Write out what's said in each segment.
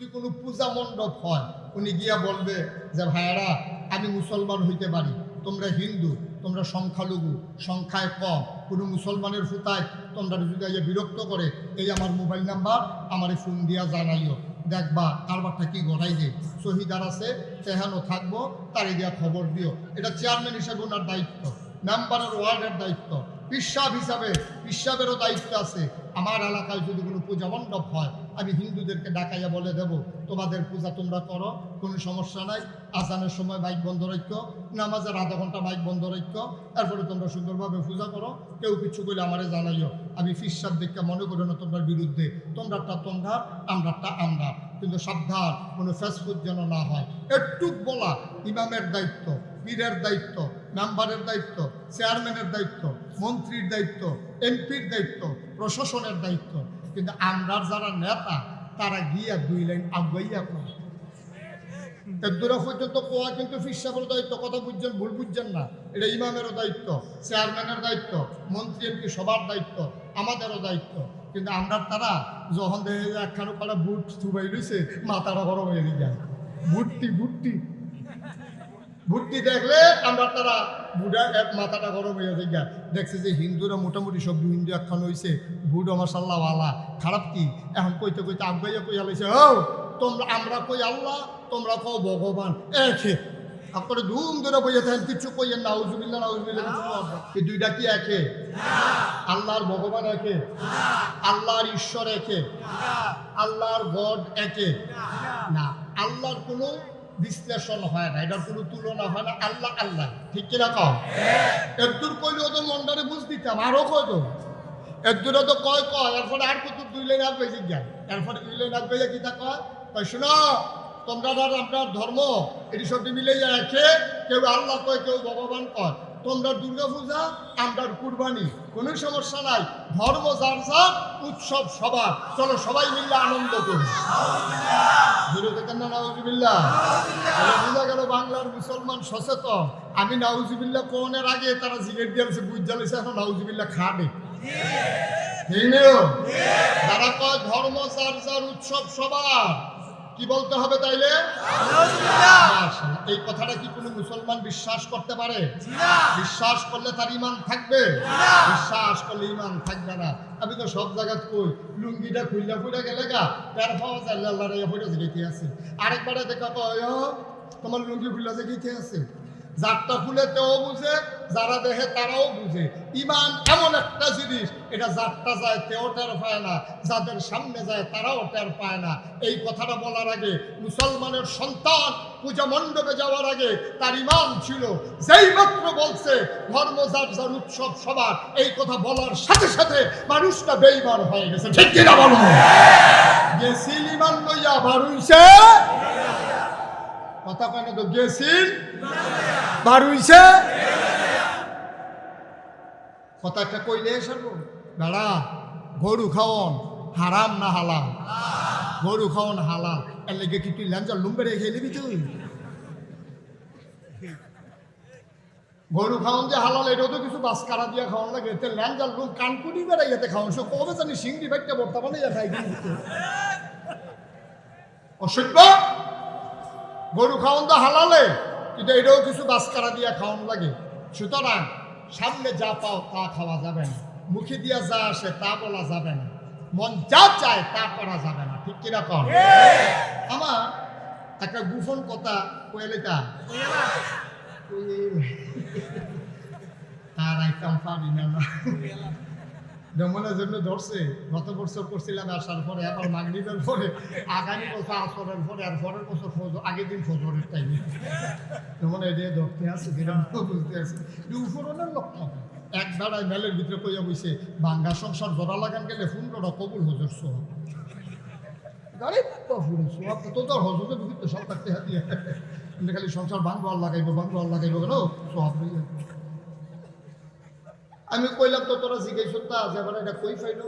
যদি কোনো পূজা মণ্ডপ হয়, উনি গিয়া বলবে যে ভাইয়ারা আমি মুসলমান হইতে পারি, তোমরা হিন্দু, তোমরা সংখ্যালঘু, সংখ্যায় কম, কোনো মুসলমানের ফুতায় তোমরা যদি বিরক্ত করে, এই আমার মোবাইল নাম্বার, আমার ফোন দিয়া জানাইও, দেখবা কারবারটা কি গড়াই দে, শহীদার আছে তেহানো থাকবো, তারে দিয়া খবর দিও। এটা চেয়ারম্যান হিসাবে ওনার দায়িত্ব, মেম্বারের ওয়ার্ডের দায়িত্ব, পিসাব হিসাবে পিসাবেরও দায়িত্ব আছে। আমার এলাকায় যদি কোনো পূজা মণ্ডপ হয়, আমি হিন্দুদেরকে ডাকাইয়া বলে দেব তোমাদের পূজা তোমরা করো, কোনো সমস্যা নাই, আজানের সময় মাইক বন্ধ রাখো, নামাজের আধা ঘন্টা মাইক বন্ধ রাখো, এরপরে তোমরা সুন্দরভাবে পূজা করো, কেউ কিছু করলে আমারে জানাইও। আমি পিসাব দেখে মনে করি না তোমার বিরুদ্ধে, তোমরাটা তোমরা, আমরাটা আমরা, কিন্তু সাবধান কোনো ফেসবুক যেন না হয়। একটুক বলা ইমামের দায়িত্ব, পীরের দায়িত্ব, মেম্বারের দায়িত্ব, চেয়ারম্যানের দায়িত্ব, মন্ত্রীর দায়িত্ব, এমপির দায়িত্ব, প্রশাসনের দায়িত্ব, কিন্তু আমরার যারা নেতা তারা গিয়া 2 লাইন আগাইয়া করে একদূরা পর্যন্ত কোয়া, কিন্তু ফিসাবের দায়িত্ব, কথা বুঝছেন ভুল বুঝছেন না, এটা ইমামেরও দায়িত্ব, চেয়ারম্যানের দায়িত্ব, মন্ত্রী এমপি সবার দায়িত্ব, আমাদেরও দায়িত্ব। কিন্তু আমরা তারা যখন দেখে যে একখানো পাড়া বুট থুবাই লইছে, মাথাটা গরম হয়ে যায়, ভুট্টি ভুট্টি ভুট্টি দেখলে আমরা তারা বুড়া মাথাটা গরম হয়ে যায়। দেখছে যে হিন্দুরা মোটামুটি সব হিন্দু একখান হয়েছে, বুড়ো মাসাল্লাহ আল্লাহ, খারাপ কি এখন কইতে কইতে আগাইয়া কইয়া লাইছে, ও তোমরা, আমরা কই আল্লাহ, তোমরা কও ভগবান, একে আপনারা ধুম ধরে বইয়ে থাকেন, কিছু কইয়েন না, নাউজুবিল্লাহ নাউজুবিল্লাহ, এই দুইটা কি একে? আল্লাহর ভগবান একে? আল্লাহর ঈশ্বর একে? আল্লাহর গড একে? না, আল্লাহর কোনো বিশ্লেষণ হয় না, এটার কোনো তুলনা হয় না, আল্লাহ আল্লাহ, ঠিক কিনা কও? একদূর কইলে ওদের মনটারে বুঝ দিতাম, আরও কয় তো একদূরে তো কয় এরপরে আর কত 2 লাইন আগ বেজে যায়, এরপরে 2 লাইন আগ বেজে কি তা কয়, শোনো তোমরা আপনার ধর্ম এটি সবটি মিলে রাখে, কেউ আল্লাহ কয়, কেউ ভগবান কয়, তোমরা দুর্গা পূজা, আমরার কুরবানি, কোনো সমস্যা নাই, ধর্ম যার যার, উৎসব সবার, চলো সবাই মিলে আনন্দ করি। নাউজুবিল্লাহ, বোঝা গেল বাংলার মুসলমান সচেতন। আমি নাউজুবিল্লাহ কোনের আগে তারা জিগের দিয়েছে, বুঝ জ্বালিয়েছে, এখন নাউজুবিল্লাহ খাবে। যারা কয় ধর্ম যার যার, উৎসব সবার, কি বলতে হবে তাইলে? এই কথাটা কি কোনো মুসলমান বিশ্বাস করতে পারে? বিশ্বাস করলে তার ইমান থাকবে, বিশ্বাস করলে ইমান থাকবে না। আমি তো সব জায়গায় কই, লুঙ্গিটা খুললা ফুইরা গেলে গা পের পাওয়া যায়, আল্লাহ রে ফুইরা যেতে আছে, আরেকবারে দেখা কয় তোমার লুঙ্গি খুললা যে গেতে আছে, যারটা খুলে তেও বুঝে, যারা দেখে তারাও বুঝে। ইমান এমন একটা জিনিস, এটা যারটা যায় তেও টের পায় না, যাদের সামনে যায় তারাও টের পায় না। এই কথাটা বলার আগে মুসলমানের সন্তান পূজা মণ্ডপে যাওয়ার আগে তার ইমান ছিল, যেই মাত্র বলছে ধর্ম যার যার, উৎসব সবার, এই কথা বলার সাথে সাথে মানুষটা বেঈমান হয়ে গেছে, ঠিক কিনা বলো? গেছিল ইমান লইয়া বাড়ুইছে, কথা কেন তো গেছিল বাড়ুইছে, কথা একটা কইলে সর্ব দাঁড়া, গরু খাওয়ন হারাম না হালাল? গরু খাওয়ন হালাল, এর লেগে কি তুই ল্যাঞ্জার লুম্বে রেখে নিবি? তুই গরু খাওয়ন যে হালাল, এটাও তো কিছু বাসকারা দিয়া খাওয়ান লাগে, এতে ল্যাঞ্জার লুম কানকুনি বেড়াই যেতে খাওয়ান, সে কবে জানি সিংড়ি ভাইটা বর্তমানে খাই অসভ্য। গরু খাওয়ান তো হালালে, কিন্তু এটাও কিছু বাসকারা দিয়া খাওয়ান লাগে। সুতরাং সামনে যা পাও তা খাওয়া যাবে না, মুখে দিয়া যা আসে তা বলা যাবে না, মন যা চায় তা করা যাবে না, ঠিক কিনা কর? আমার একটা গোপন কথা কয়েলেটা তার আইতাম পারি না, দমনের জন্য ধরছে। গত বছর করছিলাম আসার পরে, আবার মাগরিবের পরে, আগামী বছর আসরের পরে, আর পরের বছর আগের দিন ফজরের টাইমে যেমন এদিকে ধরতে আছে, বুঝতে আছে উপরনের লক্ষ্য। এক দাঁড়ায় মেলের ভিতরে কইয়া বইছে, ভাঙ্গা সংসার জোড়া লাগান গেলে 15টা কবুল হজর সোহাব। গাড়ি সোহাব তো তোর হজরে বিভিন্ন সব থাকতে হাতিয়ে খালি সংসার ভাঙ্গো আর লাগাইবো, ভাঙ্গো আর লাগাইবো, কেন সোহাব। আমি কইলাম তো তোরা জিজ্ঞাসা তা যে এবার এটা কই পাইল,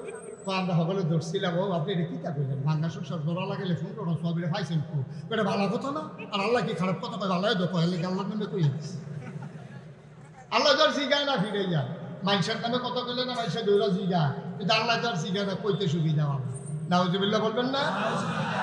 আমরা সকলে ধরছিলাম, ও আপনি এটা কি তা কইলেন, ভাঙ্গা সংসার জোড়া লাগাইলে 15টা সোহাবিরে পাইছেন খুব, এটা ভালো কথা না? আর আল্লাহ কি খারাপ কথা কয়? ভালো দেখো হেলে আল্লাহর নামে কই, আল্লাহ যার জিগায় না ফিরে যায়, মানুষের নামে কথা কইলে না মানুষের দৌড়া জিগায়, কিন্তু আল্লাহ যার জিগায় না কইতে সুবিধা হবে। নাউজুবিল্লাহ বলবেন না?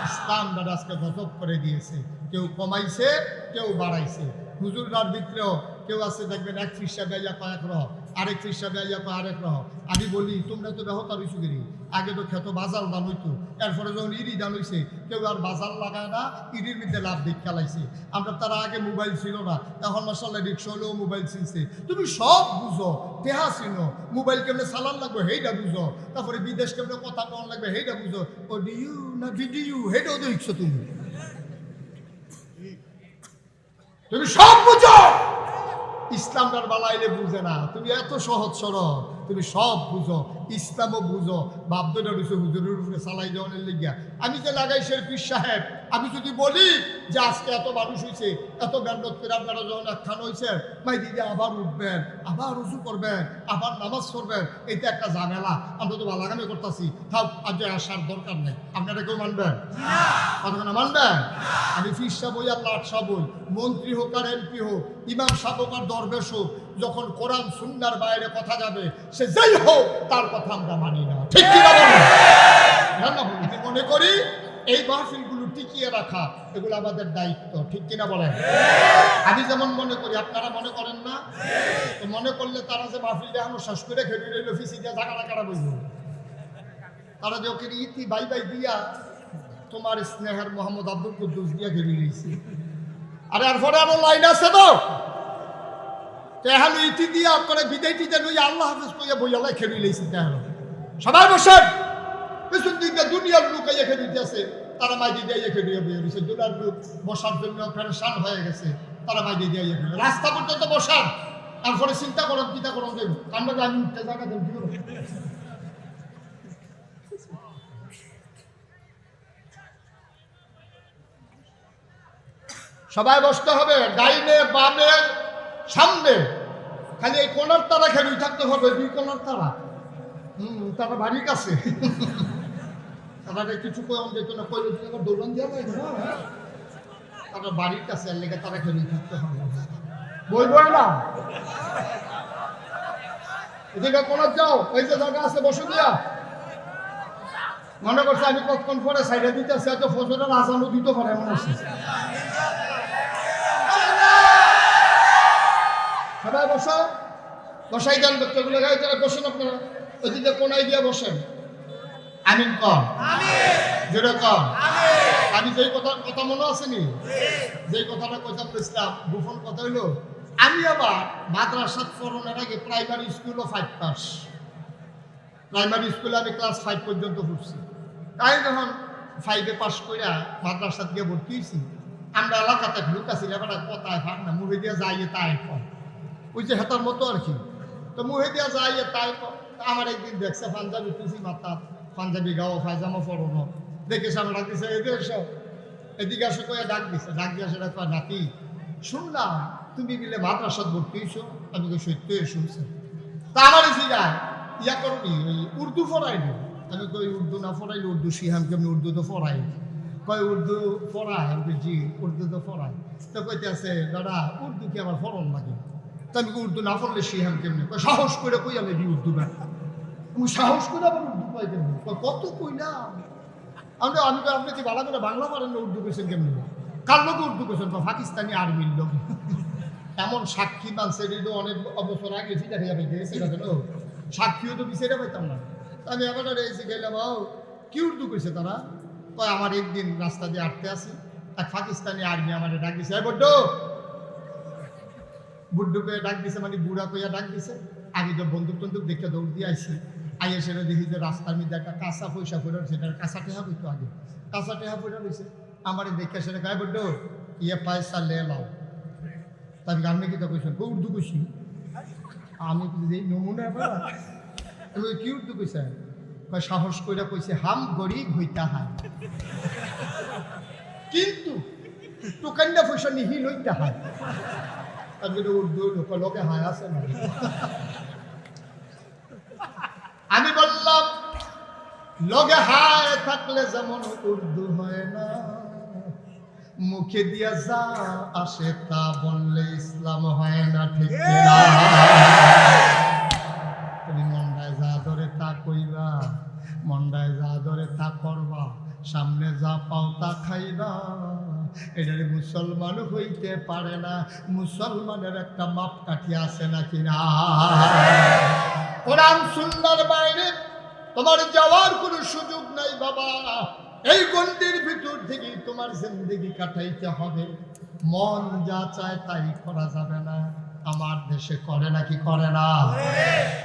ইসলামটা আজকে গজব করে দিয়েছে, কেউ কমাইছে কেউ বাড়াইছে। হুজুররার ভিতরেও কেউ আছে দেখবেন এক ফিসা বেয়া কয়েক রহ, আরেক ফিসা বেয়া আরেক রহ। আমি বলি তোমরা তো বেহতার হইছো গেলি, আগে তো খেত বাজার দান হইতো, এরপরে যখন ইরি দান হইছে কেউ আর বাজার লাগায় না, ইরির মধ্যে লাভ দিক খেলাইছে। আমরা তারা আগে মোবাইল ছিল না, এখন মাসাল্লাহ রিক্সা হলেও মোবাইল চিনছে। তুমি সব বুঝো, দেহা চিনো, মোবাইল কেমনে চালান লাগবে সেইটা বুঝো, তারপরে বিদেশ কেমনে কথা কন লাগবে সেইটা বুঝো। অডিও না ভিডিও সেইটাও দেখছো তুমি, তুমি সব বুঝো। ইসলামটার বালাইলে বুঝে না, তুমি এত সহজ সরল, তুমি সব বুঝো, ইসলামও বুঝো। বাপদটা রয়েছে হুজুরের উপরে চালাই দেওয়ানের লেগিয়া। আমি যে লাগাইছে পীর সাহেব, আমি যদি বলি যে আজকে এত মানুষ হয়েছে, এত মেহনত করে আপনারা যখন একখান হয়েছেন, ভাই দিদি আবার উঠবেন, আবার উঁচু করবেন, আবার নামাজ পড়বেন, এইটা একটা ঝামেলা। আমরা তো বালাগামি করতেছি, থাক আজ আসার দরকার নেই। আপনারা কেউ মানবেন? কতক্ষণ মানবেন? আমি পীর সাহেব হই আর লাট সাহেব হই, মন্ত্রী হোক আর এমপি হোক, ইমাম সাহেব হোক আর দরবেশ হোক, যখন কোরআন সুন্নাহর বাইরে কথা যাবে সে যেই হোক তার কথা আমরা মানি না। ঠিক কি না বলেন? আমি মনে করি এই মাহফিলগুলো টিকিয়ে রাখা এগুলো আমাদের দায়িত্ব। ঠিক কিনা বলেন? আমি যেমন মনে করি, আপনারা মনে করেন না? তো মনে করলে তারা যে মাহফিল দেখানো শেষ করে খেলে রইল অফিসে দিয়ে জায়গাটা কাটা বইল, তারা যে ওকে ইতি বাই বাই দিয়া তোমার স্নেহের মোহাম্মদ আব্দুল কুদ্দুস দিয়া খেলে নিয়েছে। আরে আর পরে আরো লাইন আছে তো, তেহানো ইতি দিয়া করে বিদায় টিতে লই আল্লাহ হাফেজ কইয়া বইয়ালাই খেলি লইছে। তেহানো সবাই বসেন, পেছন দিকে দুনিয়ার লোক আইয়া খেলি দিতেছে, তারা মাইদি দিয়ে খেলি বইয়া দিয়েছে। দুনিয়ার লোক বসার জন্য পেরেশান হয়ে গেছে, তারা মাইদি দিয়ে খেলি রাস্তা পর্যন্ত বসান। তারপরে চিন্তা করেন চিন্তা করেন দেব কান্ড আমি উঠতে জায়গা দেব। সবাই বসতে হবে, ডাইনে বামে সামনে, খালি এই কোনার তারা খেলুই থাকতে হবে, দুই কোনার তারা। তারা বাড়ির কাছে, তারা কিছু কম যেত না, কইল দৌড়ন দেওয়া যায় না, তারা বাড়ির কাছে আর লেগে তারা খেলুই থাকতে হবে। বলবো না এদিকে কোনার যাও, ওই যে জায়গা আছে বসে দিয়া। মনে করছে আমি কতক্ষণ পরে সাইডে দিতেছি, এত ফজরের আজানও দিতে পারে এমন আছে। সবাই বসো, বসাই দেন ব্যক্তিগুলো গায়ে তারা বসেন। আপনারা ওইদিকে কোনায় গিয়ে বসেন। আমিন কম যেটা কম। আমি যেই কথা মনে আসেনি, যেই কথাটা কইতাম ইসলাম গোপন কথা হইলো, আমি আবার মাদ্রাসাত পড়ানোর আগে প্রাইমারি স্কুলও 5 পাস। প্রাইমারি স্কুলে আমি ক্লাস 5 পর্যন্ত পড়ছি। তাই যখন 5-এ পাস কইরা মাদ্রাসাত গিয়ে ভর্তি হয়েছি, আমরা এলাকাতে লোক আছি এবার কথায় ফাঁক না, মুভি দিয়ে যাইয়ে তাই কম, ওই যে হেতার মতো আর কি। তো মুহে দিয়া যাইয়ে তাই আমার একদিন দেখছে পাঞ্জাবি তুলছি মাথা, পাঞ্জাবি গাও পায়জামা পরনো দেখে সামনে ডাক দিছে, এদের সব এদিকে আসে কয়ে ডাক দিছে। ডাক দিয়ে সেটা কয় নাতি শুনলাম তুমি মিলে মাদ্রাসাত ভর্তি হইছো। আমি তো সত্য শুনছি। তা আমার জিগায় ইয়া করবি ওই উর্দু পড়াইনি। আমি কই উর্দু না পড়াইলে উর্দু শিহাম কেমনি, উর্দু তো পড়াই। কয় উর্দু পড়ায়? আমি জি উর্দু তো পড়ায়। তো কইতে আছে দাদা উর্দু কি আমার পড়ন লাগে? তা আমি উর্দু না পড়লে শিহাম কেমনি? সাহস করে কই আমি দি উর্দু না, আমি সাহস করে আবার উর্দু পাই কেমনি? কত কইলাম আমি আমি আপনি কি ভালো করে বাংলা পারেন না, উর্দু কেছেন কেমনি? কার লোক উর্দু কেছেন? পাকিস্তানি আর্মির লোক। এমন সাক্ষী মানছে অনেক অবসর আগে দেখা যাবে সেটা তো সাক্ষীও তো বিচারে পাইতাম না। আমি আবার এসে গেলাম, কি উর্দু কইছে তারা? কয় আমার একদিন রাস্তা দিয়ে আটতে আসি, এক পাকিস্তানি আর্মি আমার ডাক দিছে, বড্ড বুড্ডু কয়ে ডাক দিছে, মানে বুড়া কইয়া ডাক দিছে। আমি তো বন্দুক টন্দুক দেখে দৌড় দিয়ে আইসি। আইয়ে সেটা দেখি যে রাস্তার মধ্যে একটা কাঁচা পয়সা পড়ে রয়েছে, এটা কাঁচা টেহা বইতো আগে, কাঁচা টেহা পড়ে রয়েছে। আমার দেখে সেটা গায়ে বড্ড ইয়ে পয়সা লে লাও। তার আপনি কি কইছেন? উর্দু কইছি আমি নমুনা কি উর্দু কইছে? সাহস কইরা কইছে হাম গরিব হইতা হয় কিন্তু টোকান্ডা পয়সা নিহি লইতে হয়। উর্দু লোকে হায় আছে না। আমি বললাম লগে হায় থাকলে যেমন উর্দু হয় না, মুখে দিয়া যা আসে তা বললে ইসলাম হয় না। ঠিক না? তুমি মন্ডায় যা ধরে তা কইবা, মন্ডায় যা ধরে তা করবা, সামনে যা পাও তা খাইবা। এটার মুসলমান হইতে পারে না। মুসলমানের একটা মাপকাঠি আছে নাকি না? কোরআন সুন্নাহর বাইরে তোমার যাওয়ার কোনো সুযোগ নাই বাবা। এই গণ্ডির ভিতর থেকে তোমার জিন্দেগি কাটাইতে হবে। মন যা চায় তাই করা যাবে না। আমার দেশে করে নাকি করে না?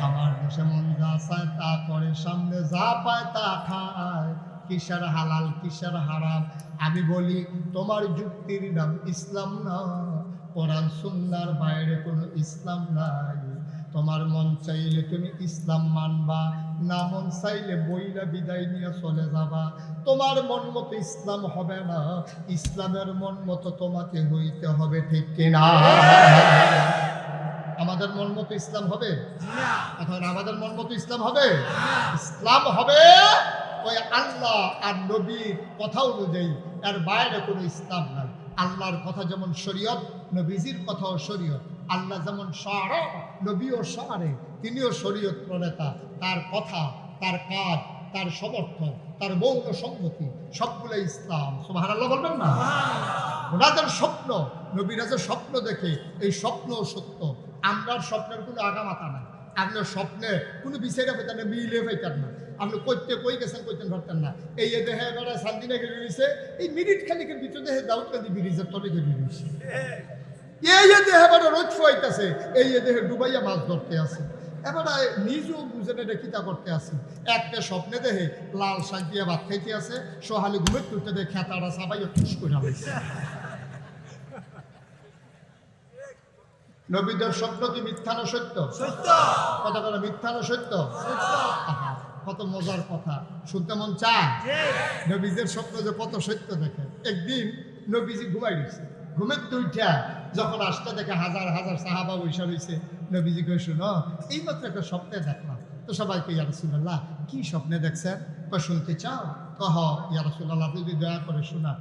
আমার দেশে মন যা চায় তা করে, সামনে যা পায় তা খায়। কিসের হালাল কিসের হারাম? আমি বলি তোমার যুক্তির নাম ইসলাম না। কোরআন সুন্নাহর বাইরে কোনো ইসলাম নাই। তোমার মন চাইলে তুমি ইসলাম মানবা, না মন চাইলে বইরা বিদায় নিয়ে চলে যাবা। তোমার মন মতো ইসলাম হবে না, ইসলামের মন মতো তোমাকে হইতে হবে, ঠিক কিনা? আমাদের মন মতো ইসলাম হবে? এখন আমাদের মন মতো ইসলাম হবে? ইসলাম হবে ওই আল্লাহ আর নবীর কথা অনুযায়ী, এর বাইরে কোনো ইসলাম নাই। আল্লাহর কথা যেমন শরীয়ত, নবীজির কথাও শরীয়ত। আল্লাহ যেমন শাআরা, নবীও শাআরে, তিনিও শরীয়ত প্রণেতা। তার কথা, তার কাজ, তার সমর্থন, তার মৌন সংগতি সবগুলো ইসলাম। সুবহানাল্লাহ বলবেন না? ওনাদের স্বপ্ন, নবীরা যে স্বপ্ন দেখে, এই স্বপ্নও সত্য। আমরার স্বপ্নের কোনো আগামাতা নাই। আপনার স্বপ্নে কোনো বিচারে পেতেন না, মিলে পেতেন না। আপনি করতে কই গেছেন, করতেন পারতেন না। এই দেহে এবারে শান্তিনা গেড়ে দিয়েছে, এই মিনিট খানিকের ভিতরে দেহে দাউদকান্দি ব্রিজের তলে গেড়ে দিয়েছে। এই দেহে এবারে রোদ ফুয়াইতেছে, এই দেহে ডুবাইয়া মাছ ধরতে আছে। এবারে নিজেও বুঝে না কিতা করতে আছে। একটা স্বপ্নে দেহে লাল শাক দিয়ে ভাত খাইতে আছে, সোহালি ঘুমের তুলতে দেহে খেতাটা সাবাইয়া টুস করে হয়েছে। নবীদের স্বপ্ন কি মিথ্যা না সত্য? কথা বলে মিথ্যা না সত্য? কত মজার কথা, শুনতে মন চায়? নবীদের স্বপ্ন যে কত সত্য দেখে। একদিন নবীজি ঘুমাই দিচ্ছে, ঘুমের দুইটা যখন আসতে দেখে হাজার হাজার সাহাবা বৈশা রয়েছে। নবীজি কে শুনো, এইমাত্র একটা স্বপ্নে দেখলাম। তো সবাইকে ইয়া রাসূলুল্লাহ কি স্বপ্নে দেখছেন? শুনতে চাও? কহ ইয়া রাসূলুল্লাহ যদি দয়া করে শোনা।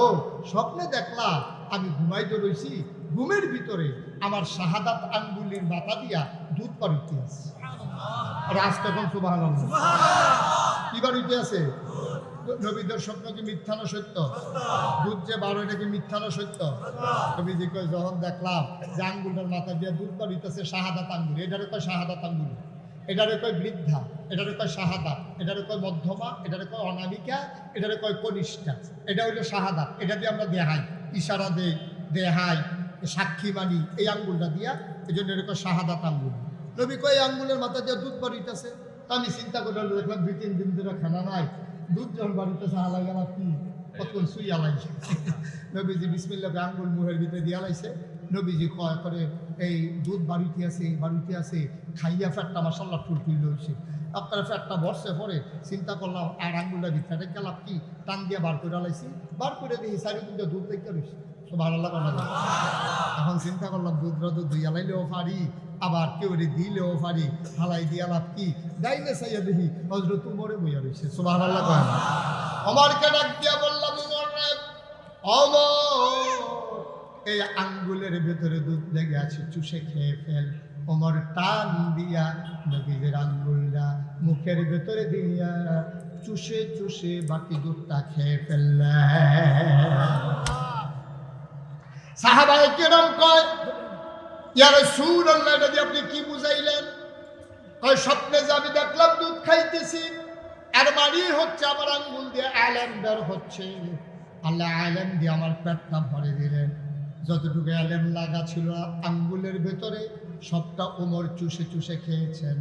ও স্বপ্নে দেখলাম আমি ঘুমাইতে রয়েছি, ঘুমের ভিতরে আমার শাহাদাত আঙ্গুলির মাথা দিয়া দুধ বাড়িতে আছে। রাজ তখন সুবহানাল্লাহ কি বাড়িতে আছে? নবীদের স্বপ্ন কি মিথ্যা না সত্য? দুধ যে বারো, এটা কি মিথ্যা না সত্য? নবীজি কয় যখন দেখলাম যে আঙ্গুলের মাথা দিয়ে দুধ বাড়িতেছে, শাহাদাত আঙ্গুল, এটারে কয় শাহাদাত আঙ্গুল, এটারে কয় বৃদ্ধা, এটারে কয় শাহাদাত, এটারে কয় মধ্যমা, এটারে কয় অনামিকা, এটারে কয় কনিষ্ঠা। এটা হইলো শাহাদাত। এটা দিয়ে আমরা দেহাই, ইশারা দেই, দেহাই, সাক্ষী মানি এই আঙ্গুলটা দিয়া, এই জন্য এটা কয় শাহাদাত আঙ্গুল। নবী কয় আঙ্গুলের মাথা দিয়ে দুধ বাড়িতেছে। তা আমি চিন্তা করে দেখলাম 2-3 দিন ধরে খানা নাই, দুধ যখন বাড়িতেছে হালা গেলা কি কতক্ষণ শুই আলাইছে। নবীজি বিসমিল্লাহ আঙ্গুল মুহের ভিতরে দিয়ে আলাইছে। নবীজি কয় করে এই দুধ বাড়িতে আছে, বাড়িতে আছে, খাইয়া ফ্যাটটা মাসাল্লাহ ফুলফুল হয়েছে। আপনার ফ্যাটটা বর্ষে পরে চিন্তা করলাম আর আঙ্গুলটা ভিতরে গেলাম কি টান দিয়ে বার করে আলাইছি। বার করে দেখি চারিদিকে দুধ দেখতে রয়েছে। সুবহানাল্লাহ বলা যায়। এখন চিন্তা করলাম দুধরা তো দুই আলাইলেও পারি, আবার কেউ দিলেও পারি, হালাই দিয়া লাভ কি? গাইলে চাইয়া দেখি হযরত উমরে বইয়া রয়েছে। সুবহানাল্লাহ কয় না? ওমরকে ডাক দিয়া বললাম, উমর রে, ওমর এই আঙ্গুলের ভেতরে দুধ লেগে আছে, চুষে খেয়ে ফেল। ওমর টান দিয়া নবীদের আঙ্গুলটা মুখের ভেতরে দিয়া চুষে চুষে বাকি দুধটা খেয়ে ফেললেন। সাহাবায়ে কেরাম কয়, ইয়া রাসূলুল্লাহ, এটা দিয়ে আপনি কি বুঝাইলেন? কয় স্বপ্নে যে আমি দেখলাম দুধ খাইতেছি, এর মানে হচ্ছে আমার আঙ্গুল দিয়ে আলেম বের হচ্ছে। আল্লাহ আলেম দিয়ে আমার পেটটা ভরে দিলেন। যতটুকু আলেম লাগা ছিল আঙ্গুলের ভেতরে সবটা ওমর চুষে চুষে খেয়েছেন।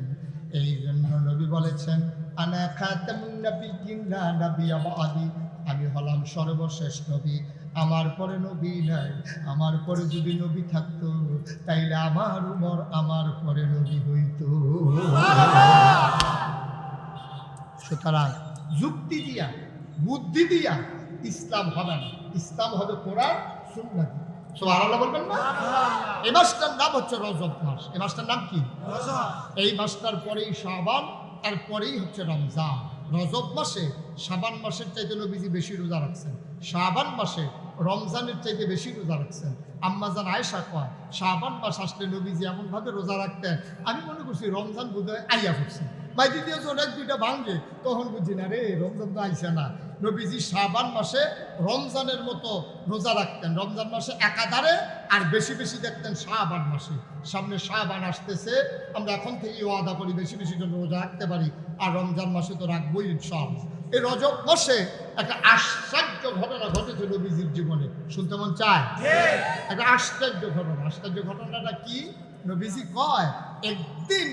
এই জন্য নবী বলেছেন, আনা খাতামুন নাবিয়্যিন লা নাবিয়্যা বা'দি, আমি হলাম সর্বশেষ নবী, আমার পরে নবী নাই। আমার পরে যদি নবী থাকতো তাইলে আমার উমর আমার পরে নবী হইত। সুতরাং যুক্তি দিয়া, বুদ্ধি দিয়া ইসলাম হবে না। ইসলাম হবে কোরআন সুন্নাহ। সুবহানাল্লাহ বলবেন না? এই মাসটার নাম হচ্ছে রজব মাস। এই মাসটার নাম কি? এই মাসটার পরেই শাবান, তারপরেই হচ্ছে রমজান। রজব মাসে শাবান মাসের চাইতে নবীজি বেশি রোজা রাখছেন, শাবান মাসে রমজানের চাইতে বেশি রোজা রাখছেন। আম্মাজান আয়েশা কয়, শাবান মাস আসলে নবীজি এমনভাবে রোজা রাখতেন, আমি মনে করছি রমজান বোধহয় আইয়া পড়ছে। মাইদি দিয়ে অনেক দুইটা ভাঙে, তখন বুঝি না রে রমজান তো আইসে না। নবীজি শাবান মাসে রমজানের মতো রোজা রাখতেন, রমজান মাসে একাধারে, আর বেশি বেশি দেখতেন শাবান মাসে। সামনে শাবান আসতেছে, আমরা এখন থেকে ওয়াদা করি বেশি বেশি জন্য রোজা রাখতে পারি, আর রমজান মাসে তো রাখবোই ইনশাআল্লাহ। এই রজব মাসে একটা আশ্চর্য ঘটনা ঘটেছে নবীজির জীবনে, শুনতে মন চায়? একটা আশ্চর্য ঘটনা। আশ্চর্য ঘটনাটা কি? নবীজি কয়, একদিন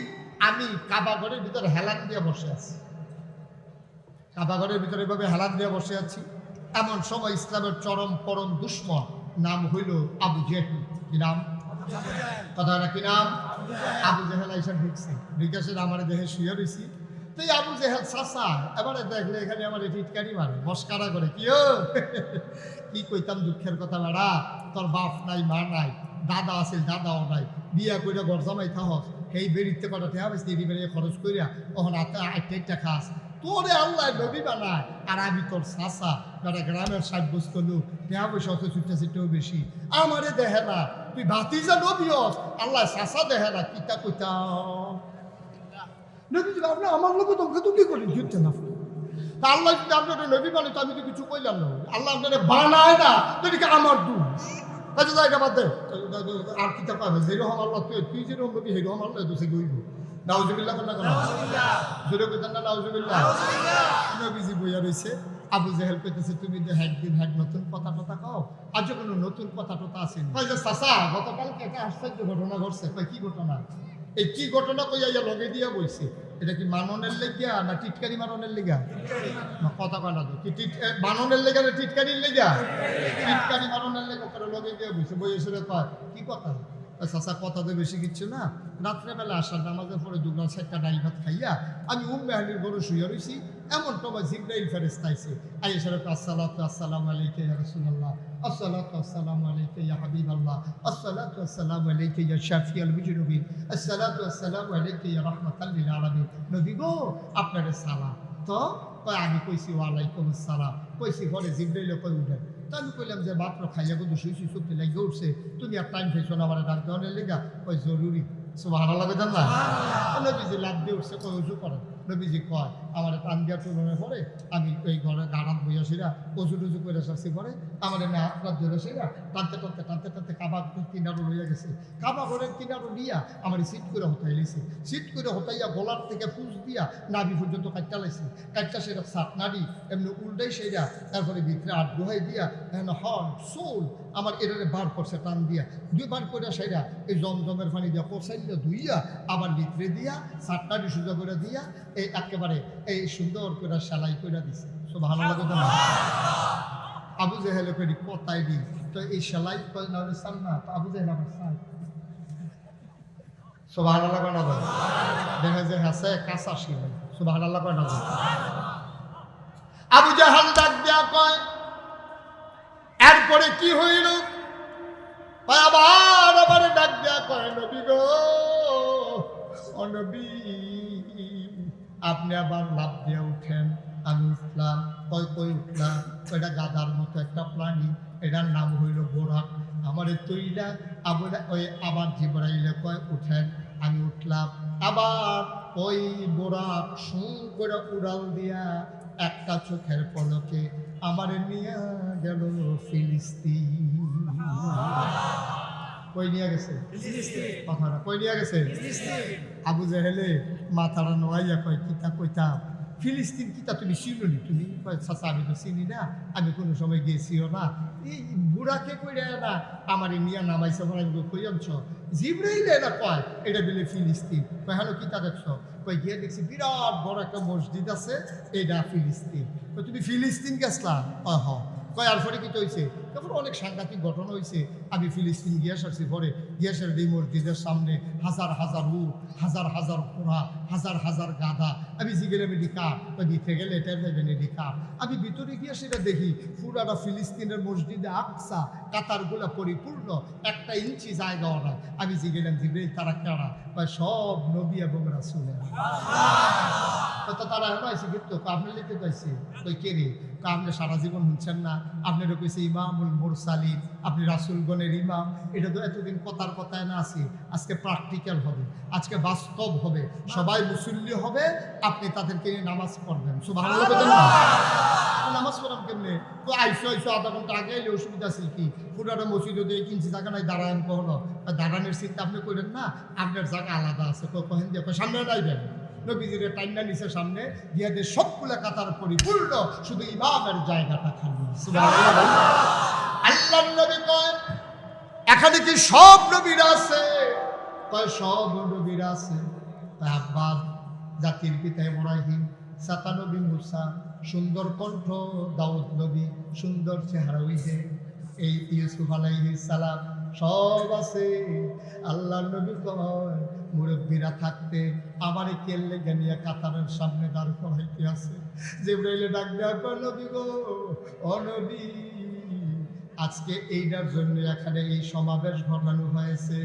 আমি কাবাঘরের ভিতরে হেলান দিয়ে বসে আছি, কাবাঘরের ভিতরে এভাবে হেলান দিয়ে বসে আছি। এমন সময় ইসলামের চরম পরম দুশ্মন, নাম হইল আবু জেহেল। কি নাম? কথা না, কি নাম? আবু জেহেল আইসা ঢুকছে, ঢুকেছে আমার দেহে শুয়ে রয়েছি। তো এই আবু জেহেল চাচা এবারে দেখলে এখানে আমার টিটকারি মারে, মস্কারা করে। কি কইতাম দুঃখের কথা, বেড়া তোর বাপ নাই, মা নাই, দাদা আছে দাদাও নাই, বিয়া কইরা ঘর জামাই থাহস, এই বেরিতে কটা ঠেয়া বেশি দেরি বেরিয়ে খরচ করিয়া তখন আটটা খাস, তোরে আল্লাহ নবী বানায়, আর আমি তোর চাচা বেটা গ্রামের 60 বস্তু লোক, ঠেয়া পয়সা অত ছুটতে ছুটতেও বেশি, আমারে দেহে না, তুই ভাতিজা নবী হস, আল্লাহ চাচা দেহে না, কিতা কইতা নবী আপনি আমার লোক তোমাকে তুমি করেন যুদ্ধে না। তা আল্লাহ যদি আপনার নবী বানে তো আমি তো কিছু কইলাম না, আল্লাহ আপনার বানায় না, তো আমার দূর আচ্ছা জায়গা বাদ দে। আর কিতা পাবে যেরকম আল্লাহ তুই যেরকম নবী সেরকম আল্লাহ তো সে গইব। নাউজুবিল্লাহ না কেন জোরে কইতেন না নাউজুবিল্লাহ। নবীজি বইয়া রইছে, আবু জেহেল কইতেছে তুমি যে একদিন নতুন কথা টথা কও, আজ কোনো নতুন কথা টথা আসেনি। কই যে চাচা গতকালকে একটা আশ্চর্য ঘটনা ঘটছে। কই কি ঘটনা? এই কি ঘটনা কইয়া লগে দিয়া বইছে, এটা কি মাননের লেগিয়া না টিটকারি মাননের লেগা? না কথা কয় না তো, কি মাননের লেগা না টিটকারির লেগা? টিটকারি মাননের লেগা করে লগে দিয়া বইছে। বই এসে কয় কি কথা? চাচা কথা তো বেশি কিচ্ছু না, রাত্রেবেলা আসার নামাজের পরে 2-4টা ডাল ভাত খাইয়া আমি মেহালির গরু শুয়ে রয়েছি, এমন সময় জিবরাইল ফেরেশতা আইছে। আয়েশার আসসালাতু আসসালামু আলাইকা ইয়া রাসূলুল্লাহ, আসসালাতু আসসালামু আলাইকা ইয়া হাবিবাল্লাহ, আসসালাতু আসসালামু আলাইকা ইয়া শাফিউল মুজরিমিন, আসসালাতু আসসালামু আলাইকা ইয়া রাহমাতাল লিল আলামিন। নবী গো আপনার সালাম। তো কয় আমি কইছি ওয়ালাইকুম আসসালাম। কইছি ঘরে জিবরাইল কই উঠেন। তো আমি কইলাম যে মাত্র খাইয়া কিন্তু শুইছি, চোখে লেগে উঠছে, তুমি আর টাইম খাইছো না আমার ডাক দেওয়ানের লেগা? কই জরুরি। সুবহানাল্লাহ কইতেন না? নবীজি লাভ দিয়ে উঠছে, কই উজু করেন। নবীজি কয় আমার টান দিয়া তুলনে পরে আমি ওই ঘরে গাড়াত বইয়াছিরা অজু টুজু করে আসছি, পরে আমার এনে হাত রাত ধরেছিরা টানতে টানতে টানতে টানতে কাবা কিনারো লইয়া গেছে। কাবা ঘরের কিনারো নিয়া আমার সিট করে হতাই লিছে, সিট করে হতাইয়া গলার থেকে ফুস দিয়া নাভি পর্যন্ত কাটটা লাইছে, কাটটা সেটা সাত নাড়ি এমনি উল্টাই সেরা, তারপরে ভিতরে আট দোহাই দিয়া হর্ন সোল আমার এটারে বার করছে টান দিয়া, 2 বার করে সেরা এই জমজমের পানি দিয়া কষাইয়া ধুইয়া আবার ভিতরে দিয়া সাত নাড়ি সোজা করে দিয়া এই একেবারে এই সুন্দর করে সেলাই করে দিছে। সুবহানাল্লাহ কথা না? আবু জেহেল করি কথাই দি তো এই সেলাই করে না সান্না, তো আবু জেহেল আমার সাই। সুবহানাল্লাহ কথা না? দেখা যায় হাসে কাঁচা সেলাই। সুবহানাল্লাহ কথা না? আবু জেহেল ডাক দেয়া কয় এরপরে কি হইল? আবার আবার ডাক দেয়া কয় নবী গো, ও নবী আপনি আবার লাভ দিয়ে উঠেন। আমি উঠলাম। কই উঠলাম? ওইটা গাধার মতো একটা প্রাণী, এটার নাম হইল বোরাক। আমার তৈলা আবার জিবরাইলে কয় উঠেন। আমি উঠলাম। আবার ওই বোরাক সুঁ করে উড়াল দিয়া একটা চোখের পলকে আমার নিয়ে গেল ফিলিস্তিন। কই নিয়ে গেছে? কথাটা কই নিয়ে গেছে? আবু জেহেলে মাথাটা নোয়াইয়া কয় কিতা কইতাম ফিলিস্তিন কিতা তুমি চিনি? তুমি চাচা আমি তো চিনি না, আমি কোনো সময় গেছিও না। এই বুড়াকে কইরা না আমার নিয়ে নামাইছে বলে কই আনছ? জিবরাইলে না কয় এটা বলে ফিলিস্তিন। কয় হ্যালো কিতা দেখছ? কই গিয়ে দেখছি বিরাট বড় একটা মসজিদ আছে, এটা ফিলিস্তিন। কই তুমি ফিলিস্তিন গেছলা? হ। কয় আর পরে কি হয়েছে? তারপর অনেক সাংঘাতিক ঘটনা হয়েছে। আমি ফিলিস্তিন গিয়ে আসছি, পরে গিয়াসের এই মসজিদের সামনে হাজার হাজার উট, হাজার হাজার ঘোড়া, হাজার হাজার গাধা। আমি জিগেলে এডি কার? ভিতরে গেলে এটার যাবেন এডি কার? আমি ভিতরে গিয়ে সেটা দেখি পুরাটা ফিলিস্তিনের মসজিদে আকসা কাতারগুলা পরিপূর্ণ, 1 ইঞ্চি জায়গাও নাই। আমি জিগেলাম জিবরাইল তারা কারা? সব নবী এবং রাসূল। তো তারা এখন আইসি কিন্তু আপনি লিখতে পাইছি ওই কে রে আপনি সারা জীবন শুনছেন না আপনারও কইছে ইমামুল মুরসালিন আপনি রাসূলগণের ইমাম। এটা তো এতদিন কথার কথায় না আছি, আজকে প্র্যাকটিক্যাল হবে, আজকে বাস্তব হবে, সবাই মুসল্লি হবে, আপনি তাদেরকে নিয়ে নামাজ পড়বেন। সুবহানাল্লাহ বলেন না, নামাজ পড়াম কেমনে? তো আইসো আধা ঘন্টা আগে এলে অসুবিধা আছে কি? পুরাটা মসজিদে দিয়ে কিনছি জায়গা নাই দাঁড়ান কখনো, দাঁড়ানোর চিন্তা আপনি করেন না, আপনার জায়গা আলাদা আছে, কখন দিয়ে সামনে নাইবেন নবীজির টাইনা নিচে সামনে গিয়াদের সবগুলা কাতার পরিপূর্ণ, শুধু ইমামের জায়গাটা খালি। আল্লাহর নবী কয় এখানে কি সব নবীরা আছে? কয় সব নবীরা আছে। আব্বাস জাতির পিতা ইব্রাহিম, সাতা নবী মুসা, সুন্দর কণ্ঠ দাউদ নবী, সুন্দর চেহারা হইছে এই ইউসুফ আলাইহিস সালাম, সব আছে। আল্লাহর নবী কয় মুরব্বীরা থাকতে আমারে কেল্লে গেনিয়া কাতারের সামনে দাঁড় করাইতে আছে। জিবরাইলে ডাক দেয়া কয় নবী গো, ও নবী, আজকে এইটার জন্য এখানে এই সমাবেশ ঘটানো হয়েছে।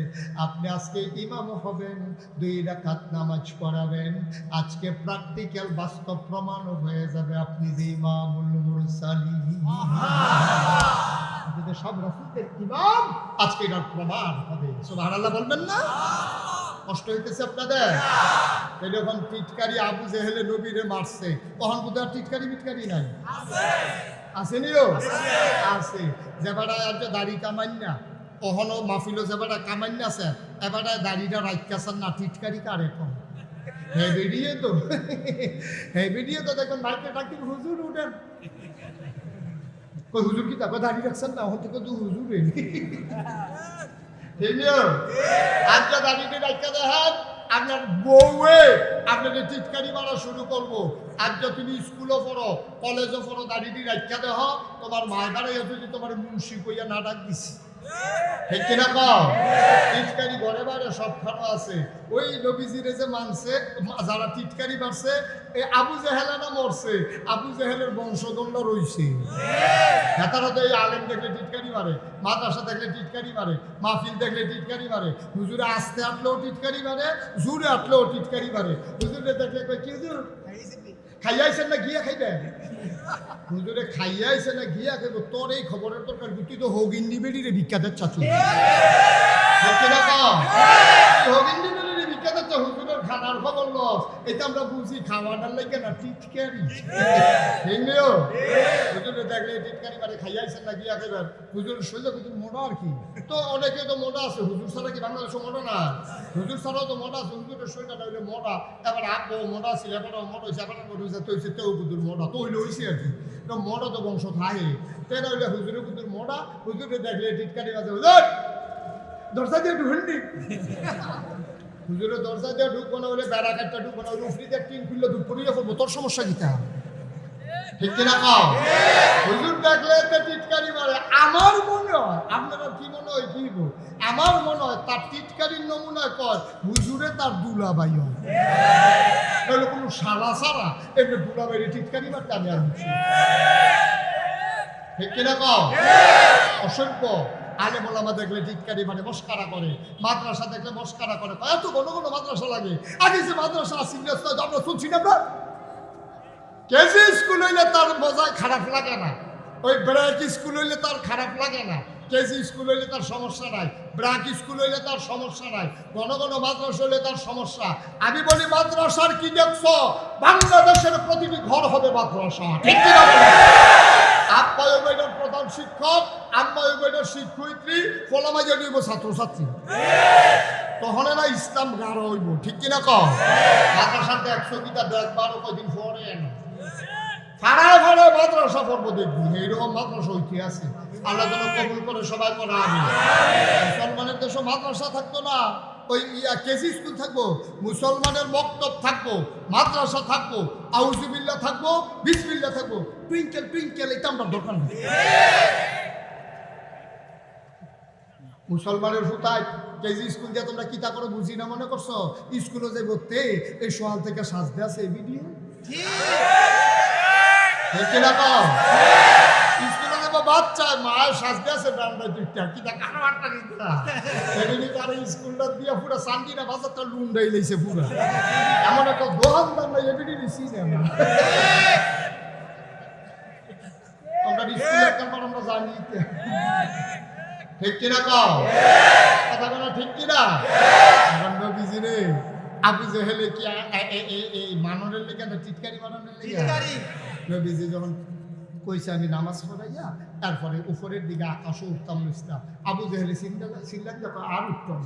আপনি আজকে ইমাম হবেন, 2 রাকাত নামাজ পড়াবেন, আজকে প্র্যাকটিক্যাল বাস্তব প্রমাণ হয়ে যাবে আপনি যে ইমামুল মুরসালিন, আপনি যে সব রাসূলদের ইমাম, আজকে এটার প্রমাণ হবে। সুবহানাল্লাহ বলবেন না? কষ্ট হইতেছে আপনাদের? যখন টিটকারি আবু জেহেলে নবীরে মারছে, তখন কোথাও টিটকারি মিটকারি নাই? আসেনিও আছে। যেবাটা আজ দাড়ি কামাই না, কখনো মাহফিলও যেবাটা কামাই না আছে, এবারে দাড়িটা রাখতেছেন না, টিটকারি কারে কম হেভিডিয়ে তো হেভিডিয়ে তো দেখুন মাইকে ডাকি হুজুর উঠেন, কই হুজুর কি তারপর দাড়ি রাখছেন না, ওখান থেকে তো হুজুর আজ দাড়িটি রাখতে দেখেন আপনার বউয়ে আপনাকে টিটকারি মারা শুরু করবো। আজ তুমি স্কুলও পড়ো, কলেজও পড়ো, দাড়িটি রাখা দেহ, তোমার মায়ের বাড়াই যদি তোমার মুন্সি কইয়া না ডাক দিছি, ঠিক কিনা কও? টিটকারি ঘরে বাইরে সবখানে আছে। ওই নবীজিরে যে মানছে, যারা টিটকারি মারছে, এই আবু জেহেল না মরছে, আবু জেহেলের বংশধন্য রইছে। নেতারা তো এই আলেম দেখলে টিটকারি মারে, মাদ্রাসা দেখলে টিটকারি মারে, মাহফিল দেখলে টিটকারি মারে, হুজুরে আস্তে আটলেও টিটকারি মারে, জুড়ে আটলেও টিটকারি মারে। হুজুরে দেখলে কই কি হুজুর খাইয়াইছেন না গিয়া খাইবেন? হুজুরে খাইয়াইছে না গিয়া খাইব? তোর এই খবরের দরকার, তুই তো হগিন্নি বেড়িরে ভিক্ষাদের চাচু, হগিন্নি বেড়িরে ভিক্ষাদের চা, হুজুরের খানার খবর লস, এটা আমরা বুঝি খাওয়ানোর লাগে না, টিটকারি। হুজুরে দেখলে টিটকারি মারে, খাইয়াইছেন না গিয়া খাইবেন? হুজুর সোজা হুজুর মোটা আর কি, তো অনেকে তো মোটা আছে, হুজুর ছাড়া কি বাংলাদেশে মোটা না? হুজুর ছাড়াও তো মোটা আছে, হুজুরের শরীরটা হইলে মোটা, এবার আব্বু মোটা ছিল, এবার মোটা হয়েছে, এবার হয়েছে, তো হয়েছে তেও হুজুর মোটা, তো হইলে হয়েছে আর কি, তো মোটা তো বংশ থাকে, তেনা হইলে হুজুরে হুজুর মোটা, হুজুরে দেখলে টিটকারি বাজে, হুজুর দরজা দিয়ে ঢুকলি, হুজুরে দরজা দিয়ে ঢুকবো না, হলে বেড়া কাটটা ঢুকবো না, উফরিদের টিন খুললে দুপুরিয়ে পড়বো, তোর সমস্যা কি তা? ঠিক কিনা কও? হুজুর দেখলে টিটকারি মারে। আমার মনে হয়, আপনারা কি মনে হয় কি? আমার মনে হয় তার টিটকারির নমুনা কয় হুজুরে তার দুলাভাই হয়, কোনো সারা সারা এমনি দুলাভাইয়ের টিটকারি মারতে আমি আর বুঝছি। ঠিক কিনা কও? অসংখ্য আলে মোলামা দেখলে টিটকারি মানে মস্কারা করে, মাদ্রাসা দেখলে মস্কারা করে, এত ঘন ঘন মাদ্রাসা লাগে। আগে যে মাদ্রাসা সিরিয়াস আমরা শুনছি না, আমরা কেজি স্কুল হইলে তার বোঝায় খারাপ লাগে না, ওই ব্র্যাক স্কুল হইলে তার খারাপ লাগে না, কেজি স্কুল হইলে তার সমস্যা নাই, ব্র্যাক স্কুল হইলে তার সমস্যা নাই, ঘন ঘন মাদ্রাসা হইলে তার সমস্যা। আমি বলি মাদ্রাসার কি দেখছো? বাংলাদেশের প্রতিটি ঘর হবে মাদ্রাসা, ঠিক কিনা? আব্বা ওইটার প্রধান শিক্ষক, আম্মা ওইটার শিক্ষয়িত্রী, ফলামাইয়া নিব ছাত্রছাত্রী, তখন না ইসলাম গাঢ় হইব, ঠিক কিনা কও? মাদ্রাসাতে 100 কিতা দেখবার কয়দিন পরে না ফাড়ায় ফাড়ায় মাদ্রাসা পর্ব দেখবি, এইরকম মাদ্রাসা ঐতিহাসিক আছে। আল্লাহ যেন কবুল করে সবাই পড়া। আমি মুসলমানের দেশে মাদ্রাসা থাকতো না, ওই কেজি স্কুল থাকবো, মুসলমানের মক্তব থাকবো, মাদ্রাসা থাকবো, আউযুবিল্লাহ থাকবো, বিসমিল্লাহ থাকবো, টুইঙ্কেল টুইঙ্কেল এটা আমরা দরকার নেই। মুসলমানের ফুতায় কেজি স্কুল দিয়ে তোমরা কিতা করে বুঝি না মনে করছো? স্কুলে যে করতে এই সকাল থেকে সাজতে আছে এই ভিডিও স্কুলে যাবো বাচ্চা মায়ের সাজতে আছে ডান্ডা দুইটা কি না কারবারটা কিন্তু না এমনি তার স্কুলটা দিয়া পুরো সান্ডিনা বাজারটা লুন্ডাই লইছে পুরো এমন একটা দোহান দাম না এমনি দিছি না আমরা স্কুলের কারবার আমরা জানি ঠিক কিনা কও কথা বলা ঠিক কিনা নবীজি রে আবু জেহেলে কি এই মাননের লেগে না টিটকারি মাননের লেগে নবীজি যখন কইছে আমি নামাজ পড়াইয়া তারপরে উপরের দিকে আকাশও উঠতাম লইতাম আবু জেহেলে চিল্লান যখন আর উঠতাম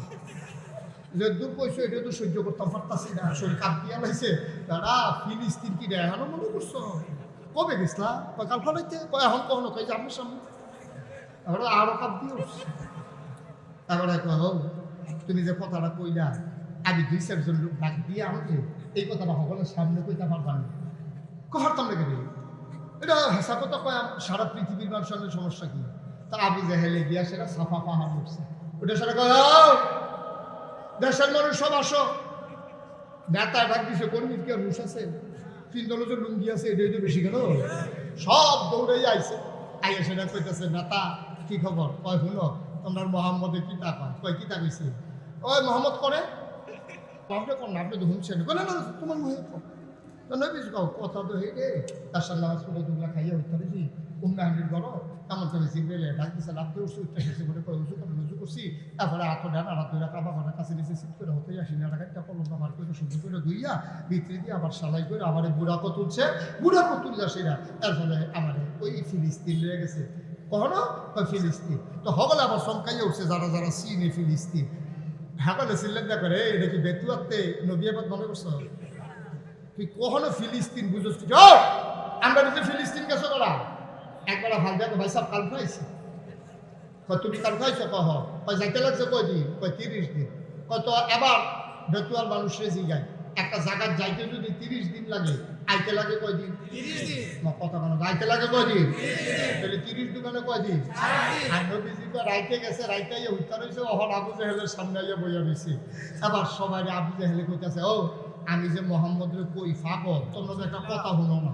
যে দূর কইছো এটা তো সহ্য করতাম পারতাছি না শরীর কাঁপ দিয়া লাইছে তারা ফিলিস্তিন কি দেয় এখনো মনে করছো কবে গেছলা কাল ফলাইতে এখন কখনো কই যে আমার সামনে আরো কাঁপ দিয়ে উঠছে তারপরে কহ তুমি যে কথাটা কইলা আমি 2-4 লোক ডাক দিয়ে আমাকে এই কথাটা সকলের সামনে কইতে পারতাম না কহরতাম লেগে দিই এটা হেসা কথা কয় সারা পৃথিবীর মানুষের সমস্যা কি তা আবু জেহেলে গিয়া সেটা সাফা পাহাড় উঠছে ওটা সেটা কয় দেশের মানুষ সব আসো নেতা ডাক দিছে কর্মীর কে রুশ আছে 3 দলের যে লুঙ্গি আছে এটাই তো বেশি কেন সব দৌড়েই আইছে আইয়া সেটা কইতেছে নেতা কি খবর কয় শুনো তোমার মোহাম্মদে কি তা কয় কি তা কইছে ওই মোহাম্মদ করে আপনি কোন আপনি তো শুনছেন না না তোমার মুখে তো নবী কথা তো হেঁটে তার সাথে নামাজ পড়ে দুগুলা খাইয়া উঠতে পেরেছি উম্মাহানির গড় এমন করে জিব্রাইল ডাক দিছে লাভ করে উঠছে উঠতে শেষে বলে কয় উঁচু করে রুজু করছি তারপরে আতো ডান আর দুইরা কাবা ঘরের কাছে নিচে সিট করে হতে আসি না টাকা কলম ব্যবহার করে শুদ্ধ করে ধুইয়া ভিতরে দিয়ে আবার সালাই করে আবার বুড়াকো তুলছে বুড়াকো তুললা সেরা তার ফলে আমার ওই ফিলিস্তিন রয়ে গেছে কখনো ওই ফিলিস্তিন তো হগলে আবার সংখ্যাইয়া উঠছে যারা যারা চিনে ফিলিস্তিন হাগলে সিলেন না করে এটা কি বেতুয়াতে নবী আবাদ মনে করছো তুই কখনো ফিলিস্তিন বুঝোস কি আমরা যদি ফিলিস্তিন গেছো তোরা একবার ভাল দেখো ভাই সব কাল খাইছি তুমি কাল খাইছো কহ যাইতে লাগছে কয়দিন 30 দিন কত এবার বেতুয়ার মানুষের জিগায় একটা জায়গায় যাইতে যদি 30 দিন লাগে আইতে লাগে কয়দিন 30 দিন কথা বলো আইতে লাগে কয়দিন তাহলে 30 দোকানে কয়দিন আর নবীজি তো রাইতে গেছে রাইতে উত্তর হয়েছে ওহন আবু জেহেলের সামনে আইয়া বইয়া রয়েছে আবার সবাই আবু জেহেলে কইতেছে ও আমি যে মোহাম্মদের কই ফাগল তোমরা তো একটা কথা শুনো না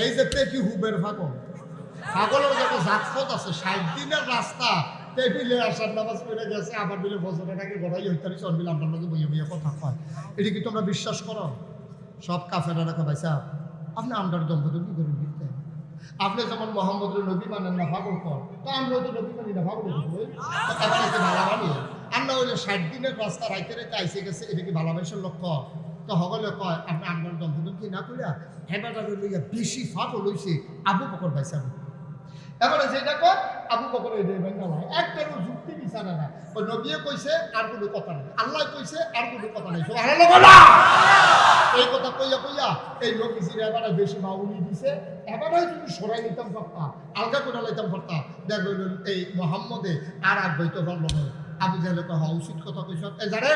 এই যে কি হুবের ফাগল ফাগলের যত জাতপথ আছে 60 দিনের রাস্তা টেবিলে আসার নামাজ পড়ে গেছে আবার বিলে বছরের আগে গড়াই হইতারি চলবিল আপনার লোকে বইয়ে বইয়ে কথা কয় এটা কি তোমরা বিশ্বাস করো সব কাফেরা রাখা ভাই সাহেব আপনি আমরার দম্পতি কি করেন দিতে আপনি যেমন মোহাম্মদের নবী মানেন না পাগল কর তো আমরাও তো নবী মানি না পাগল করি ভালো মানি আমরা হইলে 60 দিনের রাস্তা রাইতে রাইতে আইসে গেছে এটা কি ভালোবাসার লক্ষ্য তো হগলে কয় আপনি আমরার দম্পতি কি না করিয়া হেবাটার লইয়া বেশি ফাগল হইছে আবু বকর ভাই সাহেব এবারে যেটা কয় আবু বকর এই দেবেন না একটারও যুক্তি বিচারে না ওই নবীয়ে কইছে আর কোনো কথা নাই আল্লাহ কইছে আর কোনো কথা নাই এই কথা কইয়া কইয়া এই নবীজির এবারে বেশি মাউলি দিছে এবারে যদি সরাই নিতাম পারতা আলগা করে লাইতাম পারতা দেখবেন এই মোহাম্মদে আর বইতে পারলো না আবু জেহেলে কয় উচিত কথা কইছ এই জানে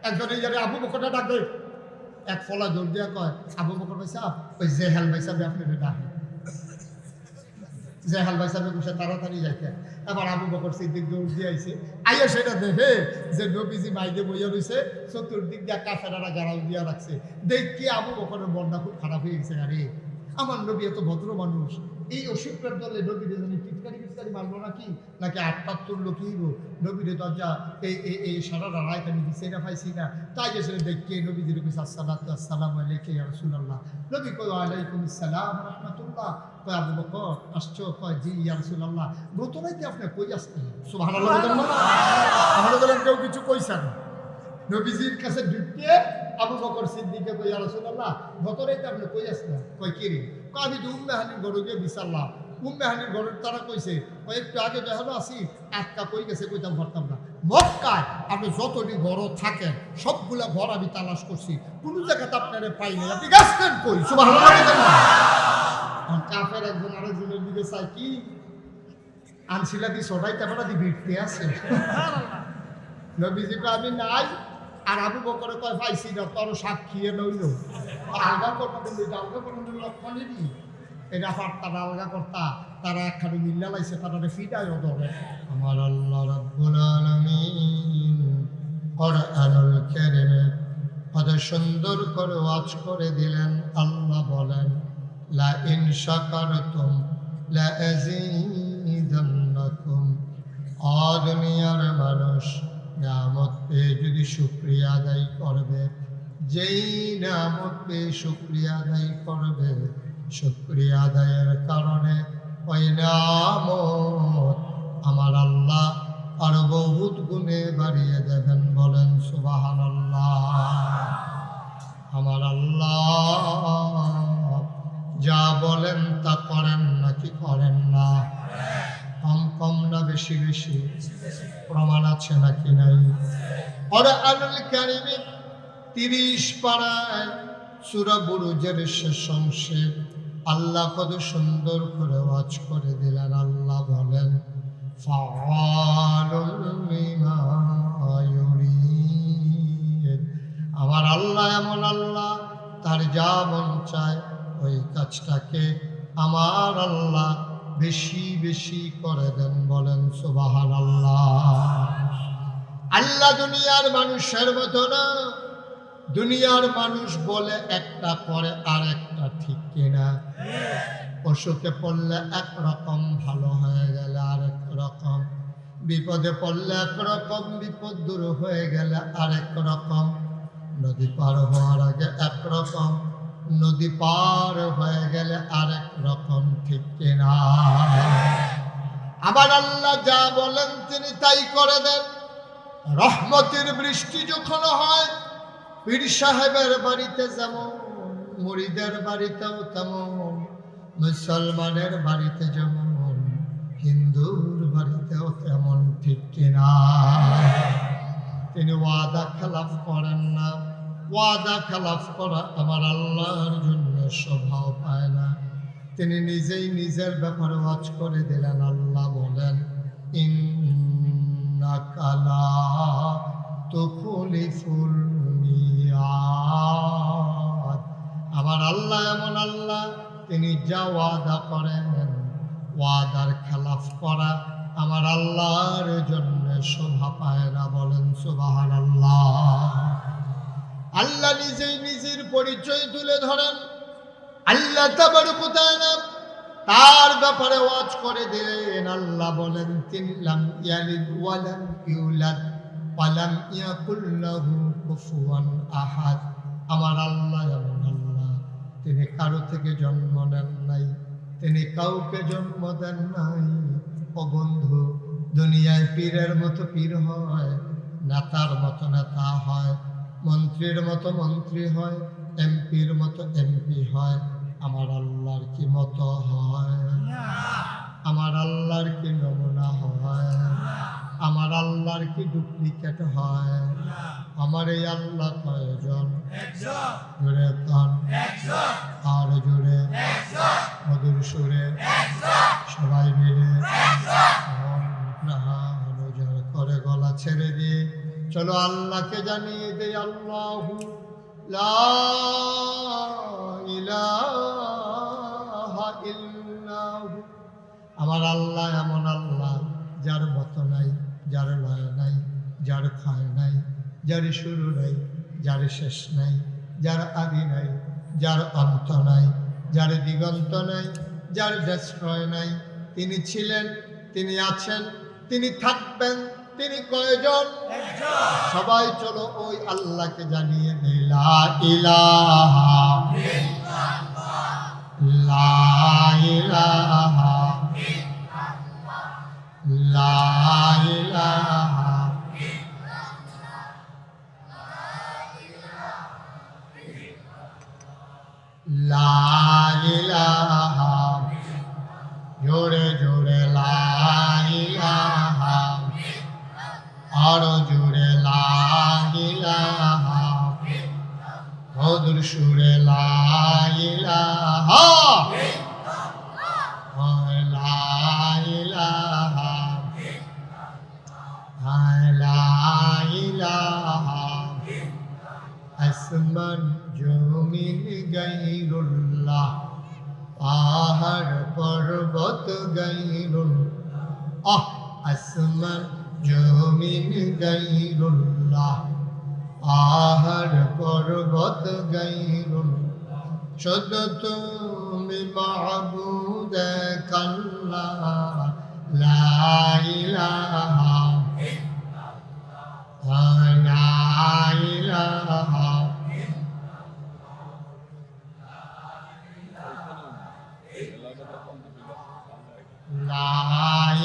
একজন এই জানে আবু বকরটা ডাকবে এক ফলা জোর দিয়া কয় আবু বকর ভাই সাহেব ওই জেহেল ভাই সাহেব আপনি ডাকেন জেহাল ভাই সাহেব বসে তাড়াতাড়ি যাইতে আবার আবু বকর সিদ্দিক দৌড় দিয়ে আইছে আইয়া সেটা দেখে যে নবীজি মাইকে বইয়া রয়েছে চতুর্দিক দিয়া কাফেরারা গাড়াও দিয়া রাখছে দেখি আবু বকরের বন্যা খুব খারাপ হয়ে গেছে আরে আমার নবী এত ভদ্র মানুষ এই অসুখের দলে নবীর টিটকারি ফিটকারি মারবো নাকি 78 লোক হিরো নবীর দরজা এই সারা রায় আমি দিছে না পাইছি না তাই এসে দেখি নবীজির কইছে আসসালামু আলাইকুম ইয়া রাসূলুল্লাহ নবী কই ওয়ালাইকুম আসসালাম ওয়া রাহমাতুল্লাহ কই আবু বকর আসছো কয় জি ইয়া রাসূলুল্লাহ গত রাতে আপনি কই আসছেন সুবহানাল্লাহ বলেন না আমরা বলেন কেউ কিছু কইছে না নবীজির কাছে ঢুকে আবু বকর সিদ্দিকে কই ইয়া রাসূলুল্লাহ গত রাতে আপনি কই আসছেন কই কি রে কই আমি তো উম্মাহানির ঘরে গিয়ে বিচারলাম উম্মাহানির ঘরের তারা কইছে কই একটু আগে দেখানো আসি একটা কই গেছে কইতাম পারতাম না মক্কায় আপনি যতটি ঘর থাকেন সবগুলা ঘর আমি তালাশ করছি কোনো জায়গাতে আপনারে পাই নাই আপনি গেছেন কই সুবহানাল্লাহ বলেন না কাফের একজন আরেকজনের দিকে চাই কি আনছিলা দি সদাইতে পারা দি ভিড়তে আছে নবীজি কয় আমি নাই আর আবু বকর কয় পাইছি না তোর সাক্ষী লইল আলগা করতে আলগা করতে লক্ষণেরই এটা তারা আলগা কর্তা তারা একখানে মিল্লা লাইছে তারা ফিটায় ধরে আমার আল্লাহ রাব্বুল আলামিন কোরআনুল কারীমে কত সুন্দর করে ওয়াজ করে দিলেন আল্লাহ বলেন লা ইন শাকারতুম লা আযীদান্নাকুম লাজিদান্নাকুম। দুনিয়ার মানুষ নিয়ামত পেয়ে যদি শুকরিয়া আদায় করবে, যেই নিয়ামত পেয়ে শুকরিয়া আদায় করবে, শুকরিয়া আদায়ের কারণে ওই নিয়ামত আমার আল্লাহ আরো বহুত গুণে বাড়িয়ে দেবেন। বলেন সুবহানাল্লাহ। আমার আল্লাহ যা বলেন তা করেন নাকি করেন না? কম কম না বেশি বেশি? প্রমাণ আছে নাকি নাই? কুরআনুল কারীমে 30 পারায় সূরা বুরুজের শেষ অংশে আল্লাহ কত সুন্দর করে ওয়াজ করে দিলেন। আল্লাহ বলেন ফাআলুল লিমা ইউরিদ। আমার আল্লাহ এমন আল্লাহ, তার যা মন চায় ওই কাজটাকে আমার আল্লাহ বেশি বেশি করে দেন। বলেন সুবহানাল্লাহ। আল্লাহ দুনিয়ার মানুষের মতো না। দুনিয়ার মানুষ বলে একটা করে আর একটা, ঠিক কিনা? অসুখে পড়লে একরকম, ভালো হয়ে গেলে আরেক রকম, বিপদে পড়লে একরকম, বিপদ দূর হয়ে গেলে আরেক রকম, নদী পার হওয়ার আগে একরকম, নদী পার হয়ে গেলে আরেক রকম, ঠিক কিনা? আবার আল্লাহ যা বলেন তিনি তাই করে দেন। রহমতের বৃষ্টি যখন হয়, পীর সাহেবের বাড়িতে যেমন, মুরিদের বাড়িতেও তেমন, মুসলমানের বাড়িতে যেমন, হিন্দুর বাড়িতেও তেমন, ঠিক কিনা? তিনি ওয়াদা খেলাফ করেন না। ওয়াদা খেলাফ করা আমার আল্লাহর জন্য শোভাও পায় না। তিনি নিজেই নিজের ব্যাপারে ওয়াজ করে দিলেন। আল্লাহ বলেন ইন্নাকা লা তুখলিফুল মিয়াদ। আমার আল্লাহ এমন আল্লাহ, তিনি যা ওয়াদা করেন, ওয়াদার খেলাফ করা আমার আল্লাহর জন্য শোভা পায় না। বলেন সুবহানাল্লাহ। আল্লাহ নিজেই নিজের পরিচয় তুলে ধরেন। আল্লাহ তাবারক ওয়া তাআলা তার ব্যাপারে ওয়াজ করে দিলেন। আল্লাহ বলেন তিনি লাম ইয়ালিদ ওয়া লাম ইউলাদ ওয়া লাম ইয়াকুল লাহু কুফুয়ান আহাদ। আমার আল্লাহ এমন আল্লাহ, তিনি কারো থেকে জন্ম নেন নাই, তিনি কাউকে জন্ম দেন নাই। ও বন্ধু, দুনিয়ায় পীরের মতো পীর হয়, নেতার মতো নেতা হয়, মন্ত্রীর মতো মন্ত্রী হয়, এমপির মতো এমপি হয়। আমার আল্লাহর কি মতো হয়? আমার আল্লাহর কি নমুনা হয়? আমার আল্লাহর কি ডুপ্লিকেট হয়? আমার এই আল্লাহ কয়জন? জোরে কান, আর জোরে, মধুর সুরে, সবাই মিলে করে গলা ছেড়ে দিয়ে চলো আল্লাহকে জানিয়ে দে আল্লাহু লা ইলাহা ইল্লাহু। আমার আল্লাহ এমন আল্লাহ, যার মতো নাই, যার লয় নাই, যার ক্ষয় নাই, যার শুরু নাই, যার শেষ নাই, যার আদি নাই, যার অন্ত নাই, যার দিগন্ত নাই, যার ডেস্ট্রয় নাই। তিনি ছিলেন, তিনি আছেন, তিনি থাকবেন। তিনি কয়জন? সবাই চলো ওই আল্লাহকে জানিয়ে দেই লা ইলাহা ইল্লাল্লাহ, লা ইলাহা ইল্লাল্লাহ, লা ইলাহা ইল্লাল্লাহ, লা ইলাহা, জোরে জোরে লা ইলাহা, আরো জোরে লা ইলাহা, মধুর সুরে লা ইলাহা, লা ইলাহা, লা ইলাহা। আসমান জমিন গায়রুল্লাহ, পাহাড় পর্বত গায়রুল্লাহ। আসমান জমিন গায়রুল্লাহ, পাহাড় পর্বত গায়রুল্লাহ। শুধু তুমি মাবুদ কাল্লা, লা ইলাহা লা ইলাহা লা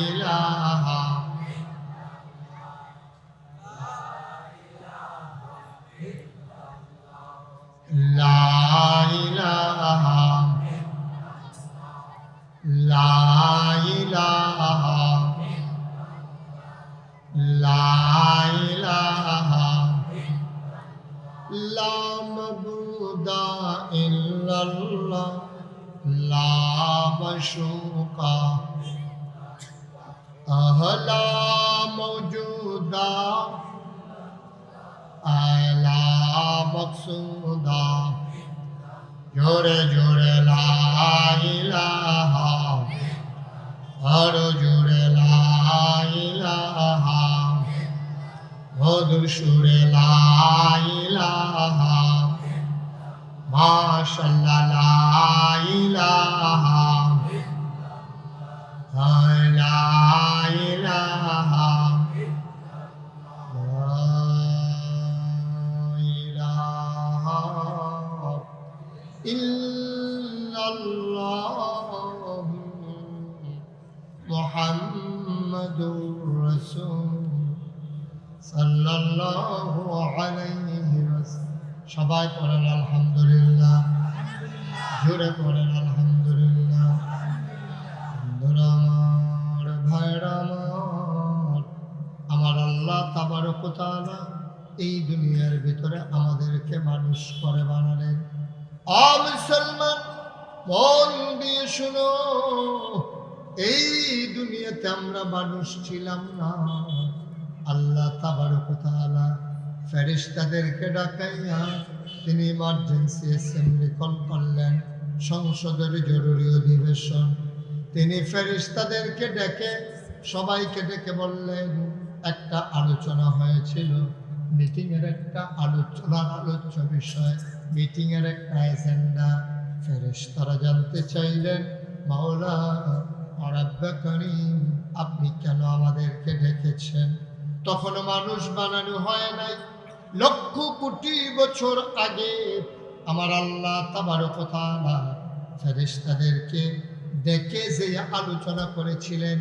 ইলাহা লা ইলাহা লা ইলাহা লা ইলাহা লা মাবুদা ইল্লাল্লাহ লা মাশুকা আহলা মওজুদা আলা মকসুদা জোরে জোরে লা ইলাহা আরো জোরে লা ইলাহা মধুর সুরে লা ইলাহা মাশাআল্লাহ লা ইলাহা লা ইলাহা ইল্লাল্লাহ মুহাম্মাদুর রাসূল সাল্লাল্লাহু আলাইহি ওয়াসাল্লাম। সবাই পড়েন আলহামদুলিল্লাহ, জোরে পড়েন আলহামদুলিল্লাহ। বন্ধুরা আমার, ভাইরা আমার আল্লাহ তাবারক ওয়া তাআলা এই দুনিয়ার ভিতরে আমাদেরকে মানুষ করে বানালেন। মুসলমান মন দিয়ে শুনো, এই দুনিয়াতে আমরা মানুষ ছিলাম না। আল্লাহ তাবারক ওয়া তাআলা ফেরেশতাদেরকে ডাকাইয়া তিনি ইমার্জেন্সি অ্যাসেম্বলি কল করলেন, সংসদের জরুরি অধিবেশন। তিনি ফেরেশতাদেরকে ডেকে সবাইকে ডেকে বললেন, একটা আলোচনা হয়েছিল, মিটিংয়ের একটা আলোচনার আলোচ্য বিষয়, মিটিংয়ের একটা এজেন্ডা। ফেরেশতারা জানতে চাইলেন, মাওলা রাব্বে কারীম, আপনি কেন আমাদেরকে ডেকেছেন? তখনও মানুষ বানানো হয় নাই। লক্ষ কোটি বছর আগে আমার আল্লাহ তাবারক ওয়া তাআলা ফেরেশতাদেরকে ডেকে যে আলোচনা করেছিলেন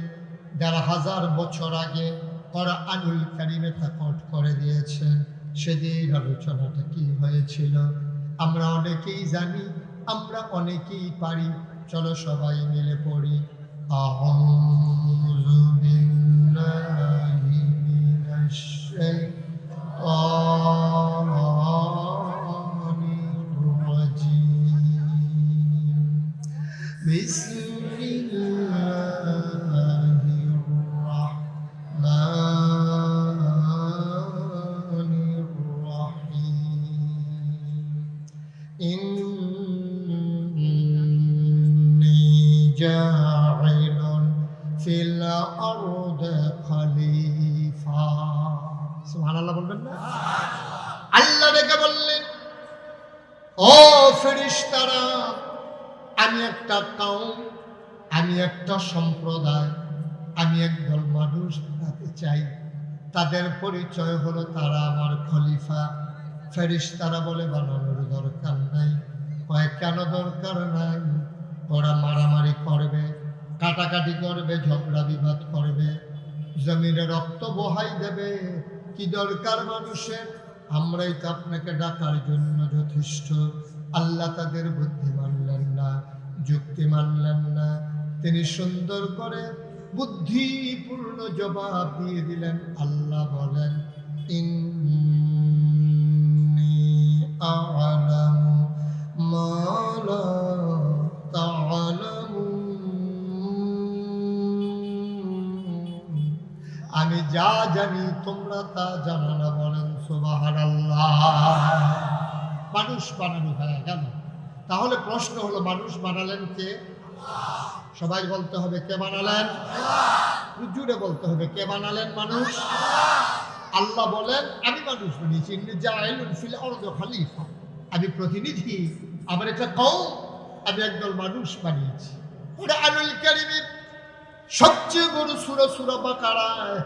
১,৫০০ বছর আগে কোরআনুল কারীমে তা কোট করে দিয়েছেন। সেদিন আলোচনাটা কি হয়েছিল আমরা অনেকেই জানি, আমরা অনেকেই পারি। চলো সবাই মিলে পড়ি। আউযু বিল্লাহি মিনাশ শাইতানির রাজীম। বিসমিল্লাহির রাহমানির রাহিম। ইন্নী জাইলুন ফিল আরদি খলিফা। সুবহানাল্লাহ বলবেন না? আল্লাহ ডেকে বললেন, ও ফেরেশতারা, আমি একটা কওম, আমি একটা সম্প্রদায়, আমি একদল মানুষ বানাতে চাই। তাদের পরিচয় হলো তারা আমার খলিফা। ফেরেশতারা বলে, বানানোর দরকার নাই। কয়, কেন দরকার নাই? ওরা মারামারি করবে, কাটাকাটি করবে, ঝগড়া বিবাদ করবে, জমিনে রক্ত বহাই দেবে। কি দরকার মানুষের? আমরাই তো আপনাকে ডাকার জন্য যথেষ্ট। আল্লাহ তাদের বুদ্ধি মানলেন না, যুক্তি মানলেন না। তিনি সুন্দর করে বুদ্ধিপূর্ণ জবাব দিয়ে দিলেন। আল্লাহ বলেন, ইন্নী আ'লামু মা লা তা'লামুন। আমি যা জানি তোমরা তা জানো না। বলেন সুবহানাল্লাহ। মানুষ বানানো হয় কেন? তাহলে প্রশ্ন হলো, মানুষ বানালেন কে? সবাই বলতে হবে, কে বানালেন? জুড়ে বলতে হবে, কে বানালেন মানুষ? আল্লাহ বলেন, আমি মানুষ বানিয়েছি। ইন্নী জাইলুন ফিল আরদি খলিফা। আমি প্রতিনিধি, আমার একটা কওম, আমি একদল মানুষ বানিয়েছি। কুরআনুল কারীমে সবচেয়ে বড় সূরা সূরা বাকারায়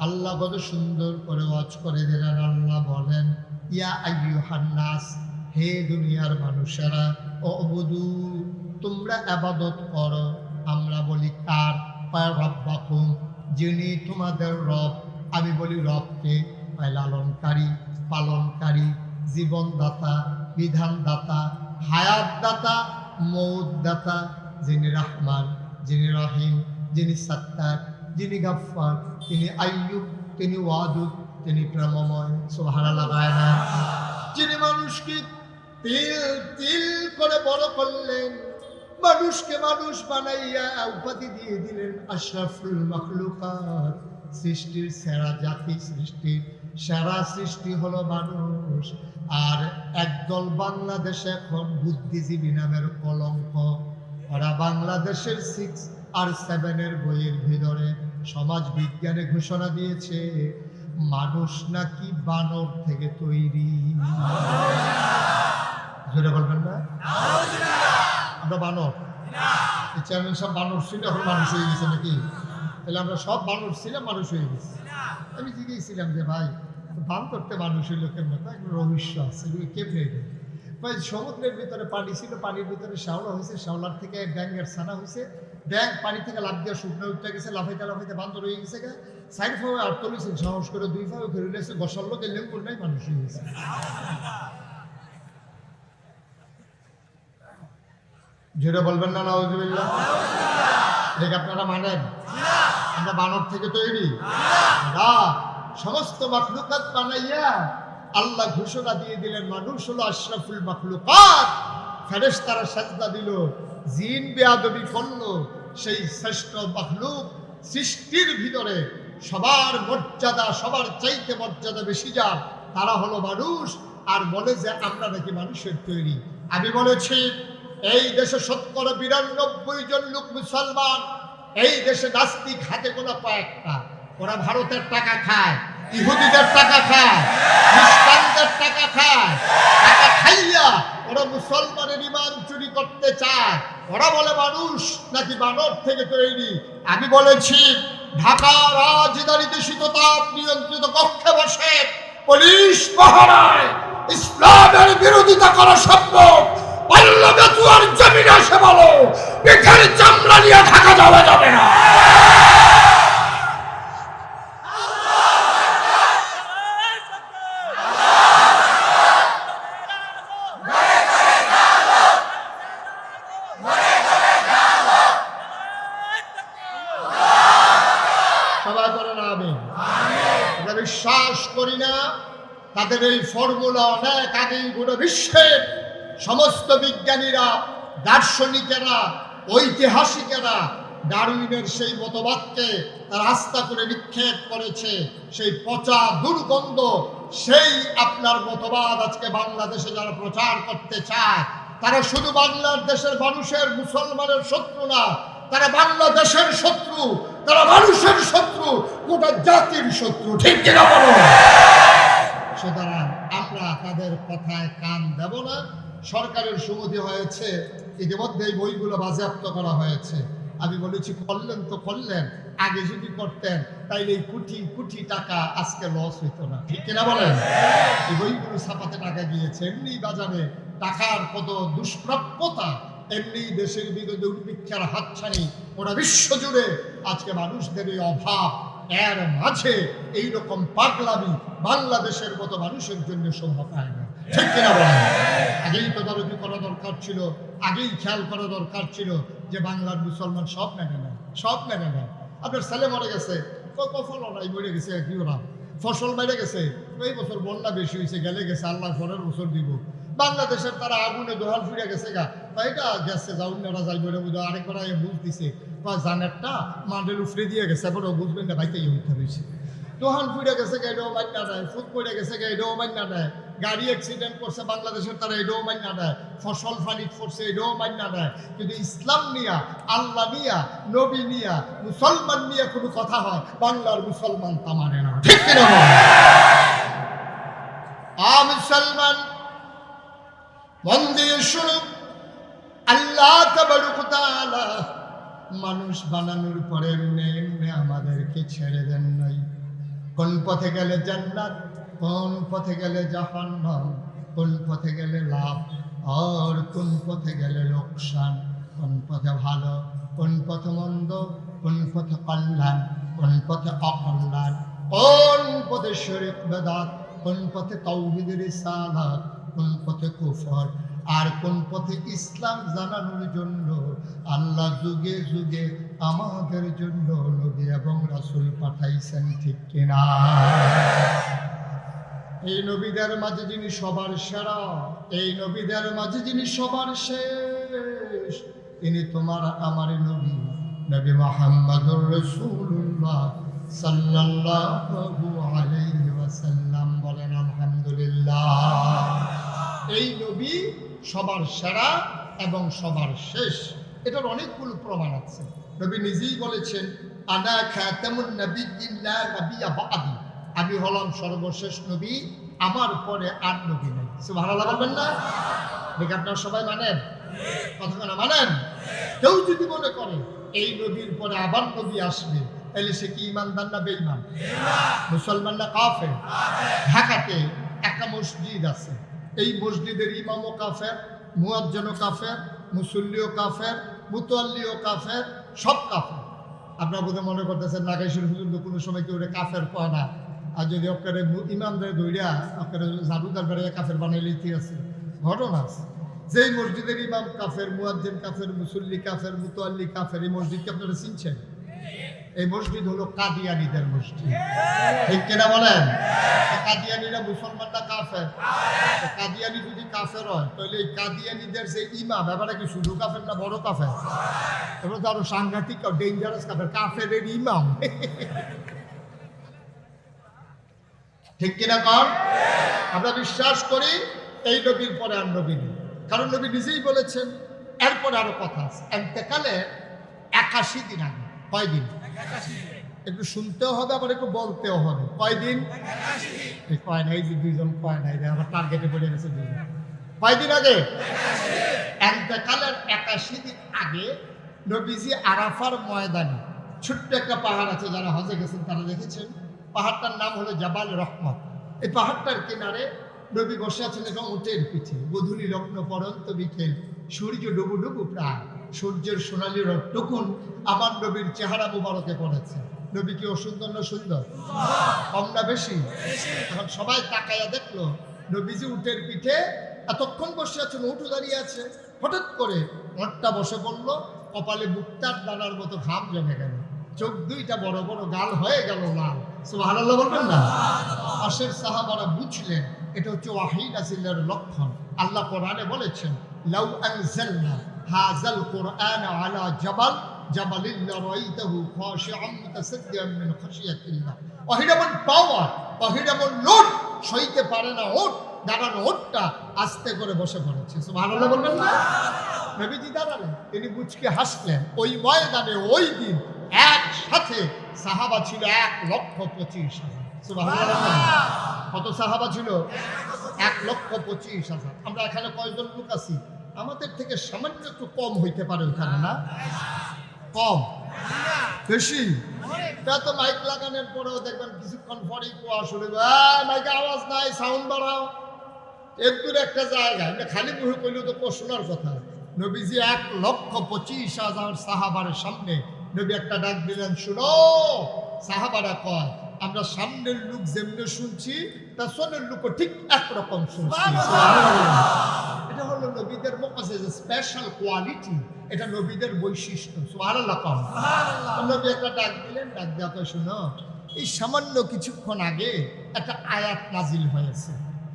আল্লাহ কত সুন্দর করে ওয়াজ করে দিলেন। আল্লাহ বলেন, ইয়া আইয়ুহান নাস, হে দুনিয়ার মানুষেরা, উবুদু, তোমরা ইবাদত করো। আমরা বলি কার? রব্বাকুম, যিনি তোমাদের রব। আমি বলি রবকে, লালনকারী, পালনকারী, জীবনদাতা, বিধানদাতা, হায়াতদাতা, মৌতদাতা, যিনি রহমান, যিনি রহিম, যিনি সত্তার, যিনি গাফফার, তিনি আইয়ুব, তিনি ওয়াদুদ, তিনি প্রেমময়। সুবহানাল্লাহ। যিনি মানুষকে তিল তিল করে বড় করলেন, মানুষকে মানুষ বানাইয়া উপাধি দিয়ে দিলেন আশরাফুল মাখলুকাত। সৃষ্টির সেরা জাতি, সৃষ্টির সেরা সৃষ্টি হলো মানুষ। আর একদল বাংলাদেশে এখন বুদ্ধিজীবী নামের কলঙ্ক। ওরা বাংলাদেশের 6 আর 7 বইয়ের ভিতরে সমাজ বিজ্ঞানে ঘোষণা দিয়েছে মানুষ নাকি বানর থেকে তৈরি। জোরে বলবেন না? আমরা বানর? এই চেয়ারম্যান সব বানর ছিল, এখন মানুষ হয়ে গেছে নাকি? তাহলে আমরা সব বানর ছিলাম, মানুষ হয়ে গেছি। আমি জিজ্ঞেসছিলাম যে ভাই, বান করতে মানুষ হইল কেমন? তাই রহস্য আছে, কেমনে? ভাই সমুদ্রের ভিতরে পানি ছিল, পানির ভিতরে শ্যাওলা হয়েছে, শ্যাওলার থেকে ব্যাঙের ছানা হয়েছে, ব্যাঙ পানি থেকে লাফ দিয়ে শুকনো উঠতে গেছে, লাফাইতে লাফাইতে বান্দর হয়ে গেছে, সাইড ফাওয়ে আর তলিছে, সাহস করে 2 ফাওয়ে ঘুরে গেছে, গসার লোক এলেন নাই, মানুষ হয়ে গেছে। জোরে বলবেন না নাউজুবিল্লাহ? এটা আপনারা মানেন? আমরা বানর থেকে তৈরি না। সমস্ত মাখলুকাত বানাইয়া আল্লাহ ঘোষণা দিয়ে দিলেন মানুষ হলো আশরাফুল মাখলুকাত। ফেরেশতারা সাজদা দিল, জিন বেয়াদবি করলো, সেই শ্রেষ্ঠ মাখলুক সৃষ্টির ভিতরে সবার মর্যাদা, সবার চাইতে মর্যাদা বেশি যার, তারা হলো মানুষ। আর বলে যে আমরা নাকি মানুষের তৈরি। আমি বলেছি এই দেশে 92% জন লোক মুসলমান। এই দেশে নাস্তিক হাতে গোনা কয়েকটা। ওরা ভারতের টাকা খায়, ইহুদিদের টাকা খায়, খ্রিস্টানদের টাকা খায়। টাকা খাইয়া ওরা মুসলমানের ঈমান চুরি করতে চায়। ওরা বলে মানুষ নাকি বানর থেকে তৈরি। আমি বলেছি ঢাকা রাজধানীতে শীততাপ নিয়ন্ত্রিত কক্ষে বসে পুলিশ পাহারায় ইসলামের বিরোধিতা করা সম্ভব। পাল্লাবেতুয়ার জমিনে এসে বলো পিঠের চামড়া নিয়ে ঢাকা যাওয়া যাবে না। সবাই বলেন আমিন। আমরা বিশ্বাস করি না তাদের এই ফর্মুলা অনেক আগেই গোটা বিশ্বের সমস্ত বিজ্ঞানীরা, দার্শনিকেরা, ঐতিহাসিকেরা ডারউইনের সেই মতবাদকে তার আস্থা করে নিক্ষেপ করেছে। সেই পচা দুর্গন্ধ সেই আপনার মতবাদ আজকে বাংলাদেশে যারা প্রচার করতে চায়, তারা শুধু বাংলাদেশের মানুষের, মুসলমানের শত্রু না, তারা বাংলাদেশের শত্রু, তারা মানুষের শত্রু, গোটা জাতির শত্রু। ঠিক কিনা বলো? সুতরাং আমরা তাদের কথায় কান দেব না। সরকারের সুমতি হয়েছে, ইতিমধ্যে এই বইগুলো বাজেয়াপ্ত করা হয়েছে। আমি বলেছি করলেন তো করলেন, আগে যদি করতেন তাইলে এই কোটি কোটি টাকা আজকে লস হইতো না। ঠিক কিনা বলেন? এই বইগুলো ছাপাতে টাকা গিয়েছে, এমনি বাজারে টাকার কত দুষ্প্রাপ্যতা, এমনি দেশের বিরুদ্ধে দুর্ভিক্ষের হাতছানি, ওরা বিশ্বজুড়ে আজকে মানুষদের এই অভাব, এর মাঝে এইরকম পাগলামি বাংলাদেশের মতো মানুষের জন্য শোভা পায় না। ঠিক কিনা বলেন? আগেই তদারকি করা দরকার ছিল, আগেই খেয়াল করা দরকার ছিল যে বাংলার মুসলমান সব মেনে নেয়, সব মেনে নেয়। আপনার ছেলে মরে গেছে, ফসল নাই, মরে গেছে, কি ওরা ফসল মেরে গেছে, এই বছর বন্যা বেশি হয়েছে, গেলে গেছে, আল্লাহ পরের বছর দিব। বাংলাদেশের তারা আগুনে দোহাল ফিরে গেছে গা, তাইটা গেছে, যাউন্নারা যাই বলে বুঝো। আরেকবার বুঝ দিছে, জানেরটা মান্ডেল উফরে দিয়ে গেছে, এবার বুঝবেন না ভাই, তাই হইতে হয়েছে। দোহান ফুড়ে গেছে গা, এটাও মান্না দেয়, ফুট পড়ে গেছে গা, এটাও মান্না দেয়, গাড়ি অ্যাক্সিডেন্ট করছে বাংলাদেশের তারা, এটাও মান্না দেয়, ফসল ফানিট করছে, এটাও মান্না দেয়। কিন্তু ইসলাম নিয়া, আল্লাহ নিয়া, নবী নিয়া, মুসলমান নিয়ে কোনো কথা হয়, বাংলার মুসলমান তা মানে না। ঠিক কিনা? মুসলমান মন দিয়ে শুনুন, আল্লাহ তাবারক ওয়া তাআলা মানুষ বানানোর পরে এমনি এমনি আমাদেরকে ছেড়ে দেন নাই। কোন পথে গেলে জান্নাত, কোন পথে গেলে জাহান্নাম, কোন পথে গেলে লাভ আর কোন পথে গেলে লোকসান, কোন পথে ভালো, কোন পথে মন্দ, কোন পথে কল্যাণ, কোন পথে অকল্যাণ, কোন পথে শিরক বেদাত, কোন পথে তাওহীদ রিসালাত, কোন পথে কুফর আর কোন পথে ইসলাম জানানোর জন্য আল্লাহ যুগে যুগে আমাদের জন্য নবী এবং রাসূল পাঠাইছেন, ঠিক কিনা? এই নবীদের মাঝে যিনি সবার সেরা, এই নবীদের মাঝে যিনি সবার শেষ, তিনি তোমার আমার নবী, নবী মুহাম্মদুর রাসূলুল্লাহ সাল্লাল্লাহু আলাইহি ওয়াসাল্লাম। বলেন আলহামদুলিল্লাহ। এই নবী সবার সেরা এবং সবার শেষ, এটার অনেকগুলো প্রমাণ আছে। নবী নিজেই বলেছেন, আনা খাতামুন নাবিয়্যিন লা নাবিয়্যা বা'দি, আমি হলাম সর্বশেষ নবী, আমার পরে আর নবী নেই। সুবহানাল্লাহ বলবেন না? দেখে আপনারা সবাই মানেন? কথা না মানেন? কেউ যদি মনে করে এই নবীর পরে আবার নবী আসবে, তাহলে সে কি ইমানদার না বেঈমান? মুসলমান না কাফের? ঢাকাতে একটা মসজিদ আছে, এই মসজিদের ইমামও কাফের, মুয়াজ্জিনও কাফের, মুসল্লিও কাফের, মুতাল্লিও কাফের, সব কাফের। আপনারা বোধহয় মনে করতেছেন নাগাইশুর হুজুর তো কোনো সময় কেউ কাফের কয় না, আর যদি ওখানে ইমামদের ধৈর্যা ওখানে জাদুদার বেড়ে কাফের বানাইলে ঠিক আছে। ঘটনা আছে, যেই মসজিদের ইমাম কাফের, মুয়াজ্জিন কাফের, মুসল্লি কাফের, মুতাল্লি কাফের, এই মসজিদকে আপনারা চিনছেন? এই মসজিদ হলো কাদিয়ানীদের মসজিদ, ঠিক কিনা বলেন? কাদিয়ানীরা মুসলমানরা কাফের, কাদিয়ানী যদি কাফের হয় তাহলে এই কাদিয়ানীদের যে ইমাম, এবারে কি শুধু কাফের না বড় কাফের? এবার তো আরো সাংঘাতিক ডেঞ্জারাস কাফের, কাফের ইমাম, ঠিক কিনা কর? আমরা বিশ্বাস করি এই নবীর পরে আর নবী নেই, কারণ নবী নিজেই বলেছেন। এরপরে আরো কথা আছে, এতেকালে 81 দিন আগে। কয়দিন? একটু শুনতেও হবে আবার একটু বলতেও হবে। কয়দিন? কয় নাই যে দুইজন কয় নাই, আবার টার্গেটে পড়ে গেছে দুইজন। কয়দিন আগে? এতেকালের 81 দিন আগে নবীজি আরাফার ময়দানে, ছোট্ট একটা পাহাড় আছে, যারা হজে গেছেন তারা দেখেছেন, পাহাড়টার নাম হলো জাবাল রহমত। এই পাহাড়টার কিনারে নবী বসে আছেন এবং উটের পিঠে, গোধূলি লগ্ন পরন্ত বিকেল, সূর্য ডুবু ডুবু প্রায়, সূর্যের সোনালি রক্তকুন আমার নবীর চেহারা মুবারকে পড়েছে। নবী কি অসুন্দর না সুন্দর? কম না বেশি? এখন সবাই তাকাইয়া দেখলো নবীজি উটের পিঠে এতক্ষণ বসে আছেন, উঠু দাঁড়িয়ে আছে। হঠাৎ করে ওটটা বসে পড়লো, কপালে মুক্তার দানার মতো ঘাম জমে গেল, চোখ দুইটা বড় বড়, গাল হয়ে গেল লাল। সুবহানাল্লাহ বলবেন না? পাশের সাহাবারা বুঝলেন এটা হচ্ছে ওয়াহী নাযিলের লক্ষণ। আল্লাহ কোরআনে বলেছেন, লাউ আনজালনা হাযাল কুরআন আলা জাবাল জাবালিন লারাইতাহু খাশিআন মুতাসাদ্দিআন মিন খাশিয়াতিল্লাহ। ওয়াহিদ এমন পাওয়ার, ওয়াহিদ এমন লোড, সইতে পারে না ওট, দাঁড়ানো ওটটা আস্তে করে বসে পড়েছে। সুবহানাল্লাহ বলবেন না? নবীজি দাঁড়ালেন, তিনি মুচকে হাসলেন। ওই ময়দানে ওই দিন একসাথে সাহাবা ছিল 1,25,000। সুবহানাল্লাহ। কত সাহাবা ছিল? 1,25,000। আমরা এখানে কয়জন লোক আছি? আমাদের থেকে সামান্য একটু কম হইতে পারে ওখানে, না? কম? বেশি? তা তো মাইক লাগানোর পরেও দেখবেন কিছুক্ষণ পরেই কুয়া শুরু, মাইকে আওয়াজ নাই, সাউন্ড বাড়াও। একটু একটা জায়গায় খালি মুখে কইলেও তো শোনার কথা। নবীজি 1,25,000 সাহাবার সামনে নবী একটা ডাক দিলেন, শুনো। সাহাবারা কয়, আমরা সামনের লোক যেমনি শুনছি পেছনের লোকও ঠিক একরকম শুনছি। এটা হলো নবীদের স্পেশাল কোয়ালিটি, এটা নবীদের বৈশিষ্ট্য। সুবহানাল্লাহ। নবী একটা ডাক দিলেন, ডাক দেওয়া কয়, শুনো, এই সামান্য কিছুক্ষণ আগে একটা আয়াত নাজিল হয়েছে,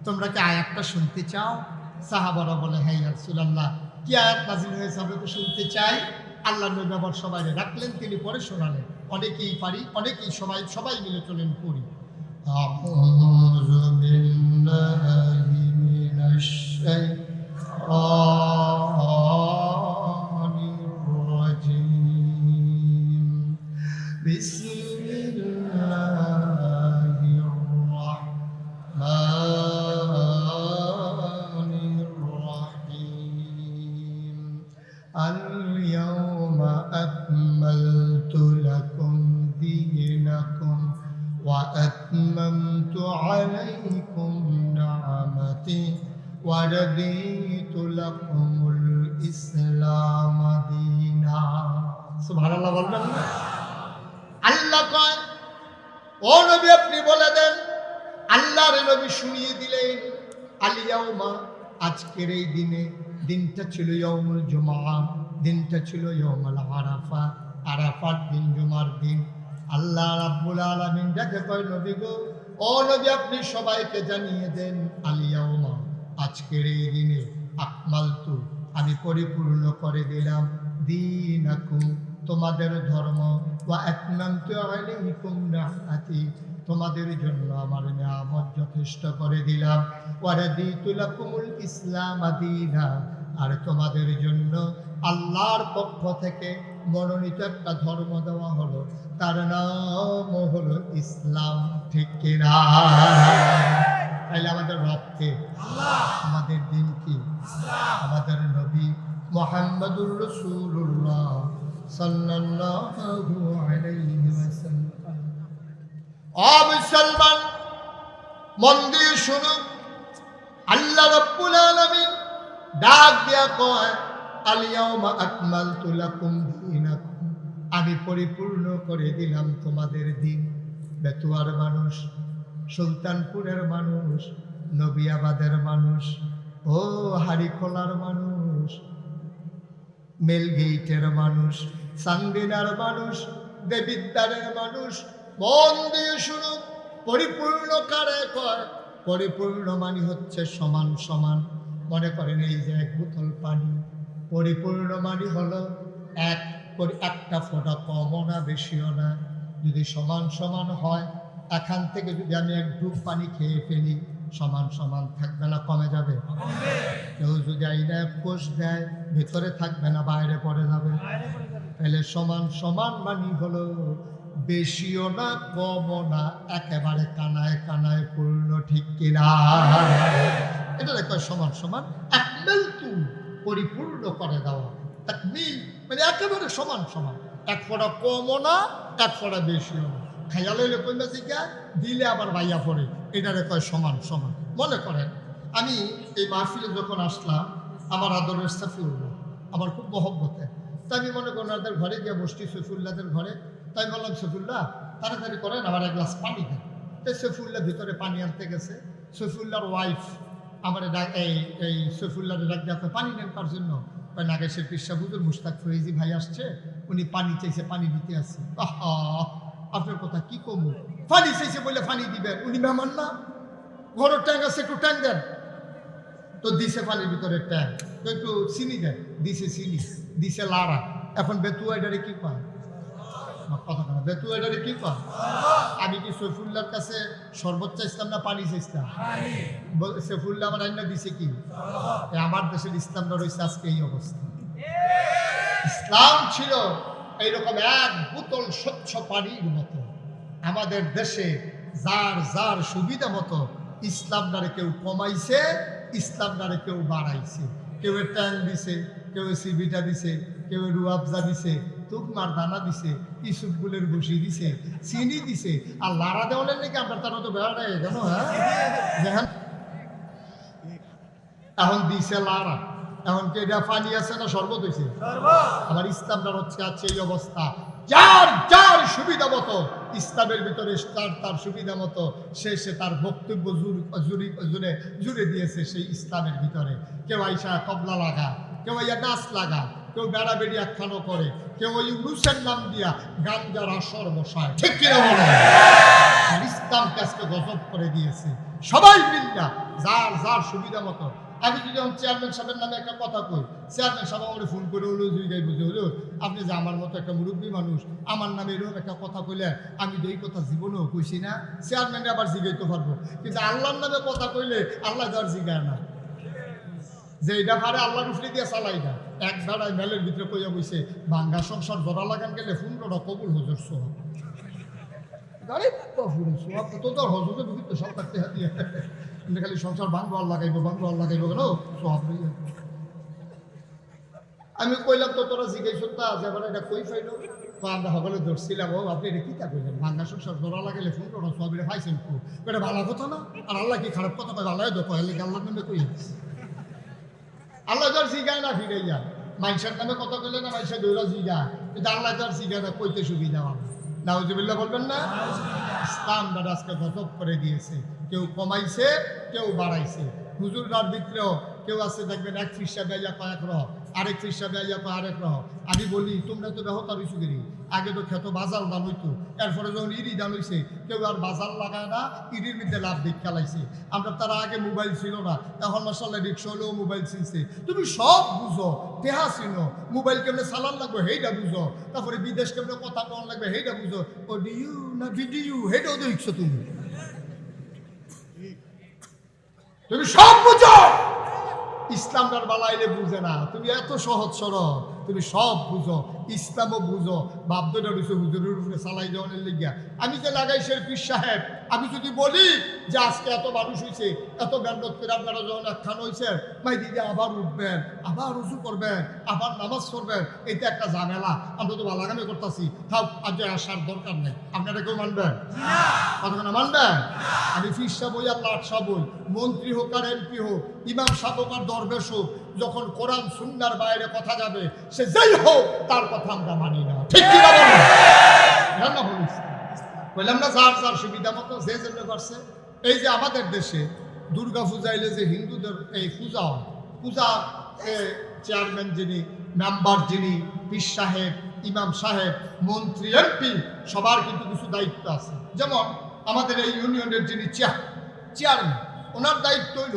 তোমরা কি আয়াতটা শুনতে চাও? সাহাবারা বলে, হ্যাঁ ইয়া রাসূলুল্লাহ, কি আয়াত নাজিল হয়েছে আমরা তো শুনতে চাই। আল্লাহ নবী আবার সবাই ডাকলেন, তিনি পরে শোনালেন। অনেকেই পারি, অনেকেই সবাই মিলে চলেন পড়ি। আউযু বিল্লাহি মিনাশ শাইতানির রাজীম। বিসমিল্লাহির রাহমানির রাহিম। اليوم أكملت وأتممت عليكم نعمتي ورضيت لكم الإسلام دينا سبحان الله বলবেন না আল্লাহ কয় ও নবী আপনি বলে দেন আল্লাহর নবী শুনিয়ে দিলেন আল ইয়াউমা আজকের এই দিনে দিনটা ছিল ইয়াউমুল জুমআ দিনটা ছিল ইয়াউমুল আরাফা আরাফার দিন জুমার দিন আল্লাহ রাব্বুল আলামিন ডাকে কয় নবী গো ও নবী আপনি সবাইকে জানিয়ে দেন আল ইয়াউমা আজকের এই দিনে আকমালতু আমি পরিপূর্ণ করে দিলাম দীনাকুম তোমাদের ধর্ম ওয়া আতমামতু আলাইকুম নি'মাতি তোমাদের জন্য আমার নিয়ামত যথেষ্ট করে দিলাম ওয়া রাদিতু লাকুমুল ইসলাম দীনা আর তোমাদের জন্য আল্লাহর পক্ষ থেকে মনোনীত একটা ধর্ম দেওয়া হলো তার নাম হলো ইসলাম ঠিক কিনা তাহলে আমাদের রবকে আল্লাহ আমাদের দিন কি ইসলাম আমাদের নবী মুহাম্মদুর রাসূলুল্লাহ সাল্লাল্লাহু আলাইহি ওয়াসাল্লাম ও মুসলমান মন দিয়ে শুনুন আল্লাহ রাব্বুল আলামিন ডাক দিয়া কয় আল ইয়াউমা আকমালতু লাকুম দীনাকুম আমি পরিপূর্ণ করে দিলাম তোমাদের দিন বেতুয়ার মানুষ সুলতানপুরের মানুষ নবিয়াবাদের মানুষ ও হারিখোলার মানুষ মেলগেইটের মানুষ সান্দিনার মানুষ দেবিদ্দারের মানুষ মন দিয়ে শুনুন পরিপূর্ণ কারে কয় পরিপূর্ণ মানে হচ্ছে সমান সমান মনে করেন এই যে এক বোতল পানি পরিপূর্ণ মানে হলো একটা ফোঁটা কমও না বেশিও না যদি সমান সমান হয় এখান থেকে যদি আমি এক ডুব পানি খেয়ে ফেলি সমান সমান থাকবে না কমে যাবে কেউ যদি আইনা কোষ দেয় ভেতরে থাকবে না বাইরে পড়ে যাবে তাহলে সমান সমান মানে হলো বেশিও না কমও না একেবারে কানায় কানায় পূর্ণ ঠিক কিনা এটা দেখো সমান সমান আকমালতু পরিপূর্ণ করে দেওয়া তাকমিল মানে একেবারে সমান সমান এক ফোঁটা কমও না এক ফোঁটা বেশিও না খাইয়া লইলে কইমা শিখা দিলে আবার ভাইয়া পড়ে এটারে কয় সমান সমান মনে করেন আমি এই মাহফিলে যখন আসলাম আমার আদরের সাফিউল্লাহ আমার খুব মহব্বতে তাই আমি মনে করেন ওদের ঘরে গিয়ে বসছি সফিউল্লাহদের ঘরে তাই বললাম সফিউল্লাহ তাড়াতাড়ি করেন আমার এক গ্লাস পানি দেন তাই সফিউল্লাহ ভিতরে পানি আনতে গেছে সফিউল্লাহর ওয়াইফ আমার এই সফিউল্লাহর ডাক দিয়ে পানি নেন তার জন্য নাগেশের পিসা বুজুর মুশতাক ফরিজি ভাই আসছে উনি পানি চাইছে পানি দিতে আসছে আপনার কথা কি কমু পানি চাইছে বলে পানি দিবেন উনি মেহমান না ঘরের ট্যাঙ্ক আছে একটু ট্যাঙ্ক দেন তো দিছে পানির ভিতরে ট্যাঙ্ক তো একটু চিনি দেন দিছে চিনি দিছে লাড়া এখন বেতুয়াইডারে কি পায় কথা না বেতুয়াইডারে কি পায় আমি কি সৈফুল্লাহর কাছে সর্বোচ্চ ইসলাম না পানি চাইছিলাম সৈফুল্লাহ আমার আইনা দিছে কি আমার দেশের ইসলামটা রয়েছে আজকে এই অবস্থা ইসলাম ছিল এইরকম এক বোতল স্বচ্ছ পানির মতো আমাদের দেশে যার যার সুবিধা মতো ইসলামটারে কেউ কমাইছে ইসলামটারে কেউ বাড়াইছে কেউ ট্যাং দিছে কেউ সিবিটা দিছে কেউ রুয়াবজা দিছে তুকমার দানা দিছে ইসুফগুলের ভুসি দিছে চিনি দিছে আর লাড়া দেওয়ালেন নাকি আপনার তার মতো বেড়াটা কেন হ্যাঁ এখন দিছে লাড়া এখন কি এটা পানি আছে না শরবত হয়েছে আমার ইসলামটার হচ্ছে আছে এই অবস্থা যার যার সুবিধা মতো ইসলামের ভিতরে তার সুবিধা মতো সে তার বক্তব্য জুড়ে দিয়েছে সেই ইসলামের ভিতরে কেউ আইসা তবলা লাগা কেউ আইয়া নাচ লাগা কেউ বেড়া বেড়ি একখানো করে কেউ ওই উরুসের নাম দিয়া গান যার আসর বসায় ঠিক কিনা বলে ইসলামকে আজকে গজব করে দিয়েছে সবাই মিল্লা যার যার সুবিধা মতো আমি যদি চেয়ারম্যান সাহেবের নামে একটা কথা কই চেয়ারম্যান সাহেব আমার ফোন করে হলো জুইগাই বুঝে হলো আপনি যে আমার মতো একটা মুরব্বী মানুষ আমার নামে এরকম একটা কথা কইলে আমি তো এই কথা জীবনেও কইছি না চেয়ারম্যানে আবার জিগাইতে পারবো কিন্তু আল্লাহর নামে কথা কইলে আল্লাহ যার জিগায় না যে এটা পারে আল্লাহর উফরি দিয়ে চালাই না এক ধারায় মেলের ভিতরে কইয়া বইছে ভাঙ্গা সংসার জোড়া লাগান গেলে 15টা কবুল হজর সোহাব সোহাব তো তোর হজরে বিভিন্ন সব থাকতে হাতিয়ে খালি সংসার ভাঙবো আর লাগাইবো কেন সোহাব আমি কইলাম তো তোরা জিজ্ঞেস তা যে এবার এটা কই ফাইল আমরা সকলে ধরছিলাম ও আপনি এটা কী তা করলেন ভাঙ্গা সংসার ধরা লাগালে ফোন করো সবিরে পাইছেন খুব এটা ভালো কথা না আর আল্লাহ কি খারাপ কথা কয় ভালো দেখো হেলে আল্লাহর নামে কই আল্লাহ তোর শিখায় না ফিরে যায় মানুষের নামে কথা কইলে না মানুষের দৌড়া শিখায় কিন্তু আল্লাহ তোর শিখায় না কইতে সুবিধা হবে নাউজুবিল্লাহ বলবেন না ইসলামটা আজকে গজব করে দিয়েছে কেউ কমাইছে কেউ বাড়াইছে হুজুররার ভিতরেও কেউ আছে দেখবেন এক ফিসা বেয়া কয়েক রহ আরেক ফিসা বেয়া কয় আরেক রহ আমি বলি তোমরা তো বেহতার হইছো গেরি আগে তো খেত বাজার দান হইতো এরপরে যখন ইরি দান হইছে কেউ আর বাজার লাগায় না ইরির মধ্যে লাভ দিক খেলাইছে আমরা তারা আগে মোবাইল ছিল না এখন মাসাল্লাহ রিক্সা হলেও মোবাইল চিনছে তুমি সব বুঝো দেহা চিনো মোবাইল কেমনে চালান লাগবে সেইটা বুঝো তারপরে বিদেশ কেমনে কথা বল লাগবে সেইটা বুঝো অডিও না ভিডিও সেইটাও দেখছো তুমি সব বুঝো ইসলামটার বালাইলে বুঝে না তুমি এত সহজ সরল তুমি সব বুঝো ইসলামও বুঝো বাপদটা রয়েছে হুজুরের উপরে চালাই দেওয়ানের লিগিয়া আমি যে লাগাইছে পীর সাহেব আমি যদি বলি যে আজকে এত মানুষ হয়েছে এত ব্যান্ডত করে আপনারা যখন একখান হয়েছে ভাই দিদি আবার উঠবেন আবার উঁচু করবেন আবার নামাজ পড়বেন এটা একটা ঝামেলা আমরা তো বালাগামি করতেছি থাক আজ আসার দরকার নেই আপনারা কেউ মানবেন কতক্ষণ মানবেন আমি পীর সাহেব হই আর লাট সাহেব হই মন্ত্রী হোক আর এমপি হোক ইমাম সাহেব হোক আর দরবেশ হোক যখন কোরআন সুন্নাহর বাইরে কথা যাবে সে যেই হোক তার কথা আমরা মানি না ঠিক কি না বলিস বললাম না যার যার সুবিধা মতো যে জন্য পারছে এই যে আমাদের দেশে দুর্গা পূজা এলে যে হিন্দুদের এই পূজা হয় পূজা চেয়ারম্যান যিনি মেম্বার যিনি পীর সাহেব ইমাম সাহেব মন্ত্রী এমপি সবার কিন্তু কিছু দায়িত্ব আছে যেমন আমাদের এই ইউনিয়নের যিনি চেয়ারম্যান ওনার দায়িত্ব হইল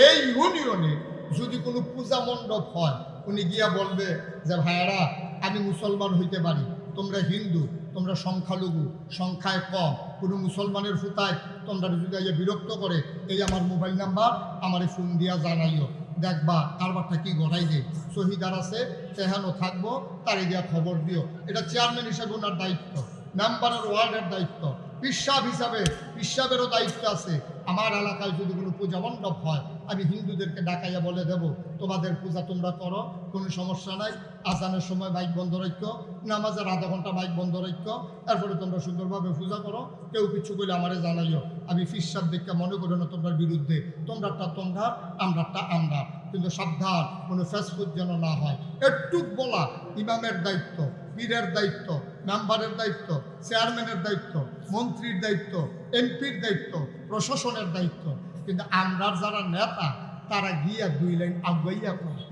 এই ইউনিয়নে যদি কোনো পূজা মণ্ডপ হয় উনি গিয়া বলবে যে ভাইয়ারা আমি মুসলমান হইতে পারি তোমরা হিন্দু তোমরা সংখ্যালঘু সংখ্যায় কম কোনো মুসলমানের ফুতায় তোমরা যদি বিরক্ত করে এই আমার মোবাইল নাম্বার আমার ফোন দিয়া জানাইও দেখবা কারবারটা কি গড়াই দে শহীদার আছে সেখানেও থাকবো তার দিয়া খবর দিও এটা চেয়ারম্যান হিসাবে ওনার দায়িত্ব মেম্বারের ওয়ার্ডের দায়িত্ব পিসাব হিসাবে পিসাবেরও দায়িত্ব আছে আমার এলাকায় যদি কোনো পূজা মণ্ডপ হয় আমি হিন্দুদেরকে ডাকাইয়া বলে দেব তোমাদের পূজা তোমরা করো কোনো সমস্যা নাই আজানের সময় মাইক বন্ধ রাখো নামাজের আধা ঘন্টা মাইক বন্ধ রাখো এরপরে তোমরা সুন্দরভাবে পূজা করো কেউ কিছু করলে আমারে জানাইও আমি পিসাব দেখে মনে করি না তোমরা বিরুদ্ধে তোমরাটা তোমরা আমরাটা আমরা কিন্তু সাবধান কোনো ফেসবুক যেন না হয় একটুক বলা ইমামের দায়িত্ব পীরের দায়িত্ব মেম্বারের দায়িত্ব চেয়ারম্যানের দায়িত্ব মন্ত্রীর দায়িত্ব এমপির দায়িত্ব প্রশাসনের দায়িত্ব কিন্তু আমরার যারা নেতা তারা গিয়া 2 লাইন আগাইয়া করে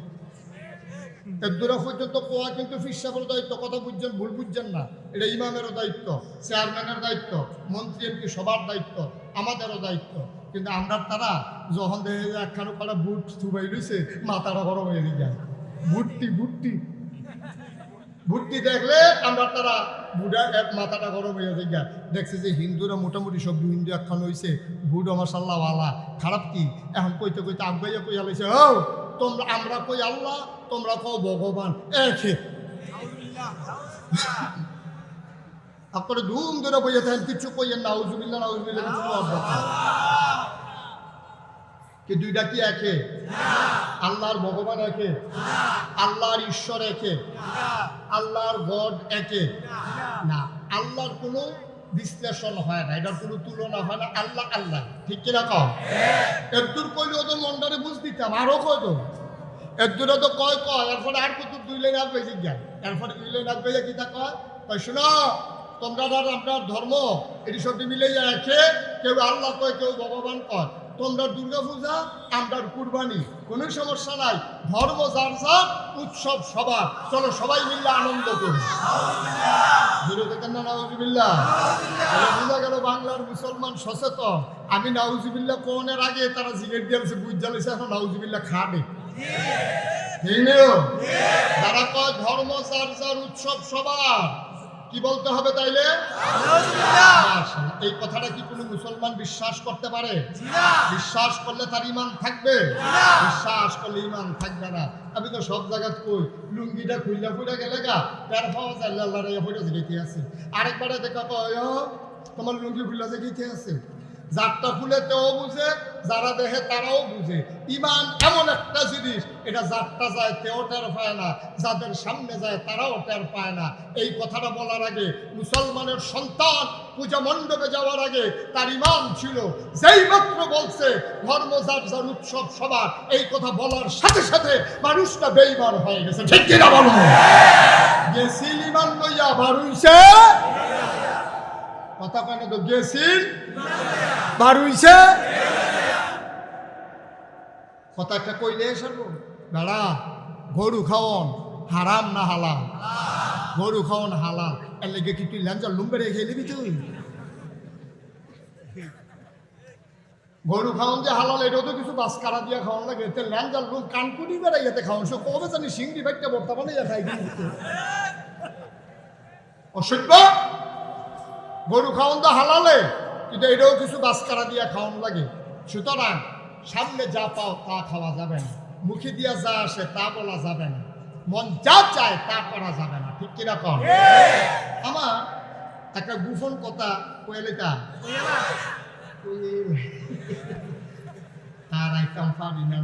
এদুরা পর্যন্ত কোয়া কিন্তু পীর সাহেবের দায়িত্ব কথা বুঝছেন ভুল বুঝছেন না এটা ইমামেরও দায়িত্ব চেয়ারম্যানের দায়িত্ব মন্ত্রী এমপি সবার দায়িত্ব আমাদেরও দায়িত্ব কিন্তু আমরা তারা যখন দেখে যে একখানো পাড়া বুট থুবাই লইছে মাথাটা গরম হয়ে যায় ভুট্টি দেখলে আমরা তারা বুড়া এক মাথাটা গরম হয়ে যায় দেখছে যে হিন্দুরা মোটামুটি সব হিন্দু একখান হয়েছে বুড়ো মাসাল্লাহ ওয়ালা খারাপ কি এখন কইতে কইতে আগাইয়া কইয়া লইছে ও তোমরা আমরা কই আল্লাহ তোমরা কও ভগবান একে আপনারা ধুম ধরে বইয়া থাকেন কিছু কইয়েন নাউজুবিল্লাহ নাউজুবিল্লাহ কি দুইটা কি একে আল্লাহর ভগবান একে আল্লাহর ঈশ্বর একে আল্লাহর গড একে না আল্লাহর কোনো বিশ্লেষণ হয় না এটার কোনো তুলনা হয় না আল্লাহ আল্লাহ ঠিক কিনা কম একদূর কইলে ওদের মনটারে বুঝ দিতাম আরও কয় তো একদূরে তো কয় এরপরে আর কত 2 লাইন আগ বেশি জ্ঞান এরপরে 2 লাইন আগ বেশি কিতা কয় শোনো তোমরা আপনার ধর্ম এটি সব মিলে একে কেউ আল্লাহ কয় কেউ ভগবান কয় তোমরা দুর্গা পূজা আমরা কুরবানি কোনো সমস্যা নাই ধর্ম যার যার উৎসব সবার চলো সবাই মিলে আনন্দ করি নাউজুবিল্লাহ বোঝা গেল বাংলার মুসলমান সচেতন আমি নাউজুবিল্লাহ কোনের আগে তারা সিগারেট দিয়েছে বুঝ জ্বালিয়েছে এখন নাউজুবিল্লাহ খাবে যারা কয় ধর্ম যার যার উৎসব সবার কি বলতে হবে তাইলে এই কথাটা কি কোনো মুসলমান বিশ্বাস করতে পারে বিশ্বাস করলে তার ঈমান থাকবে বিশ্বাস করলে ঈমান থাকবে না আমি তো সব জায়গায় কই লুঙ্গিটা খুইলা ফুইলা গেলে গা তার পাওয়া যায় আল্লাহর এই ফুইলা যেতে আছে আরেকবারে দেখা কয় তোমার লুঙ্গি খুইলা যে গিতে আছে যারটা খুলে তেও বুঝে, যারা দেখে তারাও বুঝে। ইমান এমন একটা জিনিস, এটা যারটা যায় তেও টের পায় না, যাদের সামনে যায় তারাও টের পায় না। এই কথাটা বলার আগে মুসলমানের সন্তান পূজা মণ্ডপে যাওয়ার আগে তার ইমান ছিল। যেই মাত্র বলছে ধর্ম যার যার উৎসব সবার, এই কথা বলার সাথে সাথে মানুষটা বেঈমান হয়ে গেছে। ঠিক কিনা বলো? গেছিল ইমান লইয়া বাড়ুইছে, কথা কেন তো গেছিল বাড়ুইছে, কথা একটা কইলে এসব দাঁড়া। গরু খাওয়ন হারাম না হালাল? গরু খাওয়ন হালাল, এর লেগে কি তুই ল্যাঞ্জার লুম্বে রেখে নিবি? তুই গরু খাওয়ন যে হালাল, এটাও তো কিছু বাস কারা দিয়া খাওয়ান লাগে। ল্যাঞ্জার লুম কানকুনি বেড়াইয়াতে খাওয়ান, সে কবে জানি সিংড়ি ভাইটা বর্তা বানাইয়া খাই দিতে অসভ্য। গরু খাওয়ান তো হালালে, কিন্তু এটাও কিছু বাসকারা দিয়া খাওয়ান লাগে। সুতরাং সামনে যা পাও তা খাওয়া যাবে না, মুখে দিয়া যা আসে তা বলা যাবে না, মন যা চায় তা করা যাবে না। ঠিক কিনা কর? আমার একটা গোপন কথা কইলেটা তার আইতাম পারি না,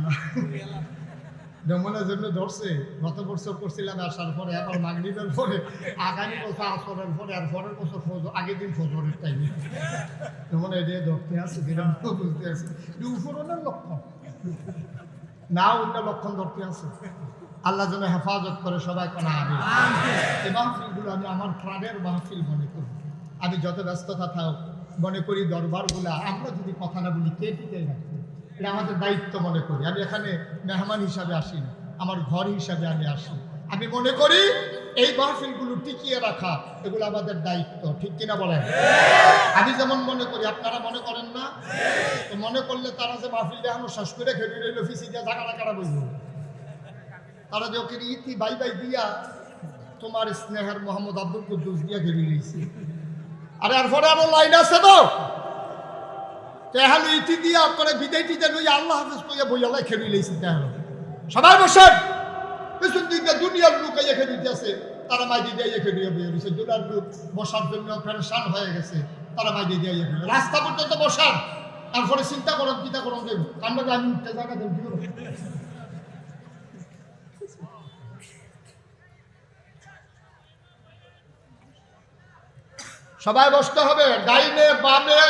দমনের জন্য ধরছে। গত বছর করছিলাম আসার পরে, আবার মাগরিবের পরে, আগামী বছর আসরের পরে, আর পরের বছর আগের দিন ফজরের টাইমে দমন এদিকে ধরতে আছে, বুঝতে আছে উপরনের লক্ষণ না, অন্য লক্ষণ ধরতে আছে। আল্লাহ যেন হেফাজত করে সবাই কোনা। আমি এই মাহফিলগুলো আমি আমার প্রাণের মাহফিল মনে করি। আমি যত ব্যস্ততা থাক মনে করি দরবারগুলা আমরা যদি কথা না বলি কে টিকে রাখবে, এটা আমাদের দায়িত্ব মনে করি। আমি এখানে মেহমান হিসাবে আসি না, আমার ঘর হিসাবে আমি আসি। আমি মনে করি এই মাহফিলগুলো টিকিয়ে রাখা এগুলো আমাদের দায়িত্ব। ঠিক কিনা বলেন? আমি যেমন মনে করি, আপনারা মনে করেন না? তো মনে করলে তারা যে মাহফিল দেখানো শেষ করে খেলে রইল অফিসে দিয়ে জায়গাটা কারা বইব, তারা যে ওকে ইতি বাই বাই দিয়া তোমার স্নেহের মোহাম্মদ আব্দুল কুদ্দুস দিয়া ঘেরে নিয়েছে। আরে আর পরে আরো লাইন আছে তো, তেহানো ইতি দিয়া করে বিদায় টিতে লইয়া আল্লাহ হাফেজ কইয়া বইয়ালাই খেলি লইছে। তেহানো সবাই বসেন, পেছন দিকে দুনিয়ার লোক আইয়া খেলি দিতেছে, তারা মাইদি দিয়ে খেলিয়ে বইয়া দিয়েছে। দুনিয়ার লোক বসার জন্য ফেরেশান হয়ে গেছে, তারা মাইদি দিয়ে খেলি রাস্তা পর্যন্ত বসান। তারপরে চিন্তা করেন, চিন্তা করেন দেব কান্ডাকে আমি উঠতে জায়গা দেব কি করবো? সবাই বসতে হবে, ডাইনে বামে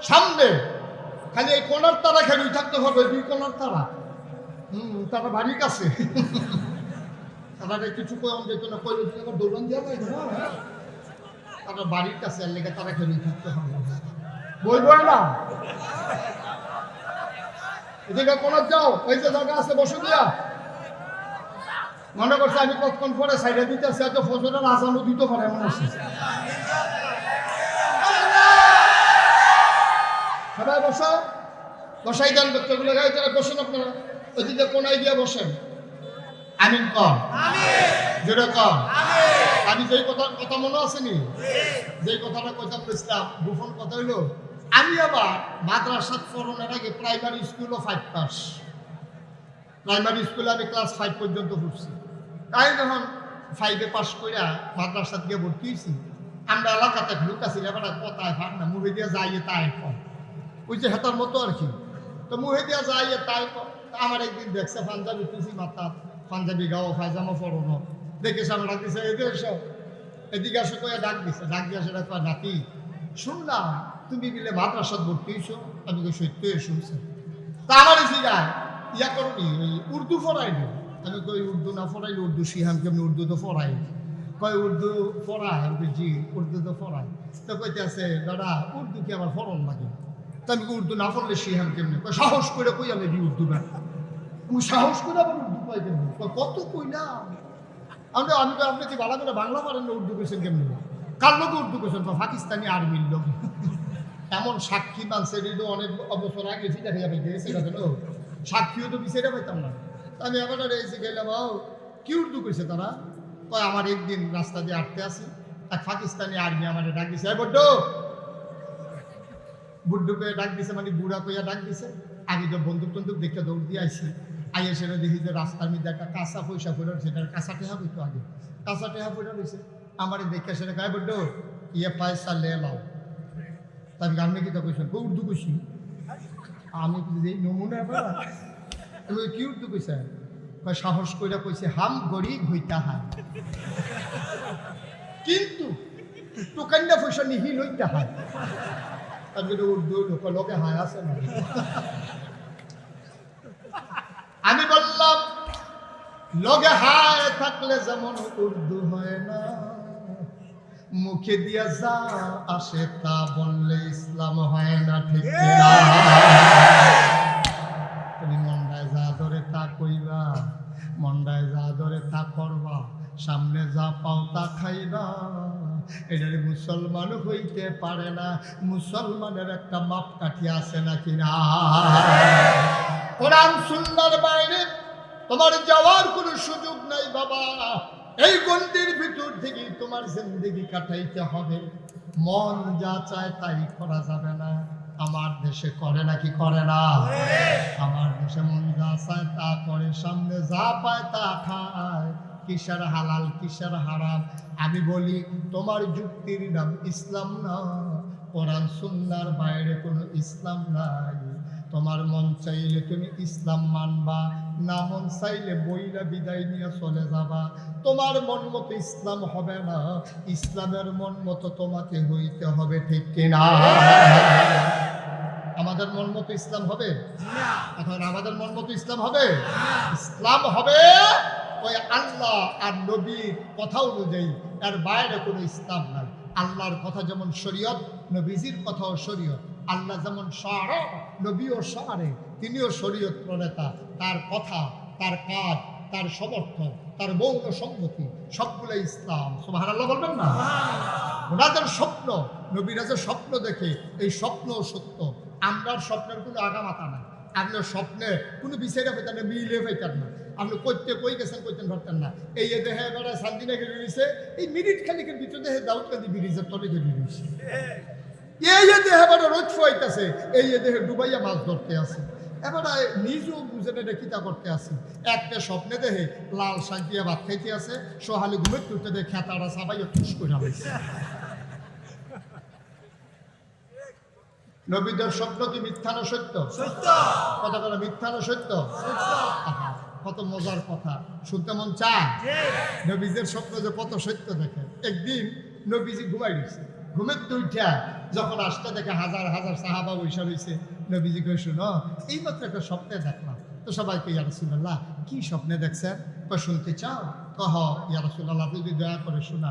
সামনে, খালি এই কোনার তারা খেলুই থাকতে হবে, দুই কোনার তারা। তারা বাড়ির কাছে, তারা কিছু কম যেত না, কই দৌড়ন দেওয়া লাগবে না, তারা বাড়ির কাছে আর লেগে তারা খেলুই থাকতে হবে। বলবো না এদিকে কোনার যাও, ওই যে জায়গা আছে বসে দিয়া। মনে করছে আমি কতক্ষণ পরে সাইডে দিতে আসি, এত ফজরের আজানও দিতে পারে এমন আছে। সবাই বসো, বসাই দেন বাচ্চাগুলো গায়ে, তারা বসেন আপনারা ওইদিকে কোনায় দিয়ে বসেন। আমিন কর, জোরে কর। আমি যেই কথা মনে আসেনি, যেই কথাটা কথা বলেছিলাম গোপন কথা হইলো, আমি আবার মাদ্রাসা পড়ানোর আগে প্রাইমারি স্কুলও 5 পাস। প্রাইমারি স্কুলে আমি ক্লাস 5 পর্যন্ত পড়ছি। তাই যখন 5-এ পাস করে মাদ্রাসা দিয়ে ভর্তি হয়েছি, আমরা এলাকাতে লোক আছি, এবার কথায় ভাগ না, মুভি দিয়ে যাইয়ে তাই কম, ওই যে হেতার মতো আর কি। তো মুভি দিয়ে যাইয়ে তাই কম। আমার একদিন দেখছে পাঞ্জাবি তুলসি মাথা, পাঞ্জাবি গাও, পায়জামা পরনো দেখে সামনে ডাক দিছে, এদিকে আসো কয়ে ডাক দিছে। ডাক দিয়ে সেটা কয়, নাতি শুনলাম তুমি মিলে মাদ্রাসাত ভর্তি হয়েছো। আমি সত্য শুনছি। তা আমার জিগায় ইয়া করবি উর্দু পড়াইনি। আমি কই উর্দু না পড়াইলে উর্দু শিহাম কেমনি, উর্দু তো পড়াই। কয় উর্দু পড়ায়? আমি জি উর্দু তো পড়াই। তো কইতে আছে, দাদা উর্দু কি আমার পড়ন লাগে? তা আমি উর্দু না পড়লে শিহাম কেমনি? সাহস করে কই আমি উর্দু না, সাহস করে আবার উর্দু পাই কেমনি? কত কইলাম আমি তো আপনি কি ভালো করে বাংলা পারেন না, উর্দু কেছেন কেমনি? কার লোক উর্দু কেছেন? পাকিস্তানি আর্মির লোক। এমন সাক্ষী মানছে অনেক অবসর আগে দেখা যাবে, সাক্ষীও তো বিচারে পাইতাম না। আমি এবার এসে গেলাম, কি উর্দু কইছে তারা? কয় আমার একদিন রাস্তা দিয়ে আটতে আসি, এক পাকিস্তানি আর্মি আমার ডাক দিছে, বড্ডো বুড্ডু কয়ে ডাক দিছে, মানে বুড়া কইয়া ডাক দিছে। আমি তো বন্দুক টন্দুক দেখে দৌড় দিয়ে আইসি। আইয়ে সেটা দেখি যে রাস্তার মধ্যে একটা কাঁচা পয়সা পড়ে রয়েছে, কাঁচা টেহা বইতো আগে, কাঁচা টেহা পড়ে রয়েছে। আমার দেখে সেটা কয়, বড্ডো ইয়ে পয়সা লে লাও। তা তার আপনি কি তা কইছেন উর্দু কইছি আমি যে নমুনা এবার আমি কি উর্দু কইছেন সাহস কইরা কইছে হাম গরিব হইতা হয় কিন্তু টোকান্ডা পয়সা নিহিল হইতা হয় আর উর্দু লোকে হায় আছে না আমি বললাম লগে হায় থাকলে যেমন উর্দু হয় না মুখে দিয়া যা আসে তা বললে ইসলাম হয় না ঠিক না তুমি মন্ডায় যা ধরে তা কইবা মন্ডায় যা ধরে তা করবা সামনে যা পাও তা খাইবা এটারে মুসলমান হইতে পারে না মুসলমানের একটা মাপকাঠি আছে নাকি না কোরআন সুন্নাহর বাইরে তোমার যাওয়ার কোনো সুযোগ নাই বাবা এই গণ্ডির ভিতর থেকে তোমার জিন্দেগি কাটাইতে হবে মন যা চায় তাই করা যাবে না আমার দেশে করে নাকি করে না আমার দেশে মন যা চায় তা করে সামনে যা পায় তা খায় কিসের হালাল কিসের হারাম আমি বলি তোমার যুক্তির নাম ইসলাম না কোরআন সুন্নাহর বাইরে কোনো ইসলাম নাই তোমার মন চাইলে তুমি ইসলাম মানবা না মন চাইলে বইলা বিদায় নিয়ে চলে যাবা তোমার মন মতো ইসলাম হবে না ইসলামের মন মতো তোমাকে হইতে হবে ঠিক কিনা আমাদের মন মতো ইসলাম হবে এখন আমাদের মন মতো ইসলাম হবে ইসলাম হবে ওই আল্লাহ আর নবীর কথা অনুযায়ী এর বাইরে কোনো ইসলাম নাই আল্লাহর কথা যেমন শরীয়ত নবীজির কথাও শরীয়ত আল্লাহ যেমন শাআরে নবীও শাআরে তিনিও শরীয়ত প্রণেতা তার কথা তার কাজ তার সমর্থন তার মৌন সম্মতি সবগুলো ইসলাম সুবহানাল্লাহ বলবেন না ওনাদের স্বপ্ন নবীরা যে স্বপ্ন দেখে এই স্বপ্নও সত্য আমরার স্বপ্নের কোনো আগামাতা নাই আপনার স্বপ্নে কোনো বিষয়টা পেতেন না মিলে পেতেন না আপনি করতে কই গেছেন করতেন পারতেন না এই দেহে এবারে শান্তিনা গেলে রয়েছে এই মিনিট খানিকের ভিতরে দেহে দাউদকান্দি ব্রিজের তলে গেলে রয়েছে এই দেহে এবারে রোজ ফুয়াইতেছে এই দেহে ডুবাইয়া মাছ ধরতে আছে এবারে নিজেও বুঝে এটা কিতা করতে আছে একটা স্বপ্নে দেহে লাল শাক দিয়ে ভাত খাইতে আছে সোহালি ঘুমের তুলতে দেখে খেতাটা সাবাইয়া টুস করে হয়েছে নবীদের স্বপ্ন কি মিথ্যা না সত্য কথা বলে মিথ্যা না সত্য কত মজার কথা শুনতে মন চায় নবীদের স্বপ্ন যে কত সত্য দেখে একদিন নবীজি ঘুমাই দিচ্ছে ঘুমের দুইটা যখন আসতে দেখে হাজার হাজার সাহাবা বৈশা রয়েছে নবীজি কই শুনো এইমাত্র একটা স্বপ্নে দেখলাম তো সবাইকে ইয়া রাসূলুল্লাহ কি স্বপ্নে দেখছেন শুনতে চাও কহ ইয়া রাসূলুল্লাহ যদি দয়া করে শোনা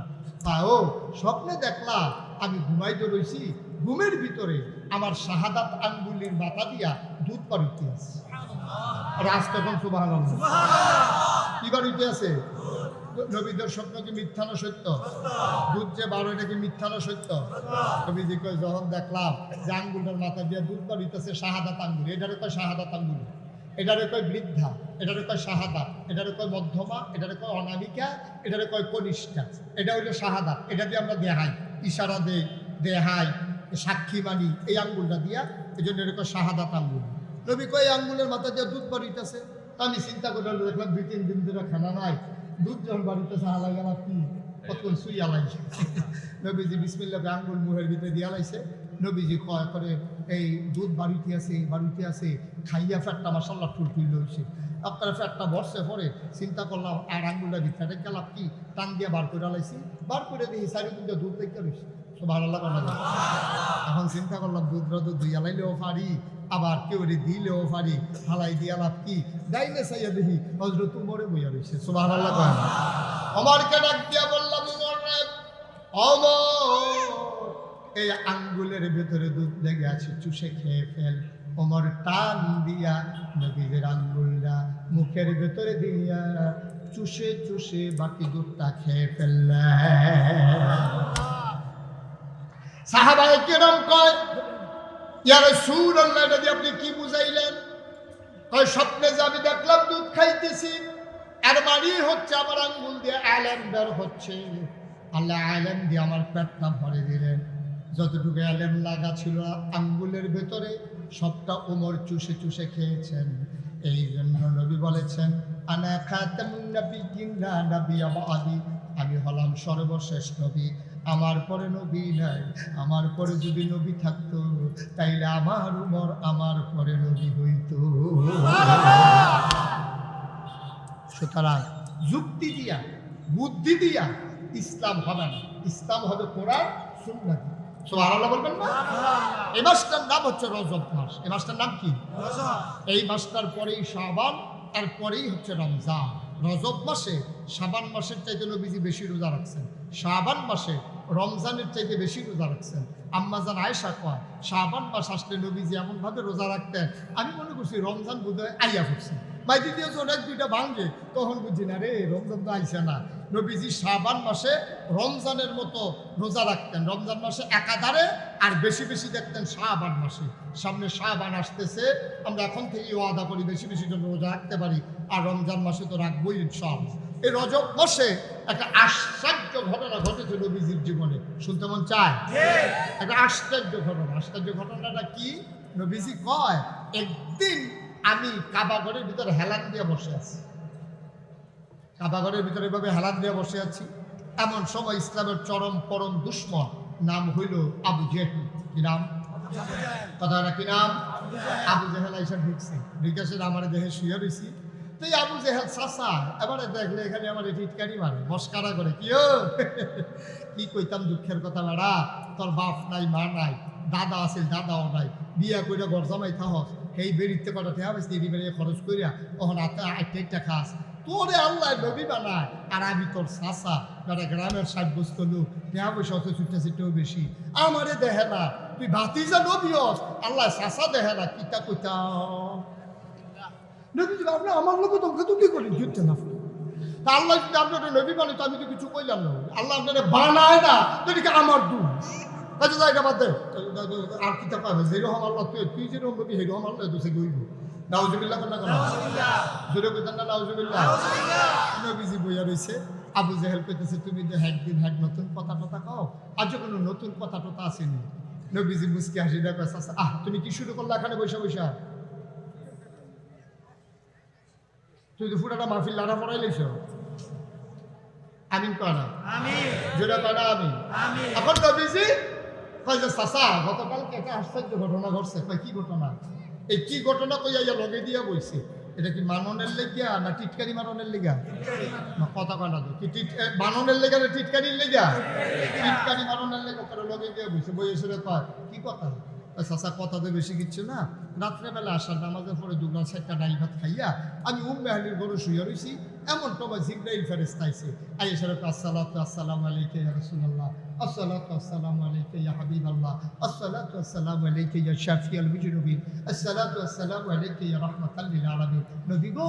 ও স্বপ্নে দেখলাম আমি ঘুমাইতে রয়েছি ঘুমের ভিতরে আমার শাহাদাত আঙ্গুলির মাথা দিয়া দুধ পাড়িতে আছে রাজ তখন সুবহানাল্লাহ কি বাড়িতে আছে নবীদের স্বপ্ন কি মিথ্যা না সত্য দুধ যে বারো এটা কি মিথ্যা না সত্য নবীজি কই যখন দেখলাম যে আঙ্গুলটার মাথা দিয়ে দুধ বাড়িতেছে শাহাদাত আঙ্গুল এটারে কয় শাহাদাত আঙ্গুল এটারে কয় বৃদ্ধা এটারে কয় শাহাদাত এটারে কয় মধ্যমা এটারে কয় অনামিকা এটারে কয় কনিষ্ঠা এটা হইলো শাহাদাত এটা দিয়ে আমরা দেহাই ইশারা দেই দেহাই সাক্ষী মানি এই আঙ্গুলটা দিয়া এই জন্য এরকম শাহাদাত আঙ্গুল নবী কয় আঙ্গুলের মাথা দিয়ে দুধ বাড়িতেছে আমি চিন্তা করে দেখলাম 2-3 দিন ধরে খানা নাই দুধ যখন বাড়িতেছে হালা গেল কি কতক্ষণ শুই আলাইছে নবীজি বিসমিল্লাহ আঙ্গুল মুহের ভিতরে দিয়ে আলাইছে নবীজি কয় করে এই দুধ বাড়িতে আছে খাইয়া ফ্যাটটা মাশাআল্লাহ ফুলফুল হয়েছে আপনার ফ্যাটটা বসছে পরে চিন্তা করলাম আর আঙ্গুলটা ভিতরে গেলাম কি টান দিয়ে বার করে আলাইছি বার করে দেখি চারিদিন দুধ দেখতে রয়েছে সুবহানাল্লাহ এখন চিন্তা করলাম দুধটা তো দুই আলাইলেও পারি আবার কেউ দিলেও পারি হালাই দিয়া লাভ কি ডাইনে চাইয়া দেখি হযরত উমরে বইয়া রয়েছে সুবহানাল্লাহ কয় ওমরকে ডাক দিয়া বললাম উমর রে ওমর এই আঙ্গুলের ভেতরে দুধ লেগে আছে চুষে খেয়ে ফেল ওমর টান দিয়া নবীর আঙ্গুলটা মুখের ভেতরে দিয়া চুষে চুষে বাকি দুধটা খেয়ে ফেললেন সাহাবায়ে কেরাম কয় ইয়া রাসূলুল্লাহ এটা দিয়ে আপনি কি বুঝাইলেন কয় স্বপ্নে যে আমি দেখলাম দুধ খাইতেছি আর মানে হচ্ছে আমার আঙ্গুল দিয়ে আলেম বের হচ্ছে আল্লাহ আলেম দিয়ে আমার পেটটা ভরে দিলেন যতটুকু আলেম লাগা ছিল আঙ্গুলের ভেতরে সবটা ওমর চুষে চুষে খেয়েছেন এই জন্য নবী বলেছেন আনা খাতামুন নাবিয়্যিন লা নাবিয়্যা বাদি আমি হলাম সর্বশেষ নবী আমার পরে নবী নাই, আমার পরে যদি নবী থাকতো তাইলে আমার উমর আমার পরে নবী হইতো। সুতরাং যুক্তি দিয়া বুদ্ধি দিয়া ইসলাম হবে না, ইসলাম হবে কোরআন সুন্নাহ। সুবহানাল্লাহ বলবেন না? এই মাসটার নাম হচ্ছে রজব মাস। এই মাসটার নাম কি? এই মাসটার পরেই শাবান, আর পরেই হচ্ছে রমজান। রজব মাসে শাবান মাসের চাইতে নবীজি বেশি রোজা রাখছেন, শাবান মাসে রমজানের চাইতে বেশি রোজা রাখছেন। আম্মাজান আয়েশা কয় শাবান মাস আসলে নবীজি এমনভাবে রোজা রাখতেন, আমি মনে করছি রমজান বোধহয় আইয়া পড়ছে। মাইদি দিয়ে অনেক দুইটা ভাঙে, তখন বুঝি না রে রমজান তো আইসে না। নবীজি শাবান মাসে রমজানের মতো রোজা রাখতেন, রমজান মাসে একাধারে, আর বেশি বেশি দেখতেন শাবান মাসে। সামনে শাবান আসতেছে, আমরা এখন থেকে ওয়াদা করি বেশি বেশি যেন রোজা রাখতে পারি, আর রমজান মাসে তো রাখবোই ইনশাআল্লাহ। এই রজব মাসে একটা আশ্চর্য ঘটনা ঘটেছে নবীজির জীবনে, শুনতে মন চায়? একটা আশ্চর্য ঘটনা। আশ্চর্য ঘটনাটা কি? নবীজি কয় একদিন আমি কাবাঘরের ভিতরে হেলান দিয়ে বসে আছি, কাবাঘরের ভিতরে এভাবে হেলান দিয়ে বসে আছি। এমন সময় ইসলামের চরম পরম দুশ্মন, নাম হইল আবু জেহেল। কি নাম? কথা না কি নাম? আবু জেহেল আইসা ঢুকছে, ঢুকেছে আমার দেহে শুয়ে রয়েছি। তো এই আবু জেহেল চাচা এবারে দেখলে এখানে আমার টিটকারি মারে, মস্কারা করে। কি কইতাম দুঃখের কথা, বেড়া তোর বাপ নাই মা নাই, দাদা আছে দাদাও নাই, বিয়া কইরা ঘর জামাই থাকস, সেই বেরিতে কটা ঠেয়া বেশি এটি বেরিয়ে খরচ করিয়া তখন আটটা খাস। তোরে আল্লাহ নবী বানায়, আর আমি তোর চাচা যারা গ্রামের 60 বস্তু লোক, ঠেয়া পয়সা অত ছুটতে ছুটতেও বেশি, আমারে দেখে না। তুই ভাতিজা নবী হস, আল্লাহ চাচা দেখে না। কিতা কইতাম নবী আপনি আমার লোক তোকে তো কি করি যুদ্ধে না। তা আল্লাহ যদি আপনার নবী বানাই তো আমি তো কিছু কইলাম না, আল্লাহ আপনার বানায় না, তো এদিকে আমার দূর। আচ্ছা জায়গা বাদ দে, আর কিতা পাবে যেরকম আল্লাহ তুই যেরকম নবী সেরকম আল্লাহ তুই গইব। নাউজুবিল্লাহ করনা কেন? জোরে কইতেন না নাউজুবিল্লাহ? নবীজি বইয়া রয়েছে, আবু জেহেল কইতেছে তুমি যে একদিন নতুন কথা টথা কও, আজ কোনো নতুন কথা টথা আসেনি। নবীজি মুস্কি হাসি দেখো, তুমি কি শুরু করলে এখানে বৈশা বৈশা? তুই তো ফুটাটা মাহফিল লাড়া পড়াই লেছ। আমিন কয় না? জোরে কয় না? আমি এখন নবীজি কয় যে চাচা গতকালকে একটা আশ্চর্য ঘটনা ঘটছে। কয় কি ঘটনা? এই কি ঘটনা কইয়া ইয়া লগে দিয়া বইছে। এটা কি মাননের লেগিয়া না টিটকারি মাননের লেগা? কথা কয় না তো, কি মাননের লেগা না টিটকারির লেগা? টিটকারি মাননের লেগা করে লগে দিয়া বইছে। বইয়েছে কয় কি কথা? চাচা কথা তো বেশি কিচ্ছু না, রাত্রেবেলা আসার নামাজের পরে দুগনা 4টা ডাইল ভাত খাইয়া আমি মেহালির গরু শুয়ে রয়েছি, এমন তোমার জিব্রাইল ফেরেশতা আইছে। আইসা আসসালাতু আসসালামু আলাইকা ইয়া রাসূলুল্লাহ, আসসালাতু আসসালামু আলাইকা ইয়া হাবিবাল্লাহ, আসসালাতু আসসালামু আলাইকা ইয়া শাফিউল মুজরিমিন, আসসালাতু আসসালামু আলাইকা ইয়া রাহমাতাল লিল আলামিন। নবী গো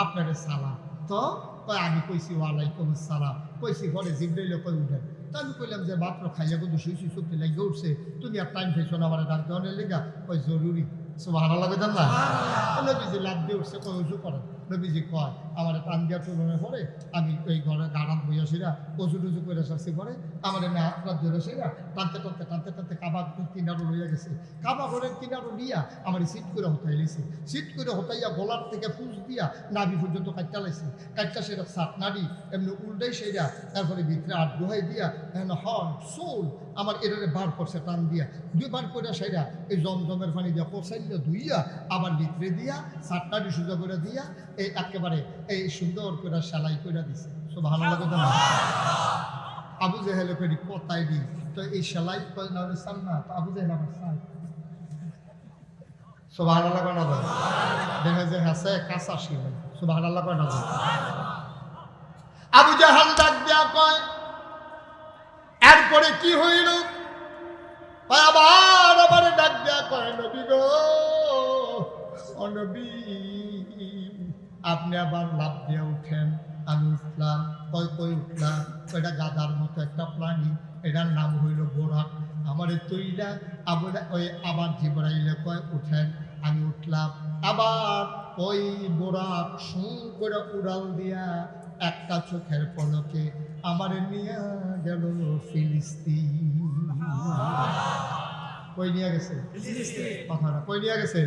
আপনার সালাম। তো কয় আমি কইছি ওয়ালাইকুম আসসালাম। কইছি পরে জিব্রাইল কই উঠেন। তা আমি কইলাম যে মাত্র খাইয়া কিন্তু শুইছি, চোখে লাগিয়ে উঠছে, তুমি আর টাইম খাইছো না আমার ডাক দেওয়ানের লেগা? কই জরুরি। সুবহানাল্লাহ কইতাম না? নবীজি লাভ দিয়ে উঠছে, কই উজু করেন। নবীজি কয় আমার টান দিয়া টুলনে পরে আমি ওই ঘরে গাড়াত বইয়া সেরা অজু টুজু করে আসছি, পরে আমার এনে হাত রাত ধরে সেরা টানতে টানতে টানতে টানতে কাবা কিনারো লইয়া গেছে। কাবা ঘরের কিনারো নিয়া আমার সিট করে হতাই লাইছে, সিট করে হতাইয়া গলার থেকে ফুস দিয়া নাভি পর্যন্ত কাটটা লাইছে। কাটটা সেটা সাত নাড়ি এমনি উল্টাই সেরা, তারপরে ভিতরে আট দোহাই দিয়া এখানে হর্ন সোল আমার এটারে বার করছে টান দিয়া, দুইবার করে সেরা এই জমজমের পানি দিয়া কষাইয়া ধুইয়া আবার ভিতরে দিয়া সাত নাড়ি সোজা করে দিয়া এই একেবারে এই সুন্দর করে সেলাই করে দিছে। সুবহানাল্লাহ কথা না? আবু জেহেল করি কোথায় দি তো এই সেলাই করে না হলে সাল না, তো আবু জেহেল আমার সাল। সুবহানাল্লাহ কথা না? দেখা যায় হাসে কাঁচা শিলাই। সুবহানাল্লাহ কথা না? আবু জেহেল ডাক দেয়া কয় এরপরে কি হইল? আবার আবার ডাক দেয়া কয় নবী গো, ও নবী আপনি আবার লাভ দিয়ে উঠেন। আমি উঠলাম। কই উঠলাম? ওইটা গাধার মতো একটা প্রাণী, এটার নাম হইল বোরাক। আমার তৈরা ওই আবার জিবরাইলে কয় উঠেন। আমি উঠলাম। আবার ওই বোরাক সুঁ করে উড়াল দিয়া একটা চোখের পলকে আমার নিয়ে গেল ফিলিস্তিন। কই নিয়ে গেছে? কথাটা কই নিয়ে গেছে?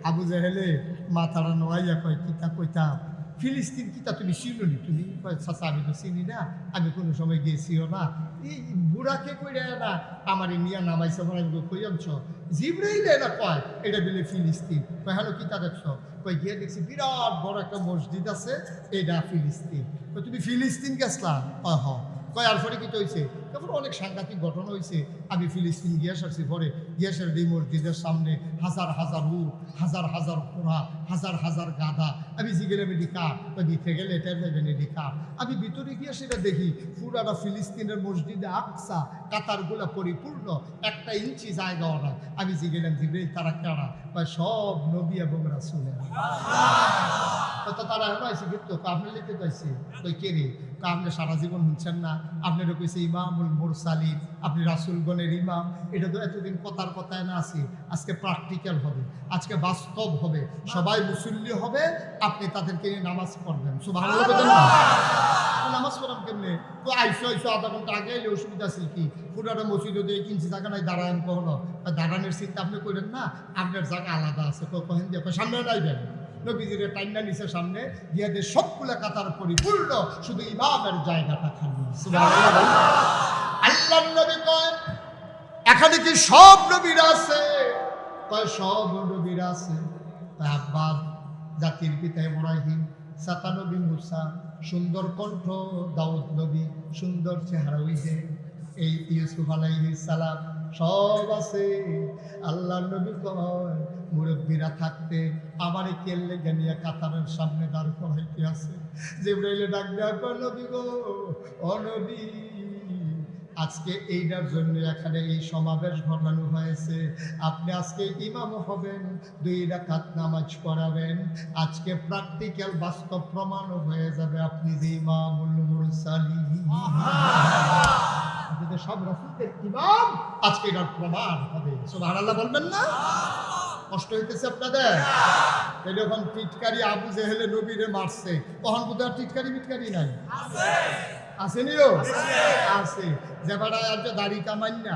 আবু জেহেলে মাথাটা নোয়াইয়া কয় কিতা কইতাম ফিলিস্তিন কি তা তুমি চিনি? তুমি চাচা আমি তো চিনি না, আমি কোনো সময় গিয়েছিও না। এই বুড়াকে কইরা না আমার নিয়ে নামাইছে আমার আমি কই আনছ জিব্রাইল না কয় এটা বলে ফিলিস্তিন। কই হ্যালো কি তা দেখছ? কই গিয়ে দেখছি বিরাট বড় একটা মসজিদ আছে, এটা ফিলিস্তিন। কই তুমি ফিলিস্তিন গেছলা? কয় হ। কয় আর পরে কি হয়েছে? তারপর অনেক সাংঘাতিক ঘটনা হয়েছে। আমি ফিলিস্তিন গিয়ে আসছি, পরে গিয়েছেন এই মসজিদের সামনে হাজার হাজার উট, হাজার হাজার ঘোড়া, হাজার হাজার গাধা। আমি জিগেলাম এদিকা, ভিতরে গেলে এটা যাবেন এদিকা। আমি ভিতরে গিয়ে সেটা দেখি পুরাটা ফিলিস্তিনের মসজিদে আকসা কাতারগুলা পরিপূর্ণ, 1 ইঞ্চি জায়গাও না। আমি জিগেলাম জিব্রাইল তারা কারা? বা সব নবী এবং রাসূলের। তো তারা এখন আইসি কিন্তু আপনি লিখতে পাইছি ওই কে রে? আপনি সারা জীবন শুনছেন না, আপনারও কইছে ইমামুল মুরসালিন, আপনি রাসূলগণের ইমাম। এটা তো এতদিন কথার কথায় না আছে, আজকে প্র্যাকটিক্যাল হবে, আজকে বাস্তব হবে। সবাই মুসল্লি হবে, আপনি তাদেরকে নিয়ে নামাজ পড়বেন। সুবহানাল্লাহ বলেন না? নামাজ পড়াম কেমনে? তো আইসো আধা ঘন্টা আগে এলে অসুবিধা আছে কি? পুরাটা মসজিদে দিয়ে কিনছি জায়গা নাই দাঁড়ান কখনো, দাঁড়ানোর চিন্তা আপনি করেন না, আপনার জায়গা আলাদা আছে। কহেন দিয়ে সামনে নাইবেন, নবীজির টাইনা নিচে সামনে গিয়াদের সবগুলা কাতার পরিপূর্ণ, শুধু ইমামের জায়গাটা খালি। আল্লাহ নবী কয় এখানে কি সব নবীরা আছে? কয় সব নবীরা আছে। আব্বাস জাতির পিতা ইব্রাহিম, সাতা নবী মুসা, সুন্দর কণ্ঠ দাউদ নবী, সুন্দর চেহারা ওই যে এই ইউসুফ আলাইহিস সালাম সব আছে। আল্লাহ নবী কয় মুরব্বীরা থাকতে আমারে কেল্লে গেনিয়া কাতারের সামনে দাঁড় করাইতে আছে। জিবরাইলে ডাক দেয়া কয় নবী গো, ও নবী, আজকে এইটার জন্য এখানে এই সমাবেশ ঘটানো হয়েছে। আপনি আজকে ইমাম হবেন, 2 রাকাত নামাজ পড়াবেন। আজকে প্র্যাকটিক্যাল বাস্তব প্রমাণ হয়ে যাবে আপনি যে ইমামুল মুরসালিন, আপনি তো সব রাসূলদের ইমাম। আজকে এটার প্রমাণ হবে। সুবহানাল্লাহ বলবেন না? কষ্ট হইতেছে আপনাদের? এরকম টিটকারি আবু জেহেলে নবীরে মারছে, তখন কোথাও টিটকারি মিটকারি নাই? আসেনিও আছে। যেবাটায় আজ দাড়ি কামাই না,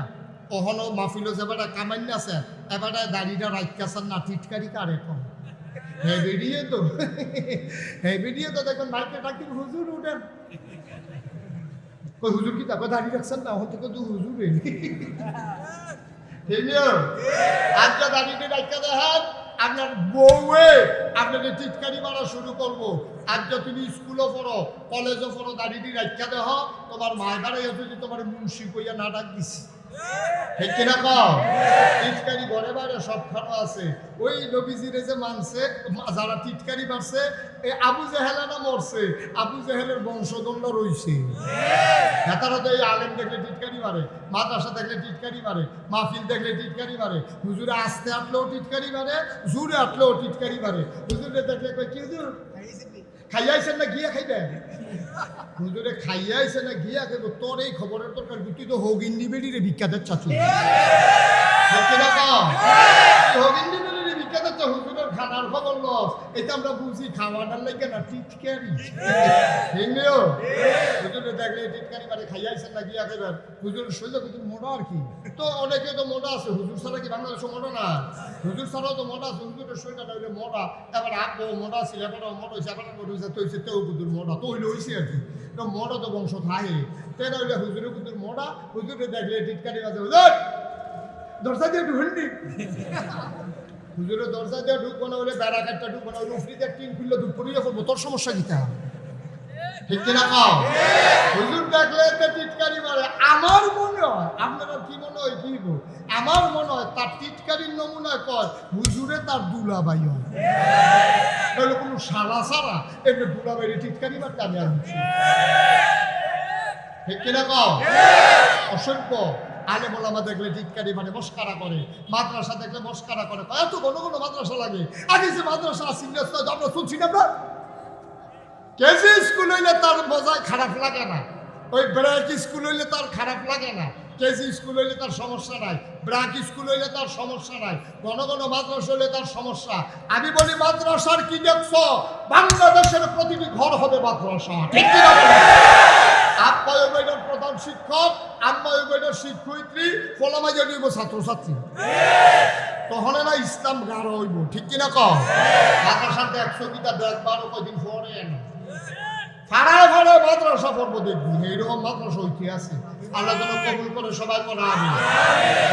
কখনো মাহফিলও যেবাটা কামাই না আছে, এবারটায় দাড়িটা রাইকাছেন না, টিটকারি কারে কম হে বেরিয়ে তো দেখুন মাইকে ডাকি হুজুর উঠেন। কই হুজুর কি তাকে দাড়ি রাখছেন না? হতে তো হুজুরে আজ দাড়িতে রাখা দেখেন, আপনার বউয়ে আপনাকে টিটকারি মারা শুরু করবো। আজ তুমি স্কুলও পড়ো, কলেজও পড়ো, দাড়িটি রাখা দেহ, তোমার মায়ের দ্বারাই যদি তোমার মুন্সি কইয়া না ডাক দিছি। ঠিক কিনা কও? টিটকারি ঘরে বাইরে সবখানে আছে। ওই নবীজিরে যে মানছে, যারা টিটকারি মারছে, এই আবু জেহেলা মরছে, আবু জেহেলের বংশদণ্ড রইছে। নেতারা তো এই আলেম দেখলে টিটকারি মারে, মাদ্রাসা দেখলে টিটকারি মারে, মাহফিল দেখলে টিটকারি মারে, হুজুরে আস্তে আটলেও টিটকারি মারে, জুরে আটলেও টিটকারি মারে। হুজুরে দেখলে কই কি হুজুর খাইয়াইছেন না গিয়া খাইবেন? হুজুরে খাইয়াইছে না গিয়া খাইব? তোর এই খবরের দরকার, তুই তো হোগিন্দি বেড়িরে ভিক্ষাদের চাচু। হোগিন্দি বেড়িরে ভিক্ষাদের চা, হুজুরের খানার খবর লস। এটা আমরা বুঝি খাওয়াটার লাগে না, টিটকারি। হুজুরে দেখলে টিটকারি মারে, খাইয়াইছেন না গিয়া খাইবেন? হুজুরের শৈল কিন্তু মোটা আর কি। তো অনেকে তো মোটা আছে, হুজুর ছাড়া কি বাংলাদেশে মোটা না? হুজুর ছাড়াও তো মোটা আছে, হুজুরের শৈলটা হইলে মোটা। এবার আব্বু মোটা ছিল, এবারও মোটা হয়েছে, এবার হয়েছে, তো হয়েছে তেও কুতুর মোটা, তো হইলে হয়েছে আর কি। তো মোটা তো বংশ থাকে, তেনা হইলে হুজুরের কুতুর মোটা। হুজুরে দেখলে টিটকারি বাজে, হুজুর দরজা দিয়ে ঢুকলি, হুজুরের দরজা দিয়ে ঢুকবো না, হলে বেড়া কাটটা ঢুকবো না, হলে উফরিতে টিন খুললে দুধ পড়িয়ে পড়বো, তোর সমস্যা কি? ঠিক কিনা কও? হুজুর দেখলে টিটকারি মারে। আমার মনে হয়, আপনারা কি মনে হয় কি? আমার মনে হয় তার টিটকারির নমুনা কয় হুজুরে তার দুলাভাই হয়। এগুলো কোনো সারা সারা এমনি দুলাভাইয়ের টিটকারি মারতে আমি আর বুঝছি। ঠিক কিনা কও? অসভ্য আলেম ওলামা দেখলে টিটকারি মানে মস্কারা করে, মাদ্রাসা দেখলে মস্কারা করে। এত ঘন ঘন মাদ্রাসা লাগে। আগে যে মাদ্রাসা সিনিয়র আমরা শুনছি না, আমরা কেজি স্কুল হইলে তার মজায় খারাপ লাগে না, ওই ব্র্যাক স্কুল হইলে তার খারাপ লাগে না, কেজি স্কুল হইলে তার সমস্যা নাই, ব্র্যাক স্কুল হইলে তার সমস্যা নাই, ঘন ঘন মাদ্রাসা হইলে তার সমস্যা। আমি বলি মাদ্রাসার কি দেখছ? বাংলাদেশের প্রতিটি ঘর হবে মাদ্রাসা। ঠিক কিনা? আব্বাই বইটার প্রধান শিক্ষক, আম্মাই বইটার শিক্ষয়িত্রী, ফলামাই জানিব ছাত্রছাত্রী। তখন না ইসলাম দাম গাঢ় হইব, ঠিক কিনা কম? মাদ্রাসাতে 100 কিতা দেখবারও কয়দিন পরে এনো ফাড়ায় ফাড়ায় মাদ্রাসা পড়বো দেখবি, এইরকম মাদ্রাসা হইতে আছে। আল্লাহ যেন কবুল করে সবাই পড়া। আমি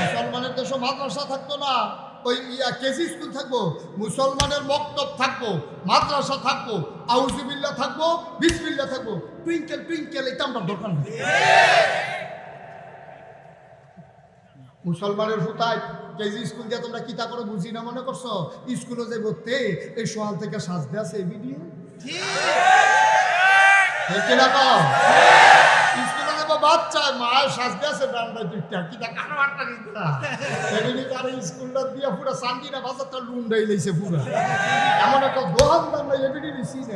মুসলমানের দেশে মাদ্রাসা থাকতো না, ওই কেজি স্কুল থাকবো, মুসলমানের মক্তব থাকবো, মাদ্রাসা থাকবো, আউযুবিল্লাহ থাকবো, বিসমিল্লাহ থাকবো, টুইঙ্কেল টুইঙ্কেল এটা আমার দরকার নেই। মুসলমানের ফুতায় কেজি স্কুল দিয়ে তোমরা কিতা করে বুঝি না মনে করছো? স্কুলে যে বলতে এই সোয়াল থেকে সাজতে আছে এই ভিডিও স্কুলে দেবো বাচ্চা মায়ের সাজতে আছে ডান্ডা দুইটা কিতা কারো আটটা কিন্তু না স্কুলটা দিয়ে পুরো চান্দিনা বাজারটা লুন্ডাই লাইছে পুরো এমন একটা দোহান দাম এবিডি দিছি না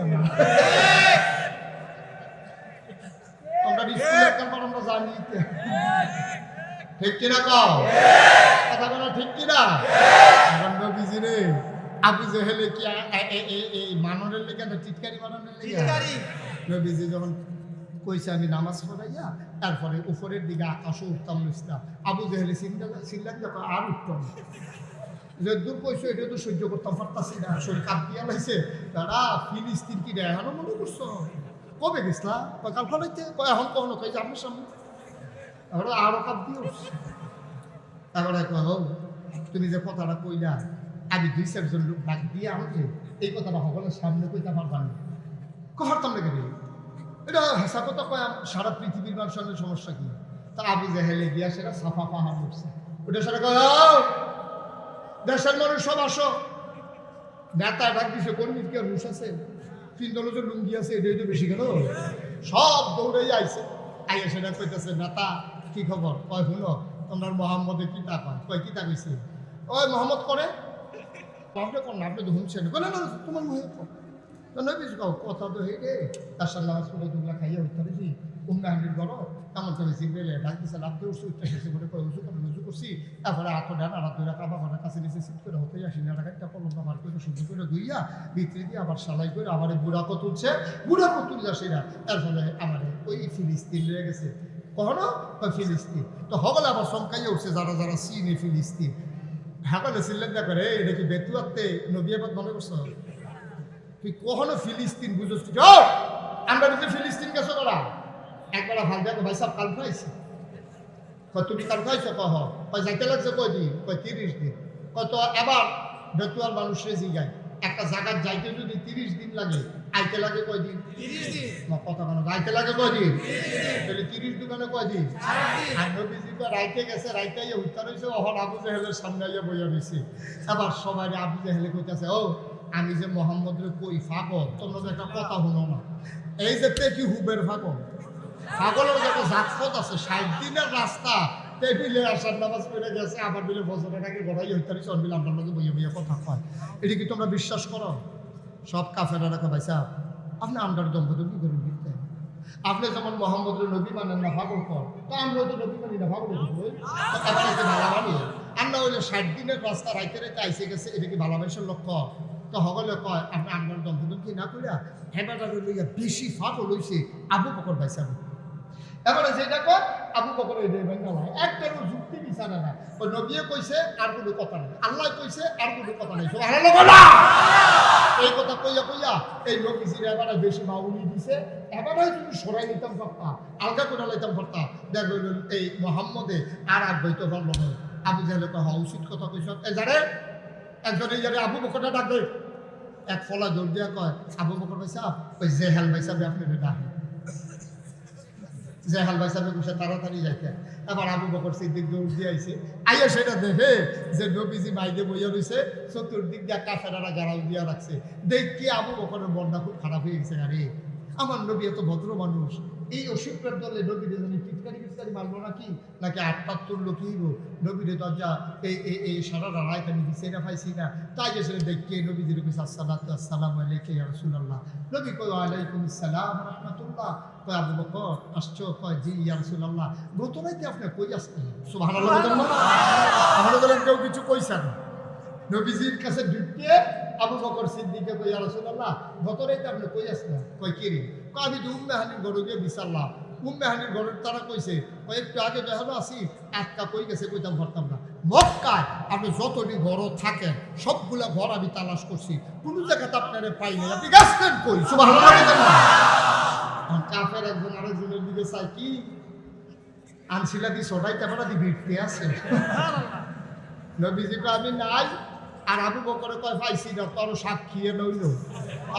তোমরা স্কুলের কারণ আমরা জানি ঠিক কিনা কও কথা বলা ঠিক কিনা? নবীজি রে আবু জেহেলে কি এই মাননের লেগে না টিটকারি মাননের লেগে? নবীজি যখন কইছে আমি নামাজ পড়াইয়া তারপরে উপরের দিকে আকাশে উঠতাম নিস্তাম, আবু জেহেলে চিল্লাক যখন আর উঠতাম যে দূর কইছো এটা তো সহ্য করতাম পারতাছি না, শরীর কাঁপ দিয়া লাইছে। দাদা ফিলিস্তিন কি রে এখনো মনে করছো? কবে গেছলা? কাল ফলাইতে এখন কখনো কই যে আপনার সামনে আরো কাপ দিয়ে উঠছে। তারপরে তুমি যে কথাটা কইলা আমি 2-4 লোক ডাক দিয়ে আমাকে এই কথাটা সকলের সামনে কইতে পারতাম না, পারতাম না কেন? এটা হেসা কথা কয় সারা পৃথিবীর মানুষের সমস্যা কি? তা আবু জেহেলে গিয়া সেটা সাফা পাহাড় উঠছে, ওটা সেটা কয় দেশের মানুষ সব আসো। নেতা ডাক দিছে কর্মীর কি রুশ আছে, তিনদল যে লুঙ্গি আছে এটা তো বেশি গেল, সব দৌড়ে আইছে। আইয়া সেটা কইতেছে নেতা কি খবর? কয় শুনো তোমার মোহাম্মদের কিতা কয়? কয় কিতা কইছে? ওই মোহাম্মদ করে আপনি কোন না, আপনি তো শুনছেন না তোমার মুহে নবীজ কও কথা তো হে রে তার সাথে নামাজ পড়ে দুগলা খাইয়া উঠতে দিছি উম্মাহানির ঘর কেমন করে জিব্রাইলে ডাক দিছে লাভতে উঠছে উঠতে শেষে করে কয় উজু করছি তারপরে হাত ডান আর ধরে কাবা ঘরের কাছে নিচে সিট করে হতে আসি না টাকা কলমটা বার করে সুন্দর করে ধুইয়া ভিতরে দিয়ে আবার সালাই করে আমার বুড়া কত তুলছে, বুড়া কত তুলছে সেটা। তার ফলে আমার ওই ফিলিস্তিন রয়ে গেছে কখনো ওই ফিলিস্তিন তো হগলে আবার চমকাইয়া উঠছে যারা যারা চিনে ফিলিস্তিন হাগলে চিল্লেন না করে এটা কি বেতুয়াতে নবী আবাদ মনে করছো? তুই কখনো ফিলিস্তিন বুঝোস? আমরা যদি ফিলিস্তিন গেছো তোরা একবার ভাল দেখো ভাই সব কাল খাইছি। তুমি কাল খাইছো কহ যাইতে লাগছে কয়দিন? 30 দিন। কত এবার বেতুয়ার মানুষের জিগায় একটা জায়গায় যাইতে যদি 30 দিন লাগে আইতে লাগে কয়দিন? 30 দিন। কথা কেন আইতে লাগে কয়দিন? তাহলে 30 দোকানে কয়দিন? আর নবীজি তো রাইতে গেছে, রাইতে আইয়া উত্তর হয়েছে ওহন আবু জেহেলের সামনে আইয়া বইয়া রয়েছে। আবার সবাই আবু জেহেলে কইতেছে ও আমি যে মোহাম্মদের কই ফাগল, তোমরা যে একটা কথা শুনো না, এই যে কি হুবের ফাগল, ফাগলের যে একটা জাতপথ আছে 60 দিনের রাস্তা টেবিলে আসার নামাজ পড়ে গেছে আবার বিলে বছরের আগে গড়াই হইতারি চল বিলে আপনার মধ্যে বইয়া বইয়া কথা কয়। এটা কি তোমরা বিশ্বাস করো? সব কাফেরা রাখা ভাই সাহেব আপনি আমরার দম্পতি কি করুন দিতে আপনি যেমন মোহাম্মদের নবী মানেন না পাগল কর, তো আমরা তো নবী মানি না পাগল এবার এতে ভালো মানি। আমরা ওই 60 দিনের রাস্তা রাইতে রাইতে আইসে গেছে, এটা কি ভালোবাসার লক্ষ্য? তো সকলে কয় আপনি আমরার দম্পতি কি না করিয়া হেবাটা লইয়া বেশি পাগল হইছে আবু বকর ভাই সাহেব। এবারে যেটা কয় আবু বকর এই বেঙ্গালা একটারও যুক্তি বিচারে না, ওই নবীয়ে কইছে আর কোনো কথা নেই, আল্লাহ কইছে আর কোনো কথা নেই, এই কথা কইয়া কইয়া এই নবীজির এবারে বেশি বাউলি দিছে। এবারে যদি সরাই নিতাম পারতা আলগা করে লাইতাম পারতা দেখ এই মোহাম্মদে আর বইতে পারলো না। আবু জাহেলে হওয়া উচিত কথা কইস যারে একজন এই যারে আবু বকরটা ডাক দেয় এক ফলা জোর দিয়া কয় আবু বকর ভাই সাহেব ওই জেহেল ভাই সাহেব আপনি ডাকেন। জেহাল ভাই সাহেব বসে তাড়াতাড়ি যাইতে আবার আবু বকর সিদ্দিক দৌড় দিয়ে আইছে। আইয়া সেটা দেখে যে নবীজি মাইদে বইয়া রয়েছে চতুর্দিক দিয়া কাফেরারা গাড়াল দিয়া রাখছে, দেখি আবু বকরের মনটা খুব খারাপ হয়ে গেছে। আরে আমার নবী এত ভদ্র মানুষ, এই অসুখের দলে নবীরে জানি টিটকারি টিটকারি মারলো নাকি নাকি আটপাত্তর লোকই নবীরে দরজা এই সারা রায় আমি দিছে না পাইছি না। তাই গেছে দেখি নবীজির আসসালামু আলাইকুম ইয়া রাসূলুল্লাহ। নবী কয় ওয়ালাইকুম আসসালাম রাহমাতুল্লাহ। কয় আবু বকর আসছো? কয় জি ইয়া রাসূলুল্লাহ। গত রাতে আপনি কই আসছেন? সুবহানাল্লাহ বলেন না, আমরা বলেন কেউ কিছু কইছে না। নবীজির কাছে ঢুকে আবু বকর সিদ্দিকে কই ইয়া রাসূলুল্লাহ গত রাতে আপনি কই আসলেন? কয় কি রে? কয় আমি তো উম্মেহানির ঘরে গিয়ে বিচারলাম। উম্মেহানির ঘরের তারা কইছে কয় একটু আগে দেখানো আসি আটকা কই গেছে কইতাম পারতাম না। মক্কায় আপনি যতটি ঘরও থাকেন সবগুলা ঘর আমি তালাশ করছি, কোনো জায়গাতে আপনারা পাই নাই। আপনি গেছেন কই? সুবহানাল্লাহ। কাফের একজন আরেকজনের দিকে চাই কি আনছিলা দি সদাই তেমন দি ভিড়তে আছে। নবীজি কয় আমি নাই, আর আবু বকর কয় পাইছি না, তোর সাক্ষী নইল।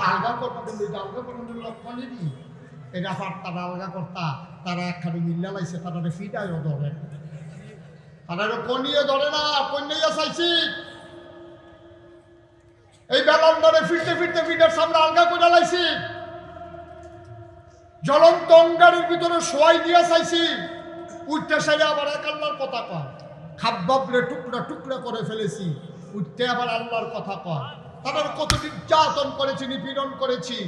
আলগা করতে দিল, আলগা করতে লক্ষণই নি এটা তারা আলগা কর্তা, তারা একখানে মিল্লা লাইছে, তারা ফিটাইও ধরে, তারা কনিয়ে ধরে না, কন্যাইয়া চাইছি। এই বেলার ধরে ফিরতে ফিরতে ফিটার সামনে আলগা করে লাইছি, জ্বলন্ত অঙ্গারের ভিতরে শোয়াই দিয়া চাইছি, উঠতে সাইডে আবার এক আল্লাহর কথা কয়, খাব্বাবরে টুকরা টুকরা করে ফেলেছি, উঠতে আবার আল্লাহর কথা কয়। তাদের কত নির্যাতন করেছি, নিপীড়ন করেছি,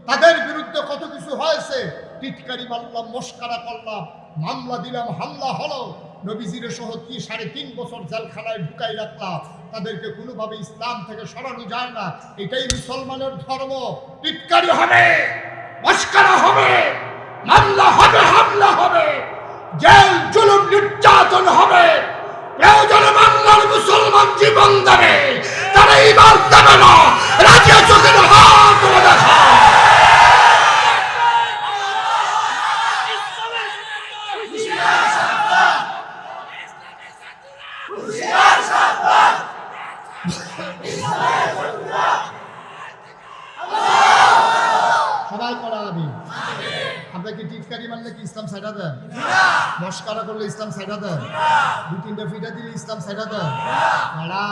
তাদের বিরুদ্ধে কত কিছু হয়েছে, টিটকারি মারলাম, মস্কারা করলাম, মামলা দিলাম, হামলা হলো, নবীজির সহ কি 3.5 বছর জেলখানায় ঢুকাই রাখলাম, তাদেরকে কোনোভাবে ইসলাম থেকে সরানো যায় না। এটাই মুসলমানের ধর্ম। টিটকারি হবে, মস্কারা হবে, মামলা হবে, হামলা হবে, জেল জুলুম নির্যাতন হবে, প্রয়োজনে বাংলার মুসলমান জীবন দেবে, তারা ইমান দেবে না। রাজিয়া চোখের হাত তুলে দেখা। সবাই করাবি। আমরা কি টিটকারি মারলে কি ইসলাম সাইডা দেন? মস্কারা করলে ইসলাম সাইডা দেন? 2-3টা ফিটা দিলে ইসলাম সাইডা দেন? না,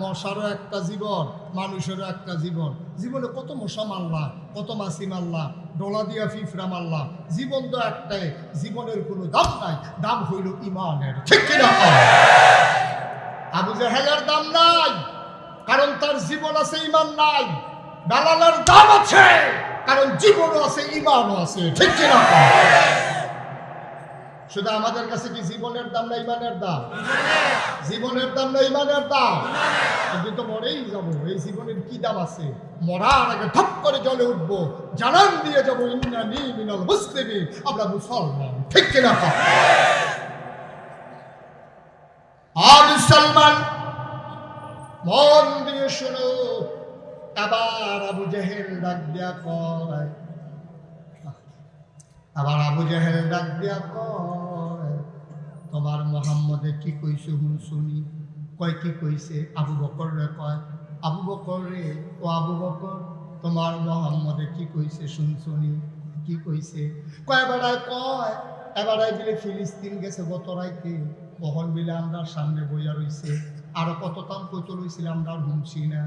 মশারও একটা জীবন, মানুষেরও একটা জীবন। জীবনে কত মশা মারলাম, কত মাছি মারলাম, ডলা দিয়া ফিফরা মারলাম, জীবন তো একটাই, জীবনের কোনো দাম নাই, দাম হইল ইমানের। ঠিক কিনা? আবু জাহেলের দাম নাই, কারণ তার জীবন আছে, ইমান নাই। দালালের দাম আছে, কারণ জীবনও আছে, ইমানও আছে। ঠিক কিনা? শুধু আমাদের কাছে কি জীবনের দাম না ইমানের দাম? জীবনের দাম না ইমানের দাম? কিন্তু মরেই যাবো, এই জীবনের কি দাম আছে? মরার আগে ধপ করে জলে উঠবো, জানান দিয়ে যাবো ইন্নানি মিনাল মুসলিমিন, আমরা মুসলমান। ঠিক কিনা? আর মুসলমান মন দিয়ে শোনো, আবার আবু জাহেল ডাক দিয়া কয়, আবার আবু জাহেল ডাক দিয়া কয়, তোমার মোহাম্মদে কি কইছে হুন শুনি। কয় কি কইছে? আবু বকর রে কয়, আবু বকর রে, ও আবু বকর, তোমার মোহাম্মদে কি কইছে শুন শুনি। কি কইছে? কয় বেড়ায় কয়, এবারাই বিলে ফিলিস্তিন গেছে গত রাইতে, বহন বিলে আমরা সামনে বইয়া রইছে, আরো কত তাম কত রইছিল আমরা শুনছি না।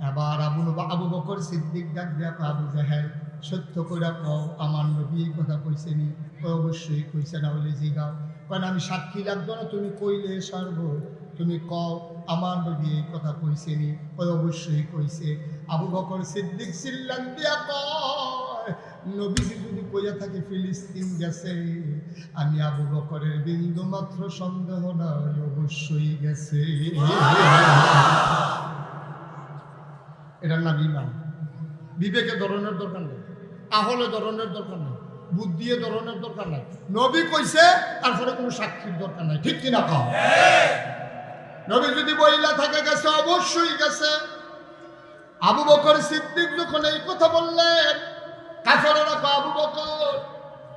এবার আবু বকর সিদ্দিক ডাক দিয়া কয়, আবু জাহেল সত্য কইরা কও, আমার নবী এই কথা কইছে নি? অবশ্যই কইছে, না বলে জিগাও। কারণ আমি সাক্ষী লাগতো না, তুমি কইলে সারব, তুমি কও আমার নবী এই কথা কইছে নি? অবশ্যই কইছে। আবু বকর সিদ্দিক চিল্লান দিয়া কয়, নবীজি যদি কইয়া থাকে ফিলিস্তিন গেছে, আমি আবু বকরের বিন্দু মাত্র সন্দেহ নাই, অবশ্যই গেছে। এটার নাম ইমান। বিবেকে ধরনের দরকার নেই, আহলে ধরনের দরকার নেই, বুদ্ধিয়ে ধরনের দরকার নাই। নবী কইছে, তারপরে কোনো সাক্ষীর দরকার নাই। ঠিক কিনা? কও। নবী যদি বইলা থাকে গেছে, অবশ্যই গেছে। আবু বকর সিদ্দিক যখন এই কথা বললেন, কাফেররা কয়, আবু বকর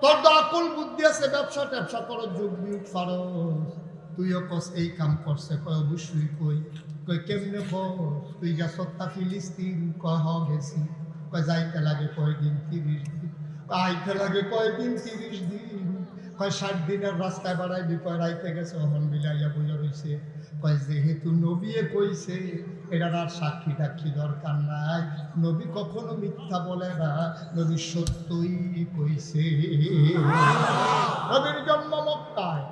তোর তো আকল বুদ্ধি আছে, ব্যবসা ট্যাবসা করো, যোগ বিয়োগ ফারস, তুইও কস এই কাম করছে। কয় অবশ্যই কই। কই কেমনে কস? তুই গেছ তা ফিলিস্তিন? কয় হ গেছি। কয় যাইতে লাগে কয়দিন? 30 দিন। আইতে লাগে কয়দিন? 30 দিন। কয় 60 দিনের রাস্তায় বাড়াইবি। কয় রাইতে গেছে, অহন বিলাইয়া বইয়া রইছে। কয় যেহেতু নবীয়ে কইছে, এটার আর সাক্ষী টাক্ষী দরকার নাই, নবী কখনো মিথ্যা বলে না, নবী সত্যই কইছে। নবীর জন্ম মক্কায়,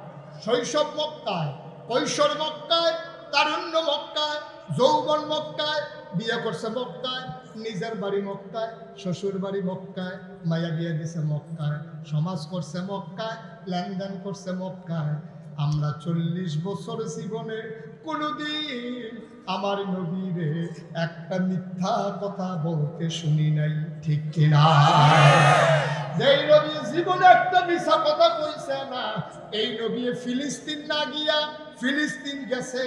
শৈশব মক্কায়, কৈশোর মক্কায়, তারুণ্য মক্কায়, যৌবন মক্কায়, বিয়ে করছে মক্কায়, নিজের বাড়ি মক্কায়, শ্বশুর বাড়ি মক্কায়, মায়া বিয়ে দিছে মক্কায়, সমাজ করছে মক্কায়, লেনদেন করছে মক্কায়। আমরা 40 বছর জীবনে কোনোদিন আমার নবীরে একটা মিথ্যা কথা বলতে শুনি নাই। ঠিক কিনা? যেই নবী জীবনে একটা মিথ্যা কথা কইছে না, এই নবী ফিলিস্তিন না গিয়া ফিলিস্তিন গেছে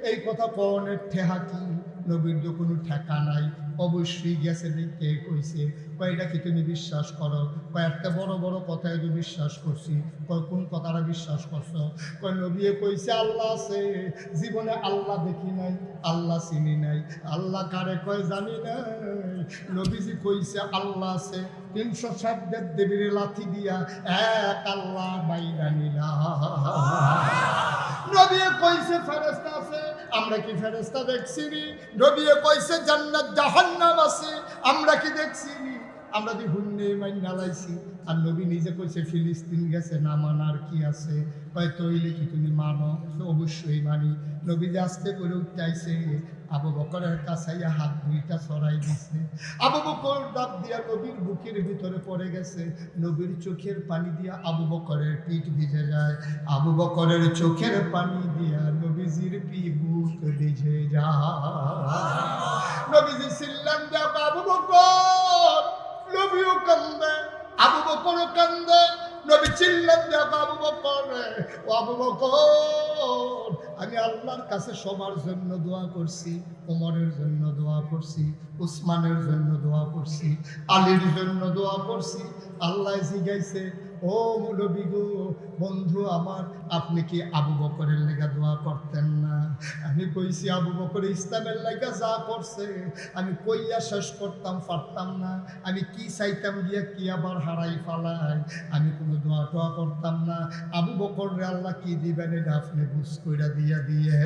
এই কথা কনের ঠেহা কি? নবীর তো কোনো ঠেকা নাই, অবশ্যই গেছে। কে কইছে? কয়টা কি তুমি বিশ্বাস করো? কয়েকটা বড় বড় কথায় তো বিশ্বাস করছি। কয় কোন কথাটা বিশ্বাস করছো? কয় নবী কইছে আল্লাহ আছে, জীবনে আল্লাহ দেখি নাই, আল্লাহ চিনি নাই। আল্লাহ কারে কয় জানি নাই। নবীজি কইছে আল্লাহ আছে, 360 দেবীর লাথি দিয়া এক আল্লাহ বাইরা নিলা। নবী কইছে ফেরেশতা আছে, আমরা কি ফেরেশতা দেখছি নি? নবী কইছে জান্নাত জাহান্নাম আছে, আমরা কি দেখছি নি? আমরা দি হুন্নে মাইনা লাইছি। আর নবী নিজে কইছে ফিলিস্তিন গেছে, না মানার কি আছে? কয় তইলে কি তুমি মানো? অবশ্যই মানি। নবী যে আস্তে করে উঠাইছে, আবু বকরের কাছাইয়া হাত দুইটা ছড়াই দিছে। আবু বকর ডাক দিয়া নবীর বুকের ভিতরে পড়ে গেছে। নবীর চোখের পানি দিয়া আবু বকরের পিঠ ভিজে যায়। আবু বকরের চোখের পানি দিয়া নবীজির বুক ভিজে যায়। নবীজি চিল্লান দেয়া আবু বকর, নবীও কান্দে, আবু বকরও কান্দে। নবী চিল্লান দেয়া আবু বকর, ও আবু বকর, আমি আল্লাহর কাছে সবার জন্য দোয়া করছি, ওমরের জন্য দোয়া করছি, উসমানের জন্য দোয়া করছি, আলীর জন্য দোয়া করছি। আল্লাহ জিগাইছে, ও নবী গো, বন্ধু আমার, আপনি কি আবু বকরের লেগা দোয়া করতেন না? আমি কইছি আবু বকর ইসলামের লেগা যা করছে আমি কইয়া শেষ করতাম পারতাম না। আমি কি চাইতাম দিয়া কি আবার হারাই ফালাই। আমি কোনো দোয়া টোয়া করতাম না। আবু বকর রে আল্লাহ কি দিবেন এটা আপনি বুঝ কইরা দিয়া দিয়ে।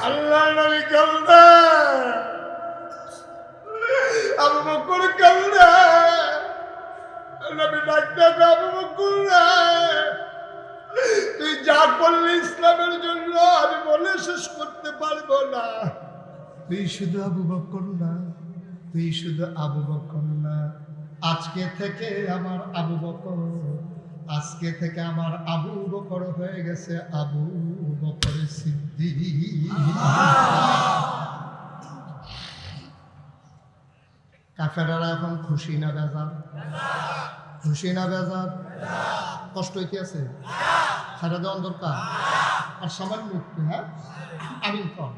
আল্লাহ নবী কান্দে, আবু বকর কান্দে। নবী ডাকতে, আবু বকর তুই যা করলি ইসলামের জন্য আমি বলে শেষ করতে পারবো না। তুই শুধু আবু বকর না, তুই শুধু আবু বকর না, আজকে থেকে আমার আবু বকর, আজকে থেকে আমার আবু বকর হয়ে গেছে আবু বকর সিদ্দিক। কাফেররা এখন খুশি না বেজার? খুশি না বেজার? কষ্ট হইতে আছে? সারা দেওয়ার দরকার আর সামান্য একটু। হ্যাঁ, আমি কন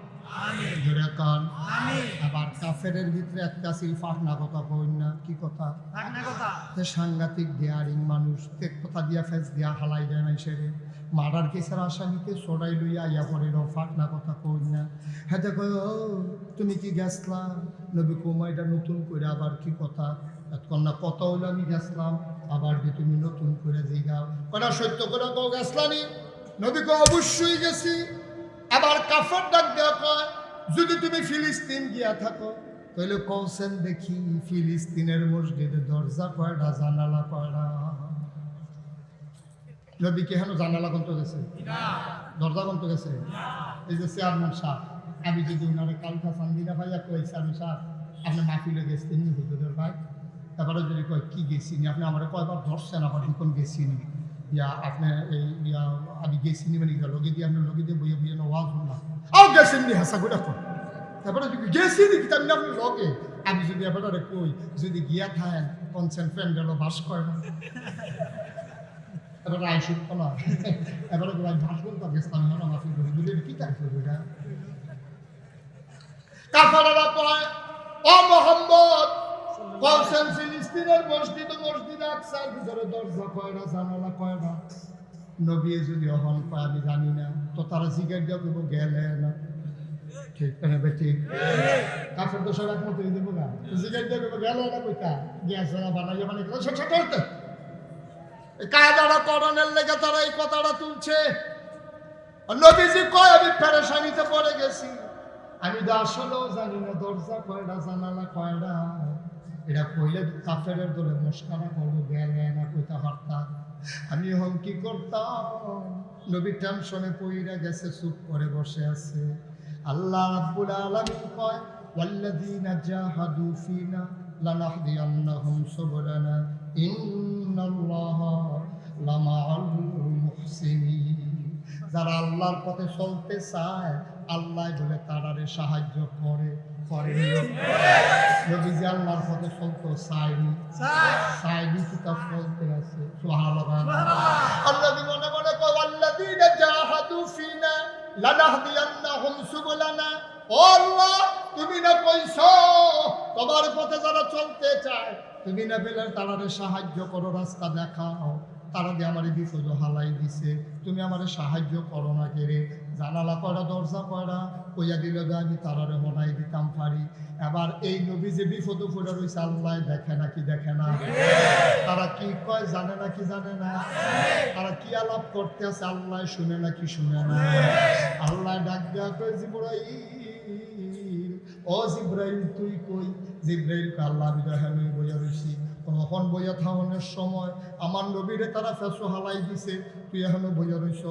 জোরে কন। আবার কাফেরের ভিতরে একটা ছিল ফাঁকনা কথা, কই না? কি কথা? সাংঘাতিক ডেয়ারিং মানুষ, টেক কথা দিয়া ফেস দিয়া হালাই দেয় না। সেরে মার্ডার কেসের আসামিকে সরাই লইয়া ইয়া পরে ফাঁকনা কথা কই না। হ্যাঁ দেখো, তুমি কি গেছলাম? নবী কুমাইটা নতুন করে আবার কি কথা? কন্যা কথা হইলো আমি গেছলাম, আবার যে তুমি নতুন করে জিগাও। কন্যা সত্য করে কও গেছলানি? নবী কো অবশ্যই গেছি। আবার কাফের ডাক দেওয়া কয়, যদি তুমি ফিলিস্তিন গিয়া থাকো তাহলে কৌছেন দেখি ফিলিস্তিনের মসজিদে দরজা কয়টা, জানালা কয়টা? নবী কি হেন জানালা কন্ত গেছে? দরজা কন্ত গেছে? এই যে চেয়ারম্যান সাহেব, আমি যদি ওনারে কালকা চান্দিনা ভাইয়া কইছি আমি সাহেব আপনি মাহফিলে গেছেন নি হুজুরের ভাই, তারপরে যদি কয় কি গেছিনি আপনি আমার কয়বার ধরছেন, আবার যখন গেছিনি ইয়া আপনি এই ইয়া আমি গেছিনি মানে লগে দিয়ে আপনি লগে দিয়ে বইয়ে বইয়ে ওয়াজ শুনলাম আও গেছেন নি হাসা গোটা কর। তারপরে যদি গেছিনি কি আমি আপনি লগে আমি যদি এবারে কই যদি গিয়া থাকেন কনসেন প্যান্ডেলও বাস করে না, এবার আই শুনতো না, এবারে ভাস বলতে গেছিলাম না মাফি করে যদি কি থাকছে ওইটা কাফারারা কয় ও মোহাম্মদ কওছেন ফিলিস্তিনের মসজিদ মসজিদ আকসার ভিতরে দরজা কয়টা, জানালা কয়টা? নবী যদি অহন পায় আমি জানি না, তো তারা জিজ্ঞাসা দিয়ে দেবো গেলে না। ঠিক না? ঠিক কাফের তো সব একমত হয়ে দেবো না, জিজ্ঞাসা দিয়ে দেবো গেলে না কইতা গ্যাস বানাইয়া মানে ছোট করতে কায়দাটা করণের লেগে তারা এই কথাটা তুলছে। নবীজি কয় আমি পেরেশানিতে পড়ে গেছি, আমি তো আসলেও জানি না দরজা কয়টা, জানালা কয়টা। এটা কইলে কাফের দলে মস্কারা করবো, গেলে না কইতে পারতাম। আমি এখন কি করতাম? নবী টেনশনে পইরা গেছে, চুপ করে বসে আছে। আল্লাহ রাব্বুল আলামিন কয় ওয়াল্লাযীনা জাহাদু ফীনা লানাহদিয়ান্নাহুম সুবুলানা ইন্নাল্লাহা লামাআল মুহসিনিন। যারা আল্লাহর পথে চলতে চায় আল্লাহ বলে তারারে সাহায্য করে। করেননি। নবীজি আল্লাহর পথে চলতো সাইনি কিতাব বলতে আছে সুবহানাল্লাহ। আল্লাহ মনে মনে কয় আল্লাযীনা জাহাদু ফিনা লানাহদিয়ান্নাহুম সুবুলানা। ও আল্লাহ, তুমি না কইছো তোমার পথে যারা চলতে চায় তুমি না পেলে তারারে সাহায্য করো, রাস্তা দেখাও। তারা দিয়ে আমার বিপদ হালাই দিছে, তুমি আমার সাহায্য করো না কেড়ে। জানালা কয়টা দরজা কয়টা কইয়া দিল আমি তারারে হনাই দিতাম পারি। এবার এই নবী যে বিপদ ফুটে রয়েছে আল্লাহ দেখে নাকি দেখে না? তারা কি কয় জানে নাকি জানে না? তারা কি আলাপ করতে আছে আল্লাহ শুনে নাকি শুনে না? আল্লাহ ডাক দেওয়া কয় জিবরাইল, ও জিবরাইল তুই কই? জিবরাইল আল্লাহ আমি দেখানো বইয়া রয়েছি। তখন বইয়া থামানোর সময় আমার নবীরে তারা ফেসো হালাই দিছে, তুই এখনো বইয়া রইছ,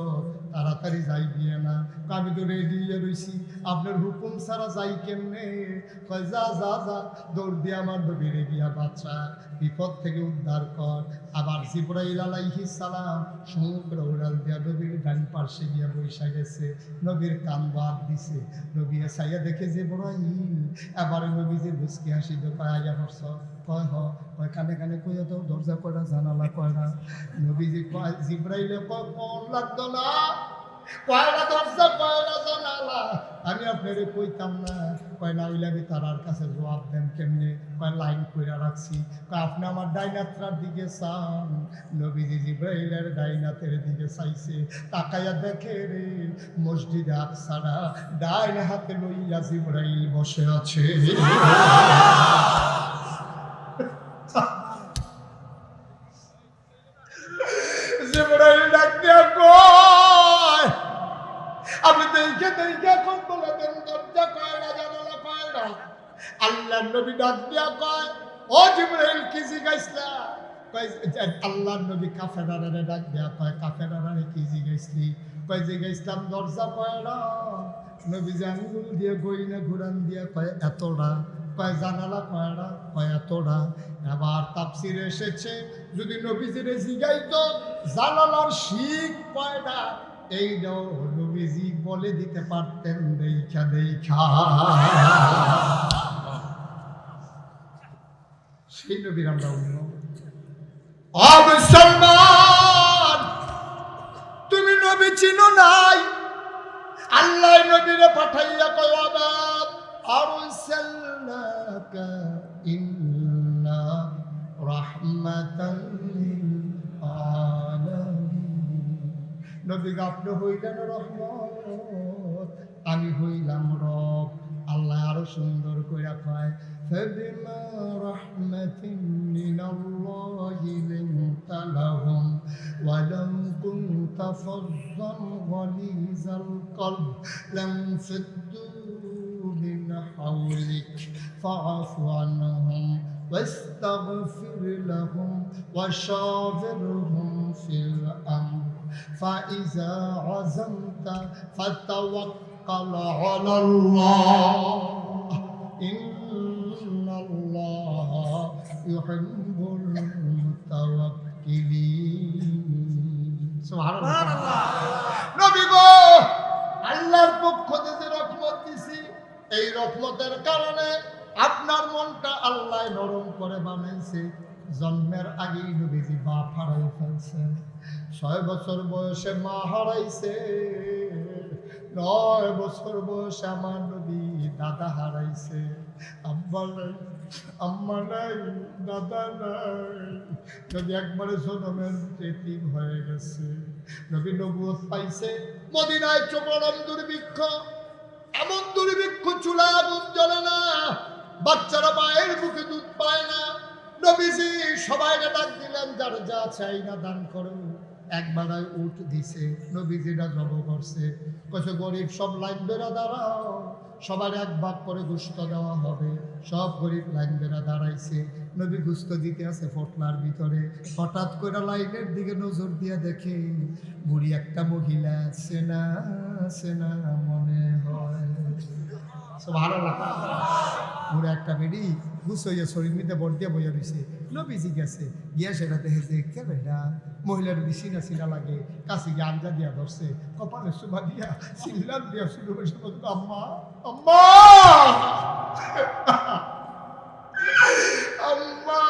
তাড়াতাড়ি যাই দিয়ে না। আমি তো রেডি রইছি, আপনার হুকুম ছাড়া যাই কেমনে? কয় যা যা যা, দৌড় দিয়ে আমার নবীরে গিয়া বাচ্চা বিপদ থেকে উদ্ধার কর। আবার জিবরাইল আলাইহিস সালাম সমুদ্র উড়াল দিয়া নবীর ডান পার্শ্বে গিয়া বৈশা গেছে, নবীর কান বাদ দিছে। নবী সাইয়া দেখে জিবরাইল, এবার নবীজির মুস্কি হাসি কয় আইয়া পড়ছ? কয় হ। কয় কানে কানে কইয়া দাও দরজা কয়টা জানালা কয়টা? নবীজি কয় জিবরাইলে কয় কোন লাগতো না, কয়টা দরজা কয়টা জানালা আমি আপনারে কইতাম না? কয় না হইলে আমি তারার কাছে জবাব দেন কেমনে? কয় লাইন কইরা রাখছি। কয় আপনি আমার ডাইনাত্রার দিকে চান? নবীজি জিবরাইলের ডাইনাতের দিকে চাইছে, তাকাইয়া দেখে রে মসজিদে আকসারা ডাইন হাতে লইয়া জিবরাইল বসে আছে। জিবরাইল ডাক দিয়া কয় আপনি দেখে দেখে এখন বলে দেন দরজা কয়টা জানালা কয়টা? আল্লাহর নবী ডাক দিয়া কয় ও জিবরাইল কি জিজ্ঞাসলা? কয় আল্লাহর নবী কাফেরারে ডাক দিয়া কয় কাফেরারে কি জিজ্ঞাসলি? কয় জিজ্ঞাসলাম দরজা কয়টা? নবী আঙ্গুল দিয়ে গইনা ঘুরান দিয়া কয় এতটা। কয় জানালা কয়টা? কয় এতটা। এবার তাফসিরে এসেছে যদি নবীজিরে জিগাইতো জানালার শিক কয়টা, এই নবীজি বলে দিতে পারতেন দেখা দেখা। সেই নবীর আমরা মুসলমান, তুমি নবী চিনো নাই? আল্লাহ নবীরে পাঠাইয়া কয় আরসালনাকা ইন্না রাহমাতাল লিল আলামিন। নবী আপনি হইলেন রহমত, আমি হইলাম রব। আল্লাহ আরো সুন্দর কইরা কয় ফাবিমা রাহমাতিন মিনাল্লাহি লিনতা লাহুম ওয়া লাম কুনতা ফাযযান গালিযাল কলব লাম ফাদ্দু মিন হাওলিক ফাআফু আনহুম واستغفر لهم وشاورهم في الأمر فإذا عزمت فتوكل على الله إن الله يحب المتوكلين سبحان الله নবী গো আল্লাহর পক্ষ থেকে রহমত দিছি, এই রহমতের কারণে আপনার মনটা আল্লাহ নরম করে বানাইছে। জন্মের আগেই নবীজি বাপ হারাই ফেলছেন, 6 বছর বয়সে মা হারাইছে, 9 বছর বয়সে আমার নবী দাদা হারাইছে। আব্বা নাই, আম্মা নাই, দাদা নাই, নবী একবারে জনমের এতিম হয়ে গেছে। নবী নবুয়ত পাইছে মদিনায়, চরম দুর্ভিক্ষ, এমন দুর্ভিক্ষ চুলায় আগুন জ্বলে না, বাচ্চারা মায়ের মুখে দুধ পায় না। নবীজি সবাইকে ডাক দিলেন যার যা চাই না দান করো। একবার উঠ দিছে, নবীজিরা জব করছে, কইছে গরিব সব লাইন বেড়া দাঁড়াও, সবার এক ভাগ করে গোস্ত দেওয়া হবে। সব গরিব লাইন বেড়া দাঁড়াইছে, নবী গোস্ত দিতে আছে ফটলার ভিতরে। হঠাৎ করে লাইনের দিকে নজর দিয়ে দেখে বুড়ি একটা মহিলা সেনা সেনা মনে হয়। ভালো লাগে বুড়া একটা বেড়ি গুছইয়া শরীর মিতে বর দিয়ে বইয়া রয়েছে। নবীজি গেছে, গিয়া সেটা দেখেছে কে বেটা, মহিলার বেশি না চিনা লাগে, কাছে গিয়ে আঞ্জা দিয়া ধরছে, কপালে সুভা দিয়া চিল্লাম দিয়া শুরু হয়েছে আম্মা আম্মা। আম্মা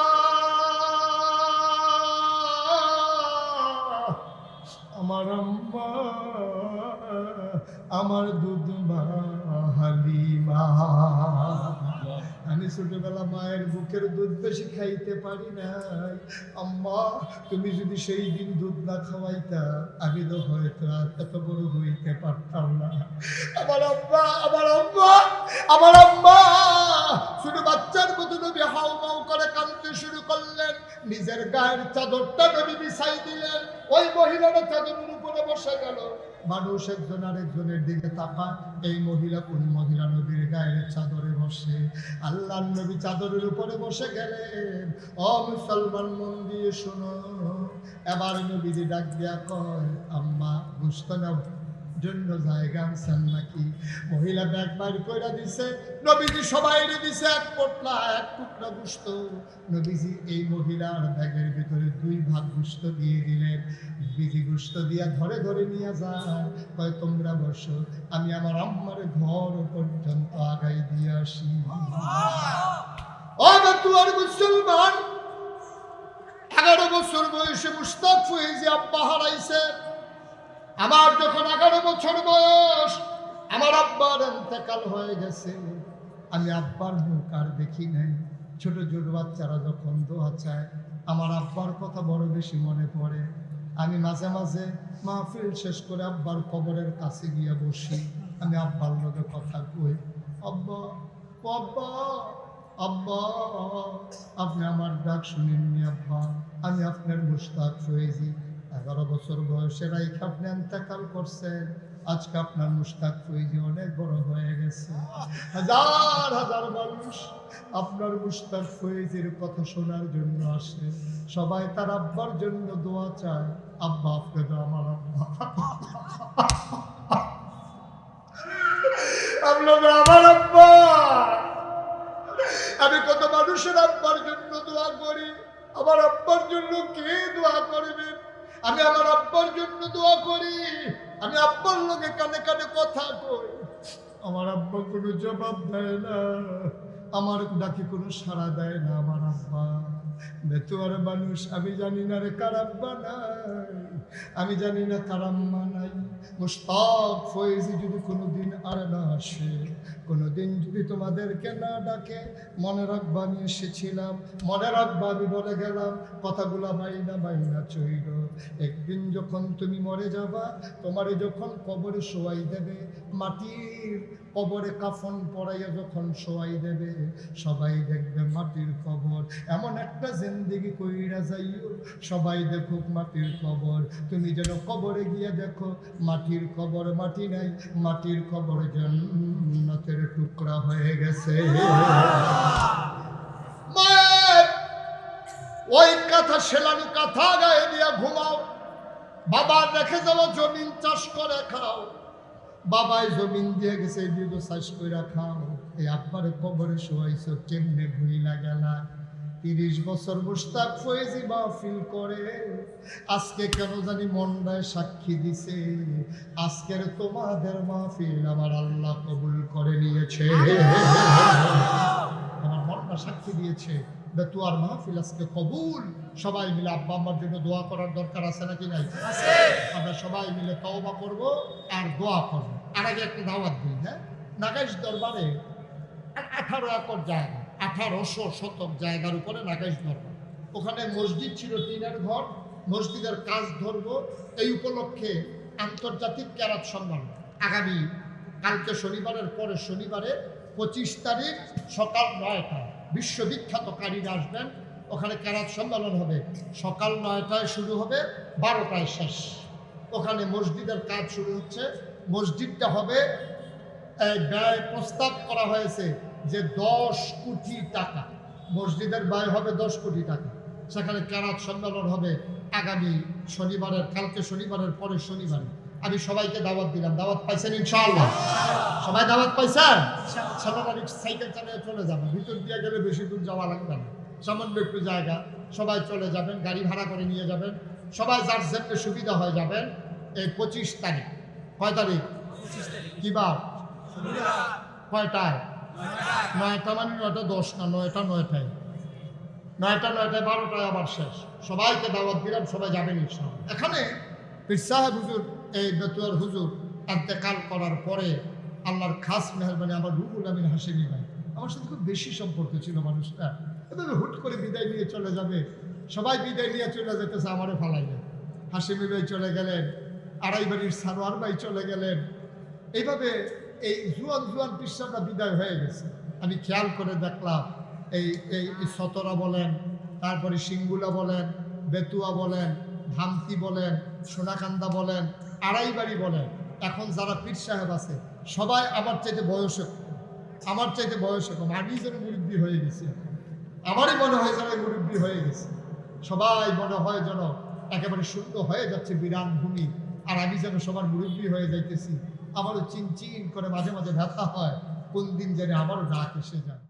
আমার আম্মা আমার দুধ মা হালিমা। আমি ছোটবেলা মায়ের বুকের দুধ বেশি খাইতে পারি নাই। আম্মা তুমি যদি সেই দিন দুধ না খাওয়াইতা আমি তো হয়তো আর এত বড় হইতে পারতাম না। আমার আম্মা আমার আম্মা আমার আম্মা শুধু বাচ্চার মতো নবী হাউ মাউ করে কাঁদতে শুরু করলেন। নিজের গায়ের চাদরটা নবী বিছাই দিলেন। ওই মহিলাটা চাদরের উপরে বসে গেল। মানুষ একজন আরেকজনের দিকে তাকায়, এই মহিলা কোন মহিলা নবীর গায়ের চাদরে বসে। আল্লাহর নবী চাদরের উপরে বসে গেলেন। ও মুসলমান মন দিয়ে শোনো, এবার নবীজি ডাক দিয়া কয় আম্মা গোশত নাও জন্য জায়গা আনছেন নাকি? মহিলা ব্যাগ বাইর কইরা দিছে। নবীজি সবাইরে দিছে এক পোটলা এক টুকরা গোশত। নবীজি এই মহিলার ব্যাগের ভিতরে 2 ভাগ গোশত দিয়ে দিলেন। নবীজি গোশত দিয়া ধরে ধরে নিয়ে যায়, কয় তোমরা বসো, আমি আমার আম্মার ঘর পর্যন্ত আগাই দিয়ে আসি। ও বেতুয়ার মুসলমান, 11 বছর বয়সে মুশতাক ফয়েজি আব্বা হারাইছে। আমার যখন 11 বছর বয়স, আমার আব্বার ইন্তেকাল হয়ে গেছে। আমি আব্বার মুখ আর দেখি নাই। ছোট ছোট বাচ্চারা যখন দোয়া চায়, আমার আব্বার কথা বড় বেশি মনে পড়ে। আমি মাঝে মাঝে মাহফিল শেষ করে আব্বার কবরের কাছে গিয়ে বসি। আমি আব্বার লগে কথা কই, আব্বা ও আব্বা আব্বা আপনি আমার ডাক শুনেননি আব্বা, আমি আপনার মুশতাক ফয়েজি। 11 বছর বয়সে রাইখা আপনি ইন্তেকাল করছেন। আজকে আপনার মুশতাক ফয়েজি অনেক বড় হয়ে গেছে। হাজার হাজার মানুষ আপনার মুশতাক ফয়েজির কথা শোনার জন্য আসে। সবাই তার আব্বার জন্য দোয়া চায়। আব্বা আপনি তো আমার আব্বা, আপনাদের আমার আব্বা। আমি কত মানুষের আব্বার জন্য দোয়া করি, আমার আব্বার জন্য কে দোয়া করবেন? আমি আমার আব্বার জন্য দোয়া করি, আমি আব্বার লোকে কানে কানে কথা কই। আমার আব্বা কোনো জবাব দেয় না, আমার ডাকে কোনো সাড়া দেয় না। আমার আব্বা বেতুয়ার মানুষ, আমি জানি না রে কার আব্বা নাই, আমি জানি না কার আম্মা নাই। মুশতাক ফয়েজি যদি কোনোদিন আর না আসে, কোনোদিন যদি তোমাদেরকে না ডাকে, মনে রাখবা আমি এসেছিলাম, মনে রাখবা আমি বলে গেলাম। কথাগুলা মাইনা চইল। একদিন যখন তুমি মরে যাবা, তোমারে যখন কবরে শোয়াই দেবে, মাটির কবরে কাফন পরাইয়া যখন শোয়াই দেবে, সবাই দেখবে মাটির কবর। এমন একটা জিন্দেগি কইরা যাইও, সবাই দেখুক মাটির কবর। তুমি যেন কবরে গিয়ে দেখো মাটির কবর, মাটি নাই, মাটির কবর জান্নাতের টুকরা হয়ে গেছে। মায়ের ওই কথা সেলানি কথা গায়ে দিয়া ঘুমাও। বাবা রেখে যাওয়া জমিন চাষ করে খাও। বাবাই জমিন দিয়ে গেছে, এদিকে চাষ করে খাও। এই আব্বারে কবরে শোয়াইছো, কেমনে ভুইলা গেলা? 30 বছর মুশতাক ফয়েজি মাহফিল করে, আজকে কেন জানি মনটায় সাক্ষী দিছে, আজকের তোমাদের মাহফিল আমার আল্লাহ কবুল করে নিয়েছে। আমার মনটা সাক্ষী দিয়েছে, বেতুয়ার মাহফিল আজকে কবুল। সবাই মিলে আব্বা আম্মার জন্য দোয়া করার দরকার আছে নাকি নাই? আমরা সবাই মিলে তওবা করব আর দোয়া করব। আর আগে একটা দাওয়াত দিই। হ্যাঁ, নাগাইশ দরবারে 18 একর জায়গা, 1800 শতক জায়গার উপরে নাগাইশ দরবার। ওখানে মসজিদ ছিল, টিনের ঘর। মসজিদের কাজ ধরবো, এই উপলক্ষে আন্তর্জাতিক কেরাত সম্মেলন আগামী কালকে শনিবারের পরে শনিবারে 25 তারিখ সকাল 9টায় বিশ্ববিখ্যাত কারিরা আসবেন। ওখানে কেরাত সম্মেলন হবে। সকাল 9টায় শুরু হবে, 12টায় শেষ। ওখানে মসজিদের কাজ শুরু হচ্ছে। মসজিদটা হবে, ব্যয় প্রস্তাব করা হয়েছে যে 10 কোটি টাকা। মসজিদের ব্যয় হবে 10 কোটি টাকা। সেখানে কেরাত সম্মেলন হবে আগামী শনিবারের, কালকে শনিবারের পরে শনিবারে। আমি সবাইকে দাওয়াত দিলাম। দাওয়াত পাইছেন ইনশাআল্লাহ? সবাই দাওয়াত পাইছেন? সাধারণ সাইকেল চালিয়ে চলে যাবেন, ভিতর দিয়ে গেলে বেশি দূর যাওয়া লাগবে না, সামান্য একটু জায়গা। সবাই চলে যাবেন, গাড়ি ভাড়া করে নিয়ে যাবেন। সবাই যার যেতে সুবিধা হয়ে যাবেন। এই 25 তারিখ, কয় তারিখ? 25 তারিখ। কি বার? কয়টায়? 9টা মানে 9টা 10 না, 9টা 9টায়, 9টা 9টায় 12টায় আবার শেষ। সবাইকে দাওয়াত দিলাম, সবাই যাবেন ইনশাআল্লাহ। এখানে পীর সাহেব হুজুর, এই বেতুয়ার হুজুর ইন্তেকাল করার পরে আল্লাহর খাস মেহরবানি আমার রুহুল আমিন হাশেমি ভাই, আমার সাথে খুব বেশি সম্পর্ক ছিল মানুষটা। এভাবে হুট করে বিদায় নিয়ে চলে যাবে, সবাই বিদায় নিয়ে চলে যেতেছে, আমারও ফালাইলে। হাশেমি ভাই চলে গেলেন, আড়াই বাড়ির সানোয়ার ভাই চলে গেলেন। এইভাবে এই জুয়ান জুয়ান পিসাবরা বিদায় হয়ে গেছে। আমি খেয়াল করে দেখলাম এই এই সতরা বলেন, তারপরে সিঙ্গুলা বলেন, বেতুয়া বলেন, ধামতি বলেন, সোনাকান্দা বলেন, আড়াই বাড়ি বলেন, এখন যারা পীর সাহেব আছে সবাই আমার চাইতে বয়সে কম, আমার চাইতে বয়সে কম। আমি যেন মুরব্বী হয়ে গেছি, আমারই মনে হয় যেন মুরব্বী হয়ে গেছে। সবাই মনে হয় যেন একেবারে শূন্য হয়ে যাচ্ছে বিরান ভূমি, আর আমি যেন সবার মুরব্বী হয়ে যাইতেছি। আমারও চিনচিন করে মাঝে মাঝে ব্যথা হয়, কোন দিন যেন আমারও ডাক এসে যায়।